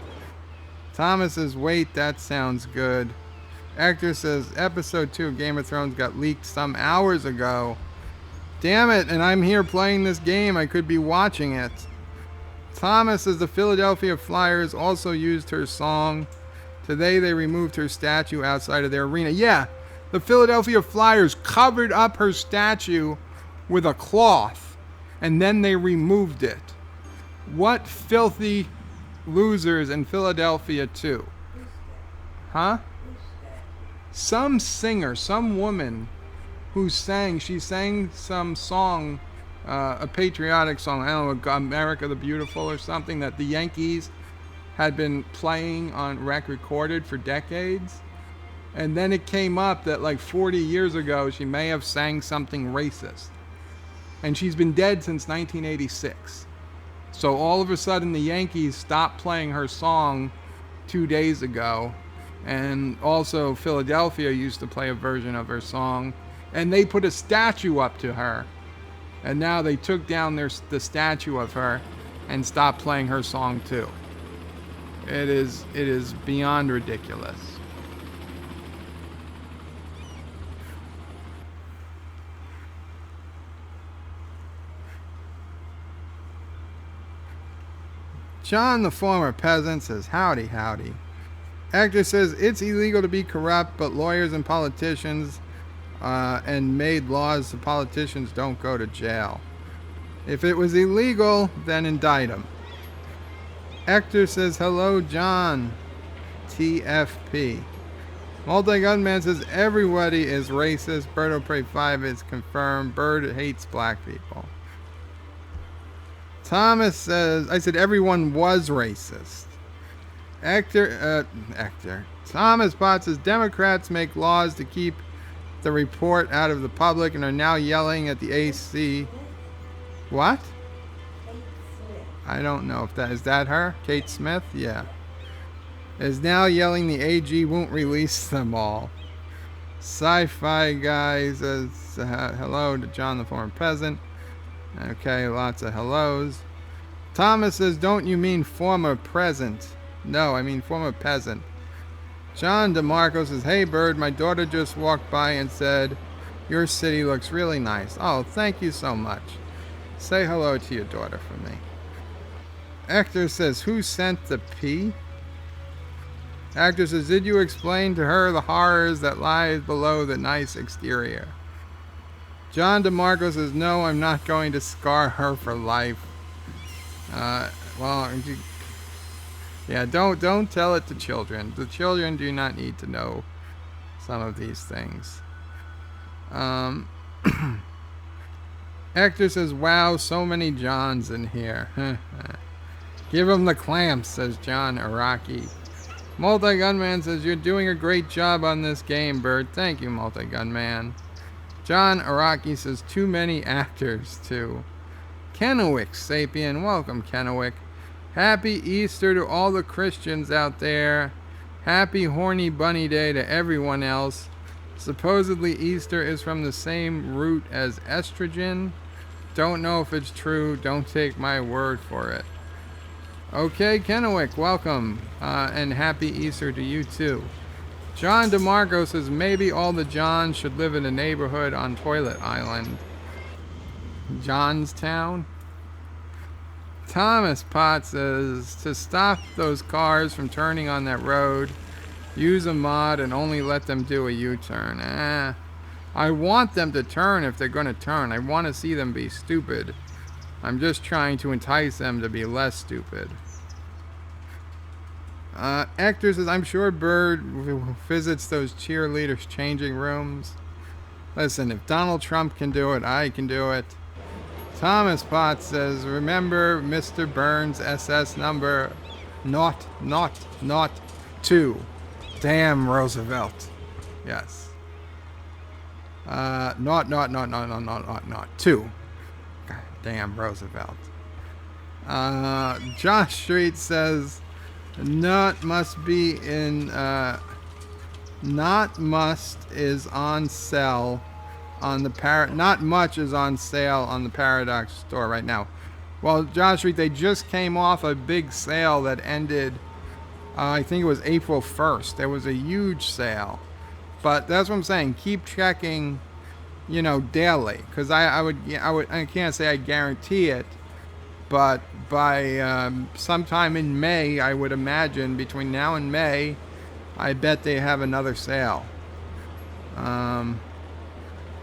Thomas says, wait, that sounds good. Actor says, episode 2 of Game of Thrones got leaked some hours ago. Damn it, and I'm here playing this game. I could be watching it. Thomas says, the Philadelphia Flyers also used her song. Today they removed her statue outside of their arena. Yeah, the Philadelphia Flyers covered up her statue with a cloth, and then they removed it. What filthy losers in Philadelphia, too? Huh? Some singer, some woman who she sang some song, a patriotic song, I don't know, America the Beautiful or something, that the Yankees had been playing on recorded for decades. And then it came up that like 40 years ago, she may have sang something racist. And she's been dead since 1986. So all of a sudden the Yankees stopped playing her song 2 days ago. And also Philadelphia used to play a version of her song. And they put a statue up to her. And now they took down the statue of her and stopped playing her song too. It is beyond ridiculous. John, the former peasant, says, howdy, howdy. Actor says, it's illegal to be corrupt, but lawyers and politicians and made laws so politicians don't go to jail. If it was illegal, then indict them. Actor says, hello, John. TFP. Multi-Gunman says, everybody is racist. Birdo Prey 5 is confirmed. Bird hates black people. Thomas says, I said everyone was racist. Actor. Thomas Potts says, Democrats make laws to keep the report out of the public and are now yelling at the AC. What? I don't know if is that her? Kate Smith? Yeah. Is now yelling the AG won't release them all. Sci-Fi guy says, hello to John the former peasant. Okay, lots of hellos. Thomas says, don't you mean former present? No, I mean former peasant. John DeMarco says, hey Bird, my daughter just walked by and said, your city looks really nice. Oh, thank you so much. Say hello to your daughter for me. Actor says, who sent the P? Actor says, did you explain to her the horrors that lie below the nice exterior? John DeMarco says, no, I'm not going to scar her for life. Yeah, don't tell it to children. The children do not need to know some of these things. Hector says, wow, so many Johns in here. Give him the clamps, says John Araki. Multi-Gunman says, you're doing a great job on this game, Bird. Thank you, Multi-Gunman. John Araki says, too many actors, too. Kennewick Sapien, welcome, Kennewick. Happy Easter to all the Christians out there. Happy Horny Bunny Day to everyone else. Supposedly Easter is from the same root as estrogen. Don't know if it's true. Don't take my word for it. Okay, Kennewick, welcome. And happy Easter to you too. John DeMarco says maybe all the Johns should live in a neighborhood on Toilet Island. Johnstown? Thomas Potts says, to stop those cars from turning on that road, use a mod and only let them do a U-turn. I want them to turn if they're going to turn. I want to see them be stupid. I'm just trying to entice them to be less stupid. Hector says, I'm sure Bird visits those cheerleaders' changing rooms. Listen, if Donald Trump can do it, I can do it. Thomas Potts says, remember Mr. Burns' SS number 002. Damn Roosevelt. Yes. 2. God damn Roosevelt. Josh Street says, not must be in, not must is on sale on the not much is on sale on the Paradox store right now. Well, Josh Street, they just came off a big sale that ended, I think it was April 1st. There was a huge sale. But that's what I'm saying. Keep checking, daily. Because I can't say I guarantee it. But by sometime in May, I would imagine, between now and May, I bet they have another sale.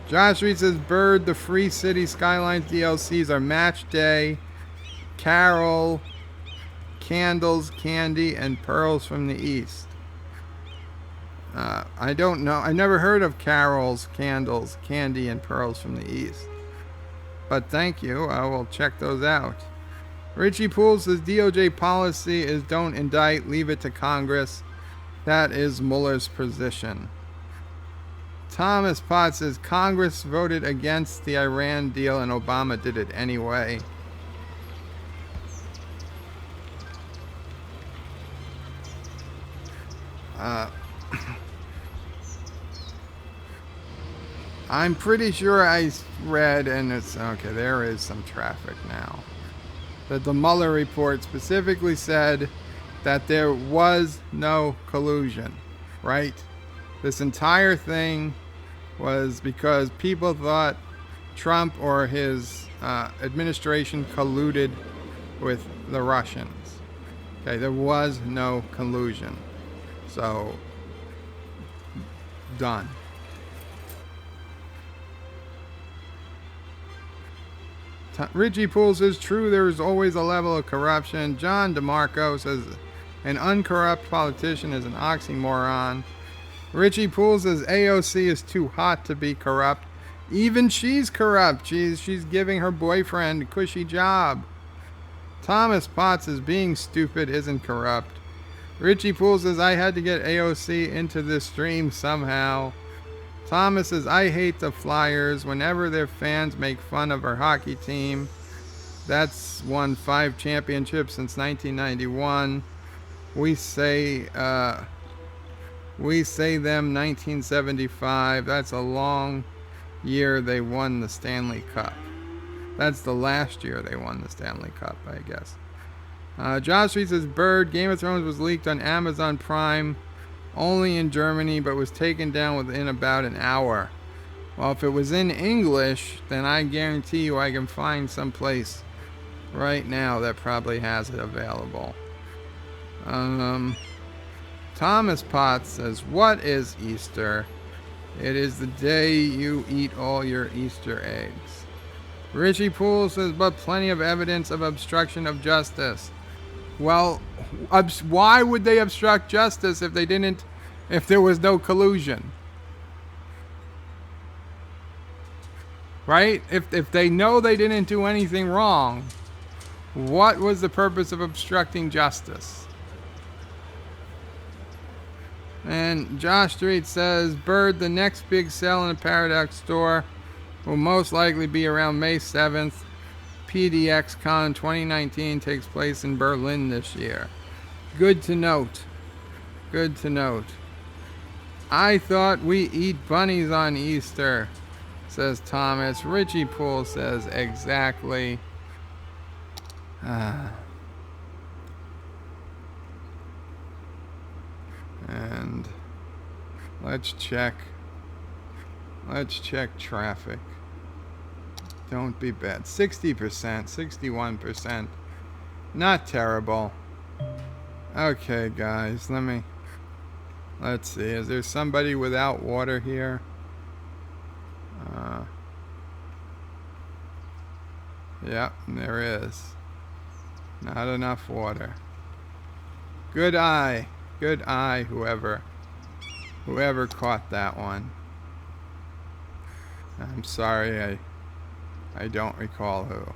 Josh Reed says, Bird, the free Cities Skylines DLCs are Match Day, Carol, Candles, Candy, and Pearls from the East. I don't know. I never heard of Carol's, Candles, Candy, and Pearls from the East. But thank you. I will check those out. Richie Poole says DOJ policy is don't indict, leave it to Congress. That is Mueller's position. Thomas Potts says Congress voted against the Iran deal and Obama did it anyway. I'm pretty sure I read, and it's okay, there is some traffic now, that the Mueller report specifically said that there was no collusion, right? This entire thing was because people thought Trump or his administration colluded with the Russians. Okay, there was no collusion. So, done. Richie Poole says, true, there is always a level of corruption. John DeMarco says, an uncorrupt politician is an oxymoron. Richie Poole says, AOC is too hot to be corrupt. Even she's corrupt. She's giving her boyfriend a cushy job. Thomas Potts says, being stupid isn't corrupt. Richie Poole says, I had to get AOC into this stream somehow. Thomas says, I hate the Flyers. Whenever their fans make fun of our hockey team, that's won 5 championships since 1991. We say them 1975. That's a long year they won the Stanley Cup. That's the last year they won the Stanley Cup, I guess. Josh Reed says, Bird, Game of Thrones was leaked on Amazon Prime only in Germany, but was taken down within about an hour. Well, if it was in English, then I guarantee you I can find some place right now that probably has it available. Thomas Potts says, what is Easter? It is the day you eat all your Easter eggs. Richie Poole says, but plenty of evidence of obstruction of justice. Well, why would they obstruct justice if there was no collusion? Right? If they know they didn't do anything wrong, what was the purpose of obstructing justice? And Josh Street says, Bird, the next big sale in the Paradox store will most likely be around May 7th. PDXCon 2019 takes place in Berlin this year. Good to note. Good to note. I thought we eat bunnies on Easter, says Thomas. Richie Poole says, exactly. And let's check traffic. Don't be bad. 60%, 61%. Not terrible. Okay, guys, let's see. Is there somebody without water here? Yep, there is. Not enough water. Good eye, whoever caught that one. I'm sorry, I don't recall who.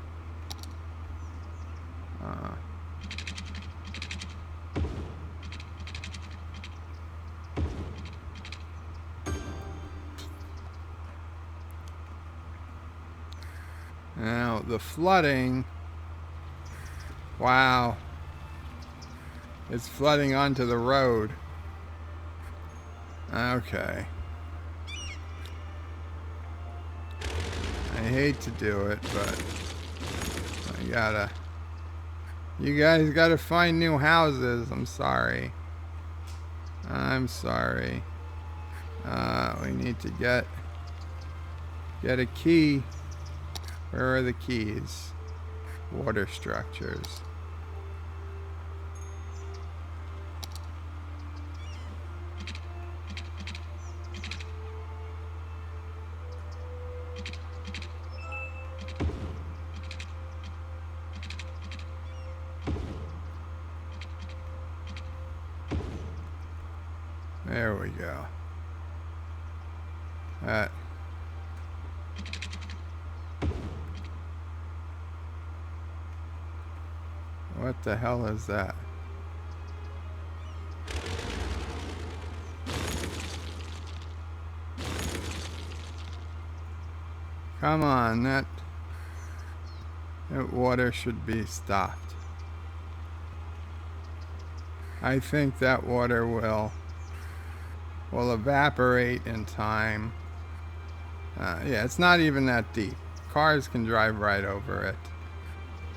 Now, the flooding, wow, it's flooding onto the road. I hate to do it, but I gotta. You guys gotta find new houses. I'm sorry. I'm sorry. We need to get a key. Where are the keys? Water structures. There we go. That. What the hell is that? Come on, that water should be stopped. I think that water will evaporate in time. Yeah, it's not even that deep. Cars can drive right over it.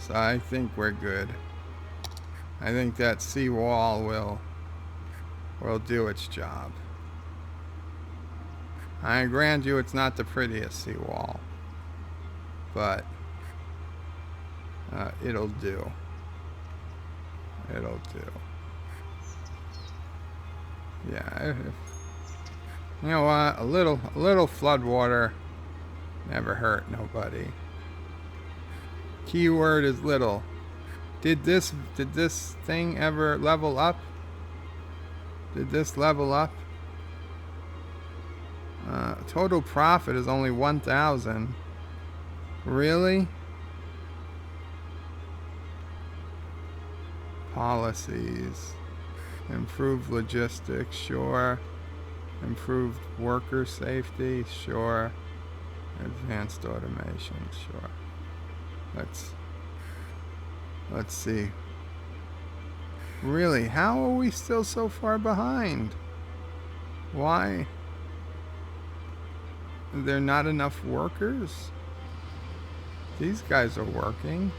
So I think we're good. I think that seawall will do its job. I grant you it's not the prettiest seawall, but it'll do. It'll do. Yeah, you know what? A little flood water never hurt nobody. Keyword is little. Did this thing ever level up? Did this level up? Total profit is only 1,000. Really? Policies. Improved logistics, sure. Improved worker safety, sure. Advanced automation, sure. Let's see. Really, how are we still so far behind? Why? Are there not enough workers? These guys are working.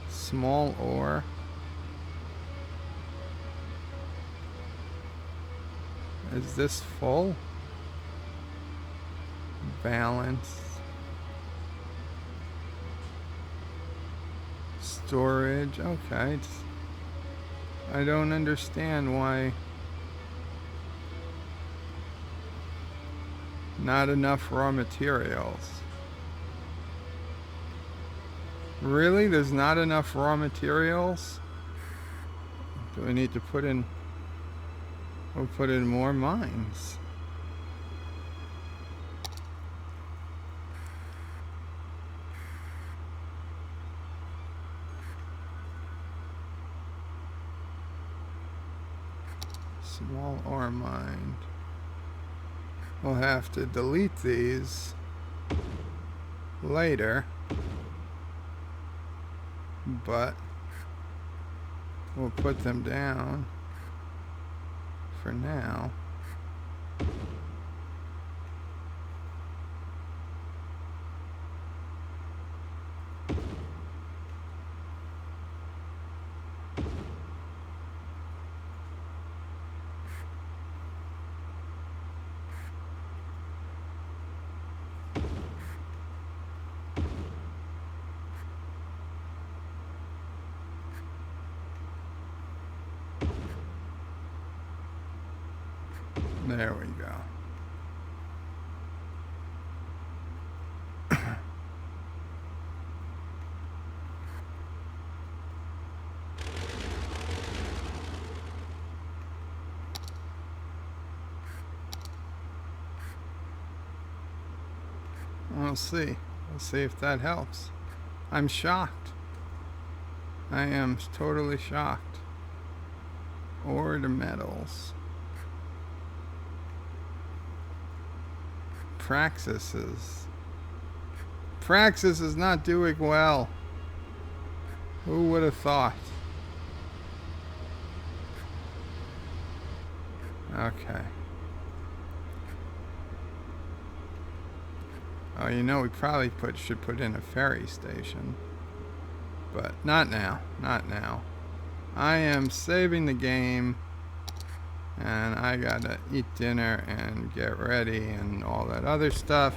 Small ore. Is this full? Balance. Storage. Okay. I don't understand why not enough raw materials. Really? There's not enough raw materials? Do we need to put in... We'll put in more mines. Small ore mine. We'll have to delete these later, but we'll put them down for now. There we go. We'll see. We'll see if that helps. I'm shocked. I am totally shocked. Ore to metals. Praxis is not doing well. Who would have thought? Okay. Oh, you know, we probably should put in a ferry station. But not now. Not now. I am saving the game. And I gotta eat dinner and get ready and all that other stuff.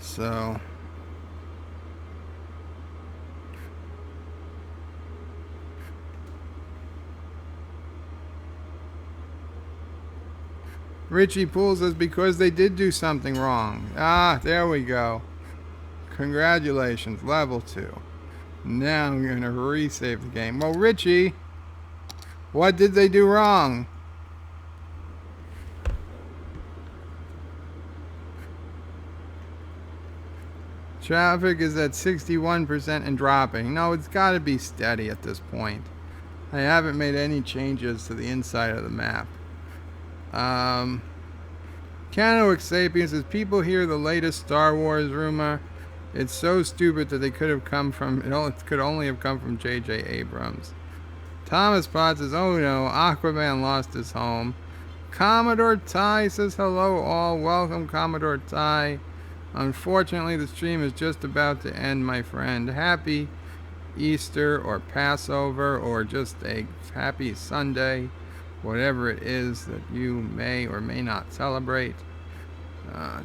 So... Richie Poole says because they did do something wrong. Ah, there we go. Congratulations, level 2. Now I'm going to resave the game. Well, Richie, what did they do wrong? Traffic is at 61% and dropping. No, it's got to be steady at this point. I haven't made any changes to the inside of the map. Canoic Sapiens says people hear the latest Star Wars rumor. It's so stupid that they could have come from it could only have come from J.J. Abrams. Thomas Potts says, oh no, Aquaman lost his home. Commodore Ty says hello all. Welcome Commodore Ty. Unfortunately the stream is just about to end, my friend. Happy Easter or Passover or just a happy Sunday. Whatever it is that you may or may not celebrate.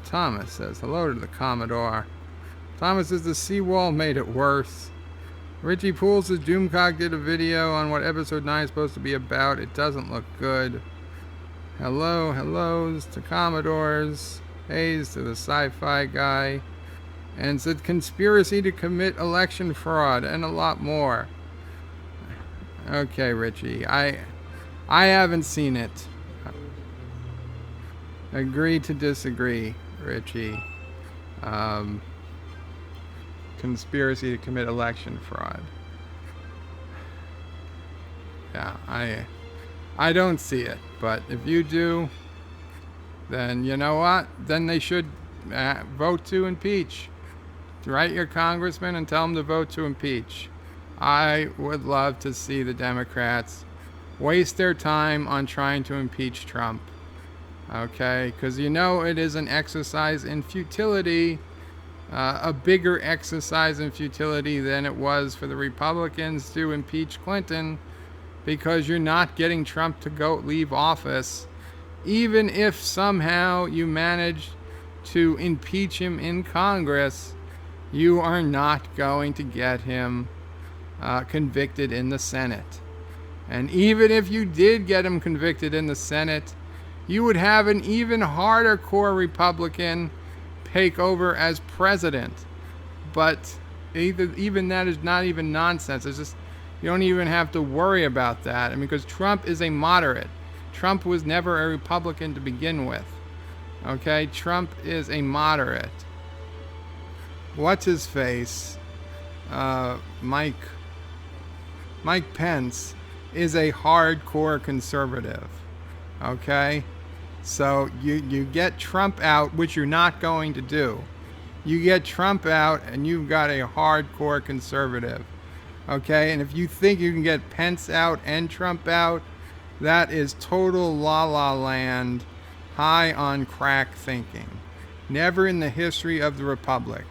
Thomas says, hello to the Commodore. Thomas says, the seawall made it worse. Richie Poole says, Doomcock did a video on what episode 9 is supposed to be about. It doesn't look good. Hellos to Commodores. Hays to the sci-fi guy. And said, conspiracy to commit election fraud and a lot more. Okay, Richie, I haven't seen it. Agree to disagree, Richie. Conspiracy to commit election fraud. Yeah, I don't see it. But if you do, then you know what? Then they should vote to impeach. Write your congressman and tell them to vote to impeach. I would love to see the Democrats waste their time on trying to impeach Trump. Okay? Because you know it is an exercise in futility, a bigger exercise in futility than it was for the Republicans to impeach Clinton, because you're not getting Trump to leave office. Even if somehow you manage to impeach him in Congress, you are not going to get him convicted in the Senate. And even if you did get him convicted in the Senate, you would have an even harder core Republican take over as president. But even that is not even nonsense. It's just, you don't even have to worry about that. I mean, because Trump is a moderate. Trump was never a Republican to begin with. Okay? Trump is a moderate. What's his face? Mike Pence is a hardcore conservative. Okay? So you get Trump out, which you're not going to do. You get Trump out and you've got a hardcore conservative. Okay? And if you think you can get Pence out and Trump out, that is total la-la land, high on crack thinking. Never in the history of the Republic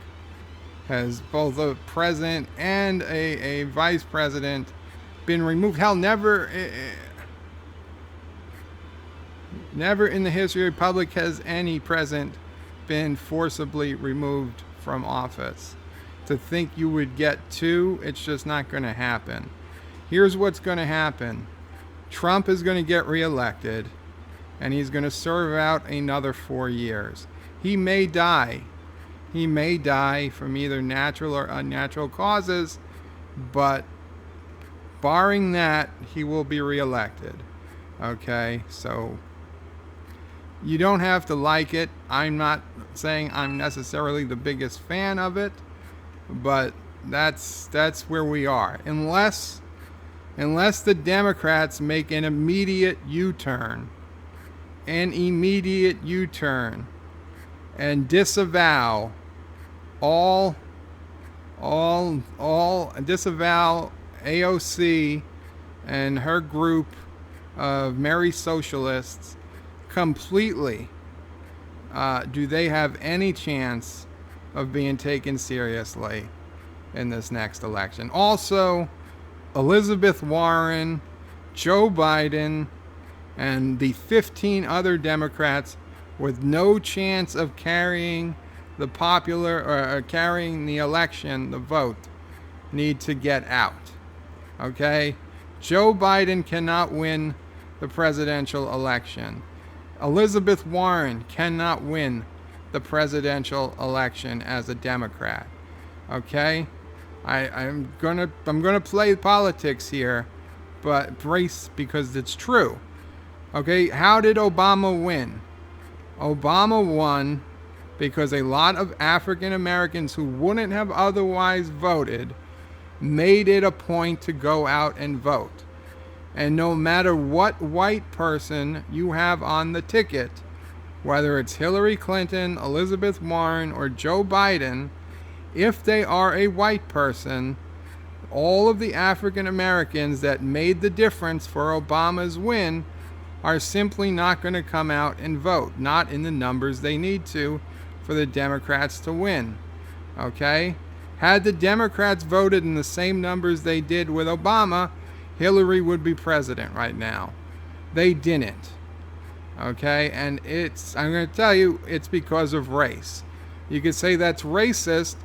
has both a president and a vice president been removed. Hell, never in the history of the Republic has any president been forcibly removed from office. To think you would get two, it's just not going to happen. Here's what's going to happen. Trump is going to get reelected, and he's going to serve out another 4 years. He may die. He may die from either natural or unnatural causes, but barring that, he will be reelected. Okay, so you don't have to like it. I'm not saying I'm necessarily the biggest fan of it, but that's where we are. Unless the Democrats make an immediate U-turn, and disavow disavow AOC and her group of merry socialists completely, do they have any chance of being taken seriously in this next election? Also, Elizabeth Warren, Joe Biden, and the 15 other Democrats with no chance of carrying the carrying the election, the vote, need to get out. Okay? Joe Biden cannot win the presidential election. Elizabeth Warren cannot win the presidential election as a Democrat. Okay? I'm gonna play politics here, but brace, because it's true. Okay, how did Obama win? Obama won because a lot of African Americans who wouldn't have otherwise voted made it a point to go out and vote. And no matter what white person you have on the ticket, whether it's Hillary Clinton, Elizabeth Warren, or Joe Biden, if they are a white person, all of the African Americans that made the difference for Obama's win are simply not going to come out and vote, not in the numbers they need to for the Democrats to win. Okay? Had the Democrats voted in the same numbers they did with Obama, Hillary would be president right now. They didn't. Okay? And I'm going to tell you, it's because of race. You could say that's racist,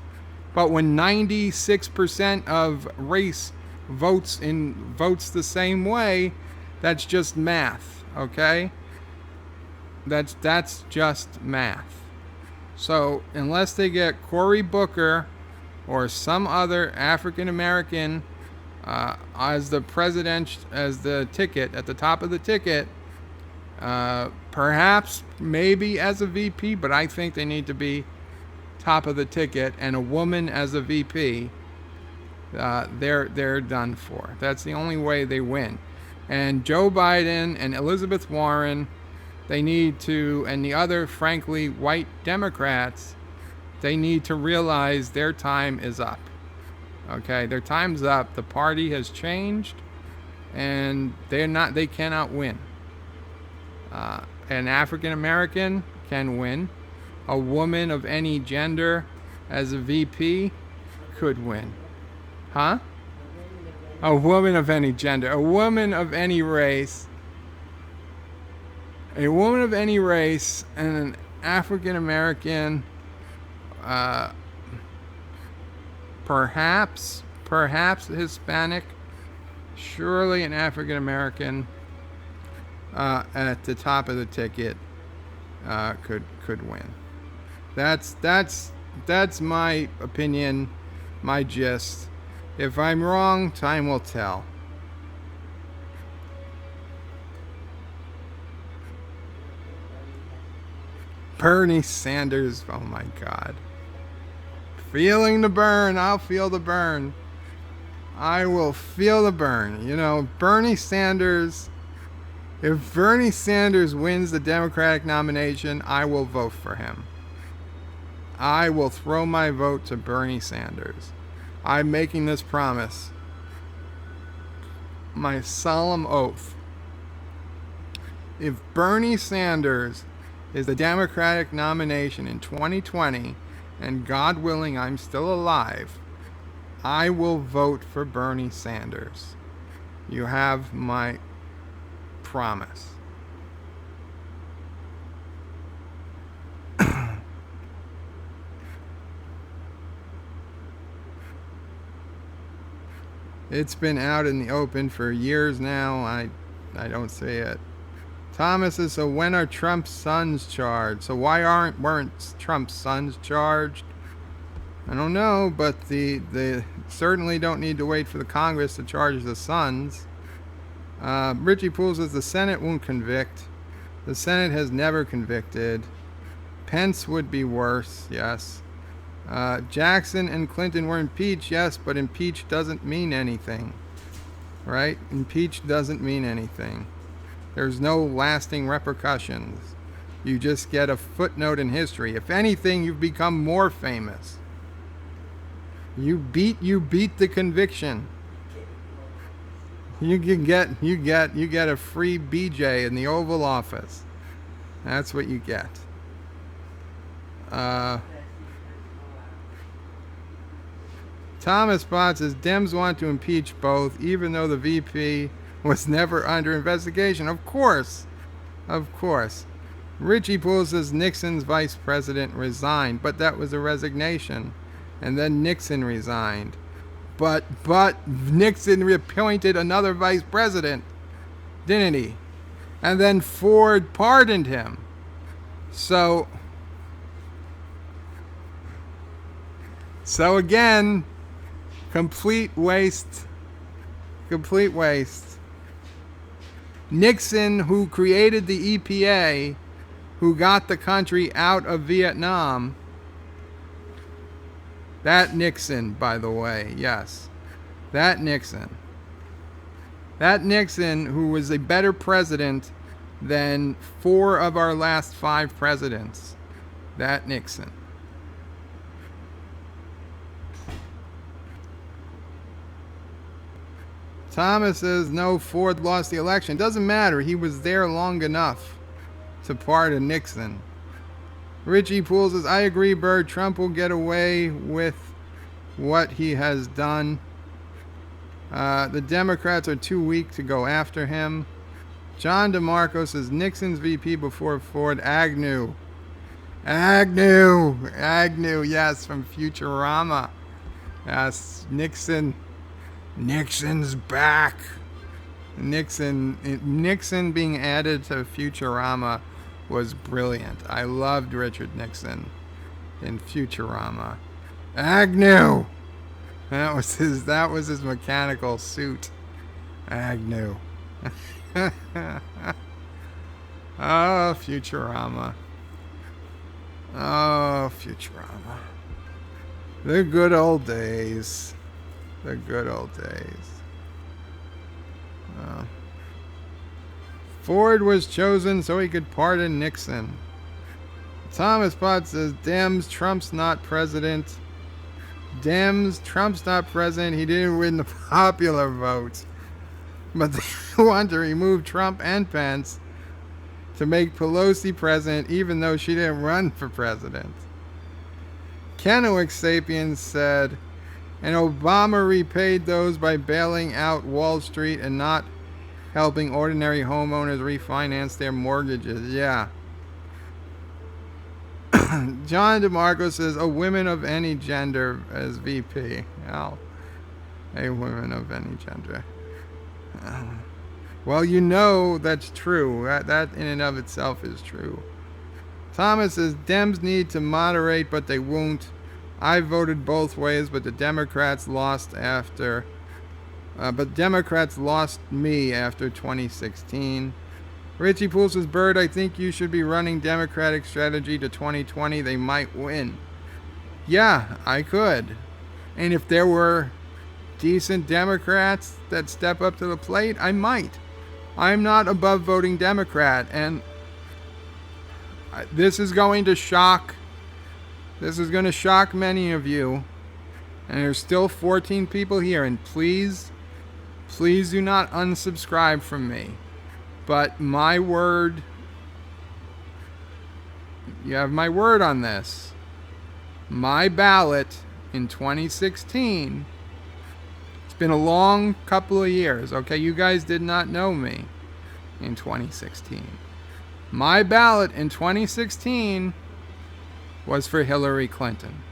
but when 96% of race votes the same way, that's just math. Okay? That's just math. So unless they get Cory Booker or some other African American as the ticket at the top of the ticket, perhaps maybe as a VP, but I think they need to be top of the ticket, and a woman as a VP, they're done for. That's the only way they win. And Joe Biden and Elizabeth Warren, they need to, and the other, frankly, white Democrats, they need to realize their time is up. Okay, their time's up. The party has changed, and they cannot win. An African American can win. A woman of any gender as a VP could win. Huh? A woman of any gender, a woman of any race, and an African American, perhaps Hispanic, surely an African American at the top of the ticket could win. That's my opinion, my gist. If I'm wrong, time will tell. Bernie Sanders, oh my God. Feeling the burn, I'll feel the burn. I will feel the burn. You know, Bernie Sanders, if Bernie Sanders wins the Democratic nomination, I will vote for him. I will throw my vote to Bernie Sanders. I'm making this promise. My solemn oath. If Bernie Sanders is the Democratic nomination in 2020, and God willing I'm still alive, I will vote for Bernie Sanders. You have my promise. It's been out in the open for years now. I don't see it. Thomas says, so when are Trump's sons charged? So why weren't Trump's sons charged? I don't know, but they certainly don't need to wait for the Congress to charge the sons. Richie Poole says the Senate won't convict. The Senate has never convicted. Pence would be worse, yes. Jackson and Clinton were impeached, yes, but impeached doesn't mean anything, right? Impeached doesn't mean anything. There's no lasting repercussions. You just get a footnote in history. If anything, you've become more famous. You beat the conviction. You get a free BJ in the Oval Office. That's what you get. Thomas Bott says Dems want to impeach both, even though the VP was never under investigation. Of course. Of course. Richie Poole says Nixon's vice president resigned, but that was a resignation. And then Nixon resigned. But Nixon reappointed another vice president, didn't he? And then Ford pardoned him. So again, complete waste. Complete waste. Nixon, who created the EPA, who got the country out of Vietnam. That Nixon, by the way, yes. That Nixon. That Nixon, who was a better president than 4 of our last 5 presidents. That Nixon. Thomas says, no, Ford lost the election. Doesn't matter. He was there long enough to pardon Nixon. Richie Poole says, I agree, Bird. Trump will get away with what he has done. The Democrats are too weak to go after him. John DeMarco says, Nixon's VP before Ford. Agnew. Agnew, yes, from Futurama. Yes, Nixon. Nixon's back. Nixon being added to Futurama was brilliant. I loved Richard Nixon in Futurama. Agnew. That was his mechanical suit. Agnew. Oh, Futurama. Oh, Futurama. The good old days. The good old days. Ford was chosen so he could pardon Nixon. Thomas Potts says, Dems, Trump's not president. Dems, Trump's not president. He didn't win the popular vote. But they want to remove Trump and Pence to make Pelosi president, even though she didn't run for president. Kennewick Sapiens said, and Obama repaid those by bailing out Wall Street and not helping ordinary homeowners refinance their mortgages. Yeah. John DeMarco says, a women of any gender as VP. Well, a woman of any gender. Well, you know that's true. That in and of itself is true. Thomas says, Dems need to moderate, but they won't. I voted both ways, but the Democrats lost after. But Democrats lost me after 2016. Richie Poole says, Bird, I think you should be running Democratic strategy to 2020. They might win. Yeah, I could. And if there were decent Democrats that step up to the plate, I might. I'm not above voting Democrat, and this is going to shock. This is going to shock many of you. And there's still 14 people here, and please do not unsubscribe from me. But my word, you have my word on this. My ballot in 2016, it's been a long couple of years, okay? You guys did not know me in 2016. My ballot in 2016 was for Hillary Clinton.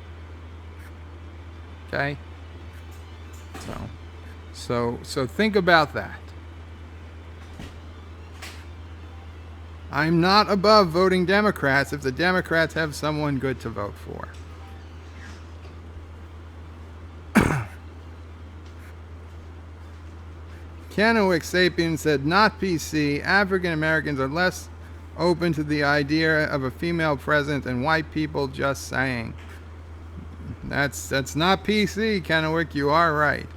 Okay? So think about that. I'm not above voting Democrats if the Democrats have someone good to vote for. Kennewick Sapien said, not PC. African Americans are less open to the idea of a female president than white people, just saying. That's not PC, Kennewick. You are right.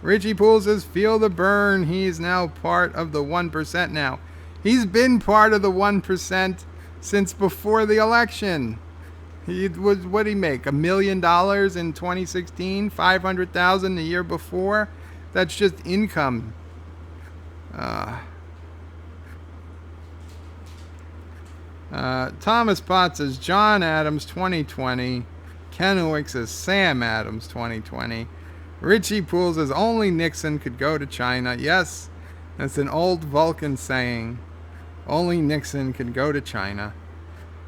Richie Poole says, feel the burn. He's now part of the 1% now. He's been part of the 1% since before the election. He was, what did he make? $1 million in 2016? $500,000 the year before? That's just income. Thomas Potts says John Adams 2020. Kennewick says Sam Adams 2020. Richie Poole says only Nixon could go to China. Yes, that's an old Vulcan saying. Only Nixon could go to China.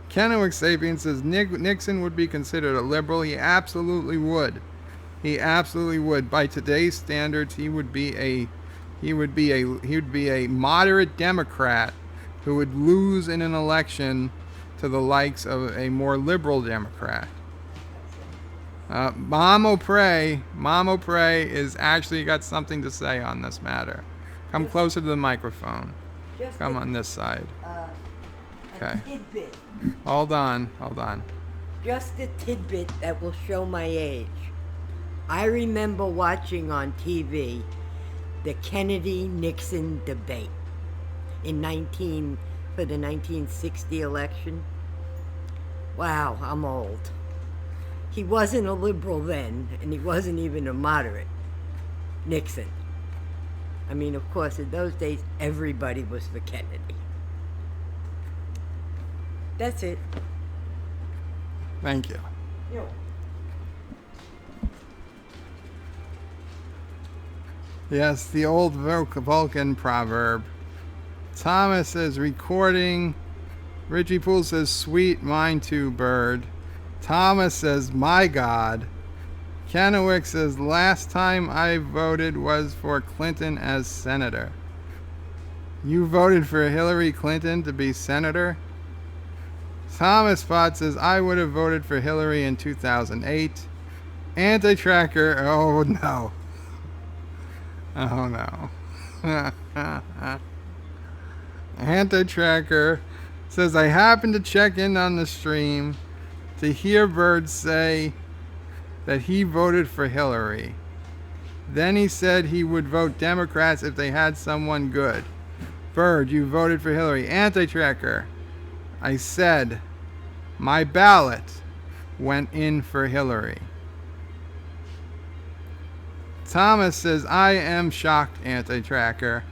Kennewick Sapien says Nixon would be considered a liberal. He absolutely would. He absolutely would. By today's standards, he would be a moderate Democrat who would lose in an election to the likes of a more liberal Democrat. Mom O'Prey is actually got something to say on this matter. Come closer to the microphone. Come on this side. Okay. Tidbit. Hold on. Just a tidbit that will show my age. I remember watching on TV the Kennedy-Nixon debate for the 1960 election. Wow, I'm old. He wasn't a liberal then, and he wasn't even a moderate. Nixon. I mean, of course, in those days, everybody was for Kennedy. That's it. Thank you. Yo. Yes, the old Vulcan proverb. Thomas is recording. Richie Poole says, sweet, mine too, bird. Thomas says, my God. Kennewick says, last time I voted was for Clinton as senator. You voted for Hillary Clinton to be senator? Thomas Potts says, I would have voted for Hillary in 2008. Anti-tracker, oh no. Oh no. Anti-tracker says, I happened to check in on the stream to hear Bird say that he voted for Hillary. Then he said he would vote Democrats if they had someone good. Bird, you voted for Hillary. Anti-tracker, I said my ballot went in for Hillary. Thomas says, I am shocked, anti-tracker.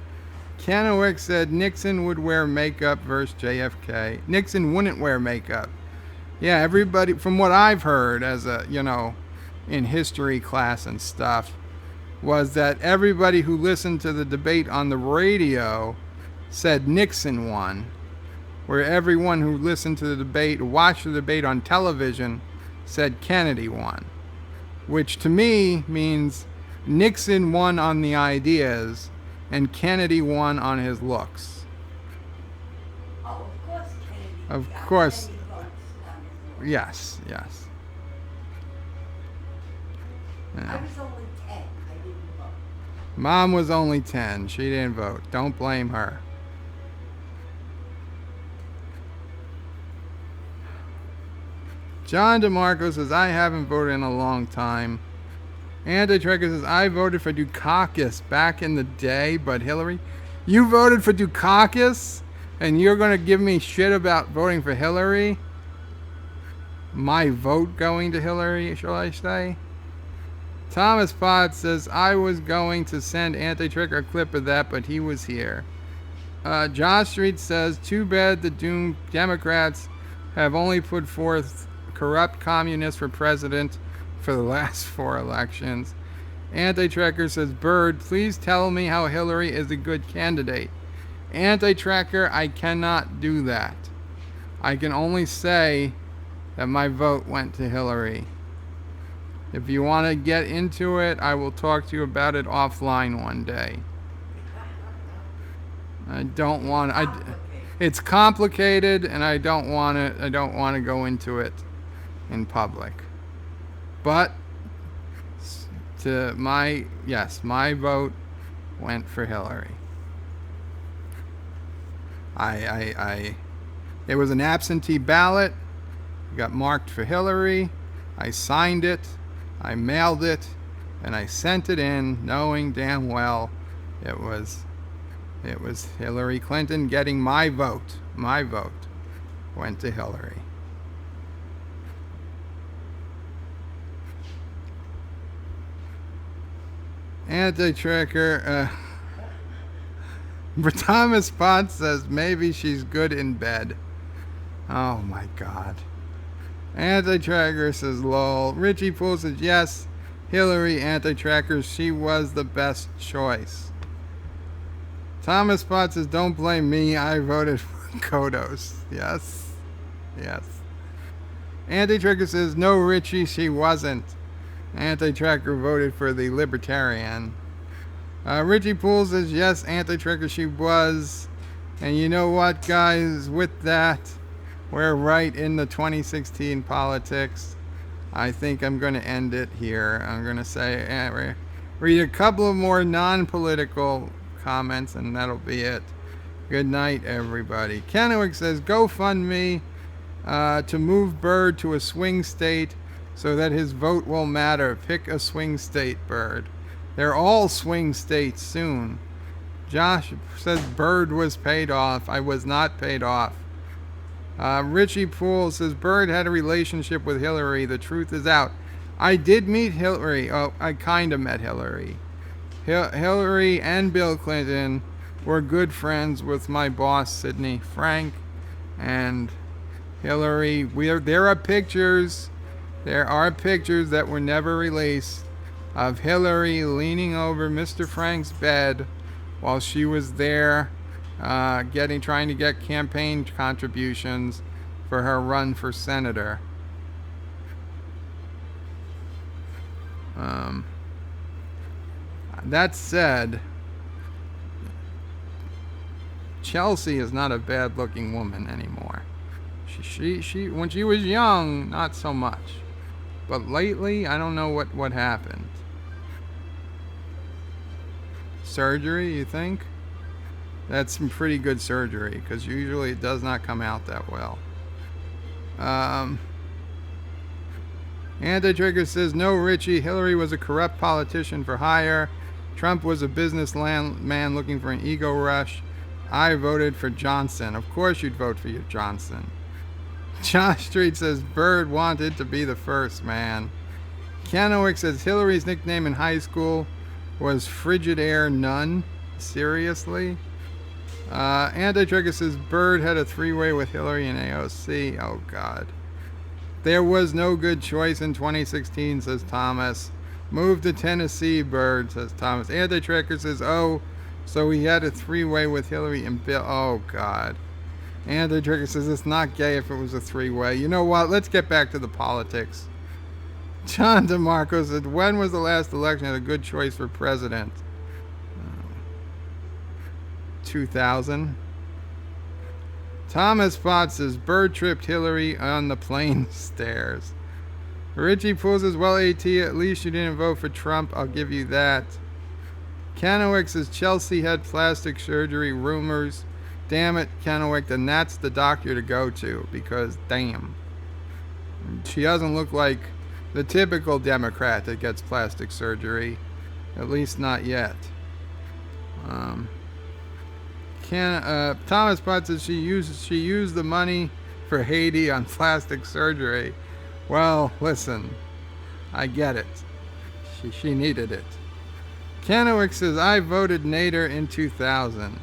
Kennewick said Nixon would wear makeup versus JFK. Nixon wouldn't wear makeup. Yeah, everybody, from what I've heard as a, in history class and stuff, was that everybody who listened to the debate on the radio said Nixon won, where everyone who listened to the debate, watched the debate on television, said Kennedy won, which to me means Nixon won on the ideas and Kennedy won on his looks. Oh, of course, Kennedy. Of got course. many votes on his lord. Yes. I Yeah. was only 10. I didn't vote. Mom was only 10. She didn't vote. Don't blame her. John DeMarco says, I haven't voted in a long time. Anti-Tracker says, I voted for Dukakis back in the day, but Hillary. You voted for Dukakis? And you're going to give me shit about voting for Hillary? My vote going to Hillary, shall I say? Thomas Potts says, I was going to send Anti-Tracker a clip of that, but he was here. Josh Street says, too bad the doomed Democrats have only put forth corrupt communists for president for the last 4 elections. Anti-Tracker says, Bird, please tell me how Hillary is a good candidate. Anti-Tracker, I cannot do that. I can only say that my vote went to Hillary. If you want to get into it, I will talk to you about it offline one day. I don't want. It's complicated, and I don't want to. I don't want to go into it in public. But my vote went for Hillary. It was an absentee ballot. It got marked for Hillary. I signed it. I mailed it, and I sent it in, knowing damn well it was Hillary Clinton getting my vote. My vote went to Hillary. Anti-Tracker, Thomas Potts says maybe she's good in bed. Oh my God. Anti-tracker says lol. Richie Poole says yes. Hillary anti-tracker, she was the best choice. Thomas Spot says don't blame me, I voted for Kodos. Yes. Yes. Anti-tracker says no Richie, she wasn't. Anti-tracker voted for the Libertarian. Richie Poole says yes, anti-tracker, she was. And you know what, guys? With that, we're right in the 2016 politics. I think I'm going to end it here. I'm going to say, read a couple of more non-political comments, and that'll be it. Good night, everybody. Kennewick says, GoFundMe to move Bird to a swing state so that his vote will matter. Pick a swing state, Bird. They're all swing states soon. Josh says Bird was paid off. I was not paid off. Richie Poole says Bird had a relationship with Hillary. The truth is out. I did meet Hillary. Oh, I kind of met Hillary. Hillary and Bill Clinton were good friends with my boss, Sidney Frank. And Hillary, there are pictures that were never released of Hillary leaning over Mr. Frank's bed while she was there trying to get campaign contributions for her run for senator. That said, Chelsea is not a bad-looking woman anymore. She when she was young, not so much, but lately, I don't know what happened. Surgery, you think? That's some pretty good surgery, because usually it does not come out that well. Anti-Trigger says, no, Richie. Hillary was a corrupt politician for hire. Trump was a businessman looking for an ego rush. I voted for Johnson. Of course you'd vote for your Johnson. Josh Street says, Bird wanted to be the first man. Kennewick says, Hillary's nickname in high school was Frigidaire Nun. Seriously? Anti-Trigger says, Bird had a three-way with Hillary and AOC. Oh, God. There was no good choice in 2016, says Thomas. Move to Tennessee, Bird, says Thomas. Anti-Tracker says, oh, so he had a three-way with Hillary and Bill. Oh, God. Anti-Tracker says, it's not gay if it was a three-way. You know what? Let's get back to the politics. John DeMarco said, when was the last election had a good choice for president? 2000. Thomas Potts says, Bird tripped Hillary on the plane stairs. Richie Poole says, well, AT, at least you didn't vote for Trump. I'll give you that. Kennewick says, Chelsea had plastic surgery rumors. Damn it, Kennewick, then that's the doctor to go to, because, damn. She doesn't look like the typical Democrat that gets plastic surgery. At least not yet. Thomas Potts says she used the money for Haiti on plastic surgery. Well, listen, I get it. She needed it. Kennewick says, I voted Nader in 2000.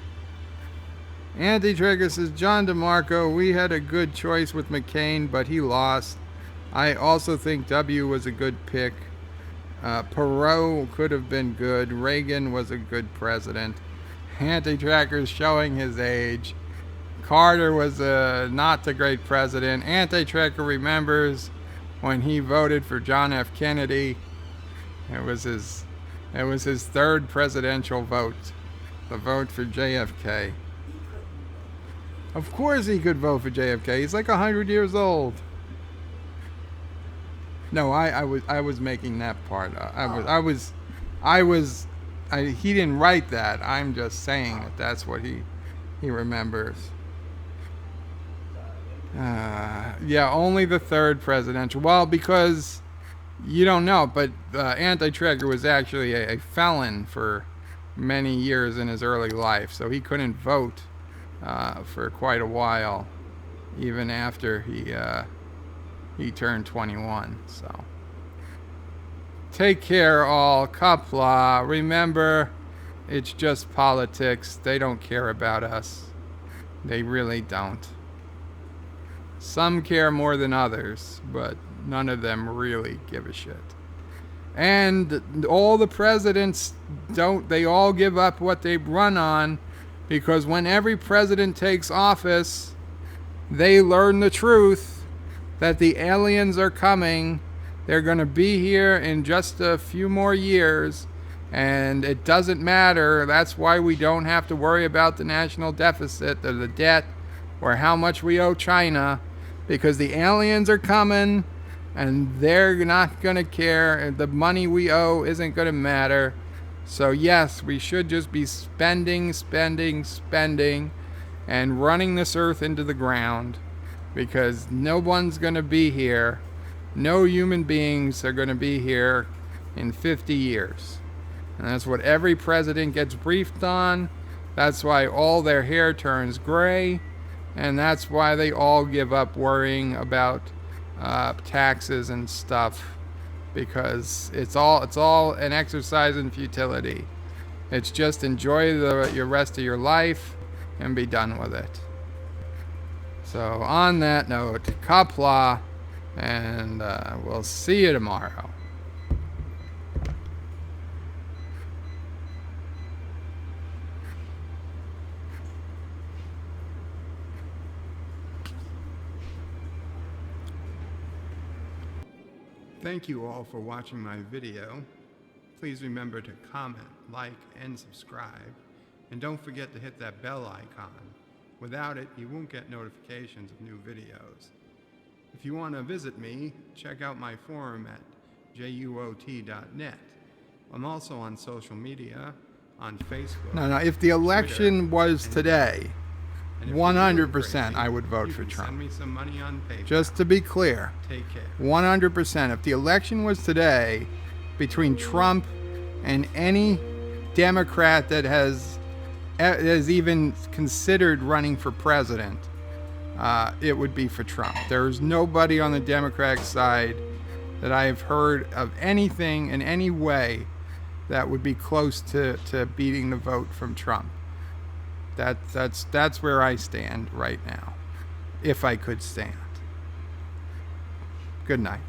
Anti-Trigger says, John DeMarco, we had a good choice with McCain, but he lost. I also think W was a good pick. Perot could have been good. Reagan was a good president. Anti-Tracker's showing his age. Carter was not the great president. Anti-Tracker remembers when he voted for John F. Kennedy. It was his third presidential vote. The vote for JFK. Of course he could vote for JFK. He's like 100 years old. No, I was making that part. He didn't write that. I'm just saying that that's what he remembers. Yeah, only the third presidential. Well, because you don't know, but Anti-Tracker was actually a felon for many years in his early life, so he couldn't vote for quite a while, even after he turned 21. So take care, all. Qapla. Remember, it's just politics. They don't care about us. They really don't. Some care more than others, but none of them really give a shit. And all the presidents don't, they all give up what they run on, because when every president takes office, they learn the truth that the aliens are coming. They're going to be here in just a few more years, and it doesn't matter. That's why we don't have to worry about the national deficit or the debt or how much we owe China, because the aliens are coming and they're not going to care. The money we owe isn't going to matter. So yes, we should just be spending and running this earth into the ground, because no one's going to be here. No human beings are going to be here in 50 years. And that's what every president gets briefed on. That's why all their hair turns gray. And that's why they all give up worrying about taxes and stuff, because it's all an exercise in futility. It's just enjoy your rest of your life and be done with it. So on that note, Qapla, and we'll see you tomorrow. Thank you all for watching my video. Please remember to comment, like, and subscribe. And don't forget to hit that bell icon. Without it, you won't get notifications of new videos. If you want to visit me, check out my forum at juot.net. I'm also on social media, on Facebook. No, if the election was today, 100% I would vote for Trump. Send me some money on PayPal. Just to be clear, take care. 100%. If the election was today, between Trump and any Democrat that has even considered running for president, it would be for Trump. There's nobody on the Democratic side that I have heard of anything in any way that would be close to beating the vote from Trump. That's where I stand right now, if I could stand. Good night.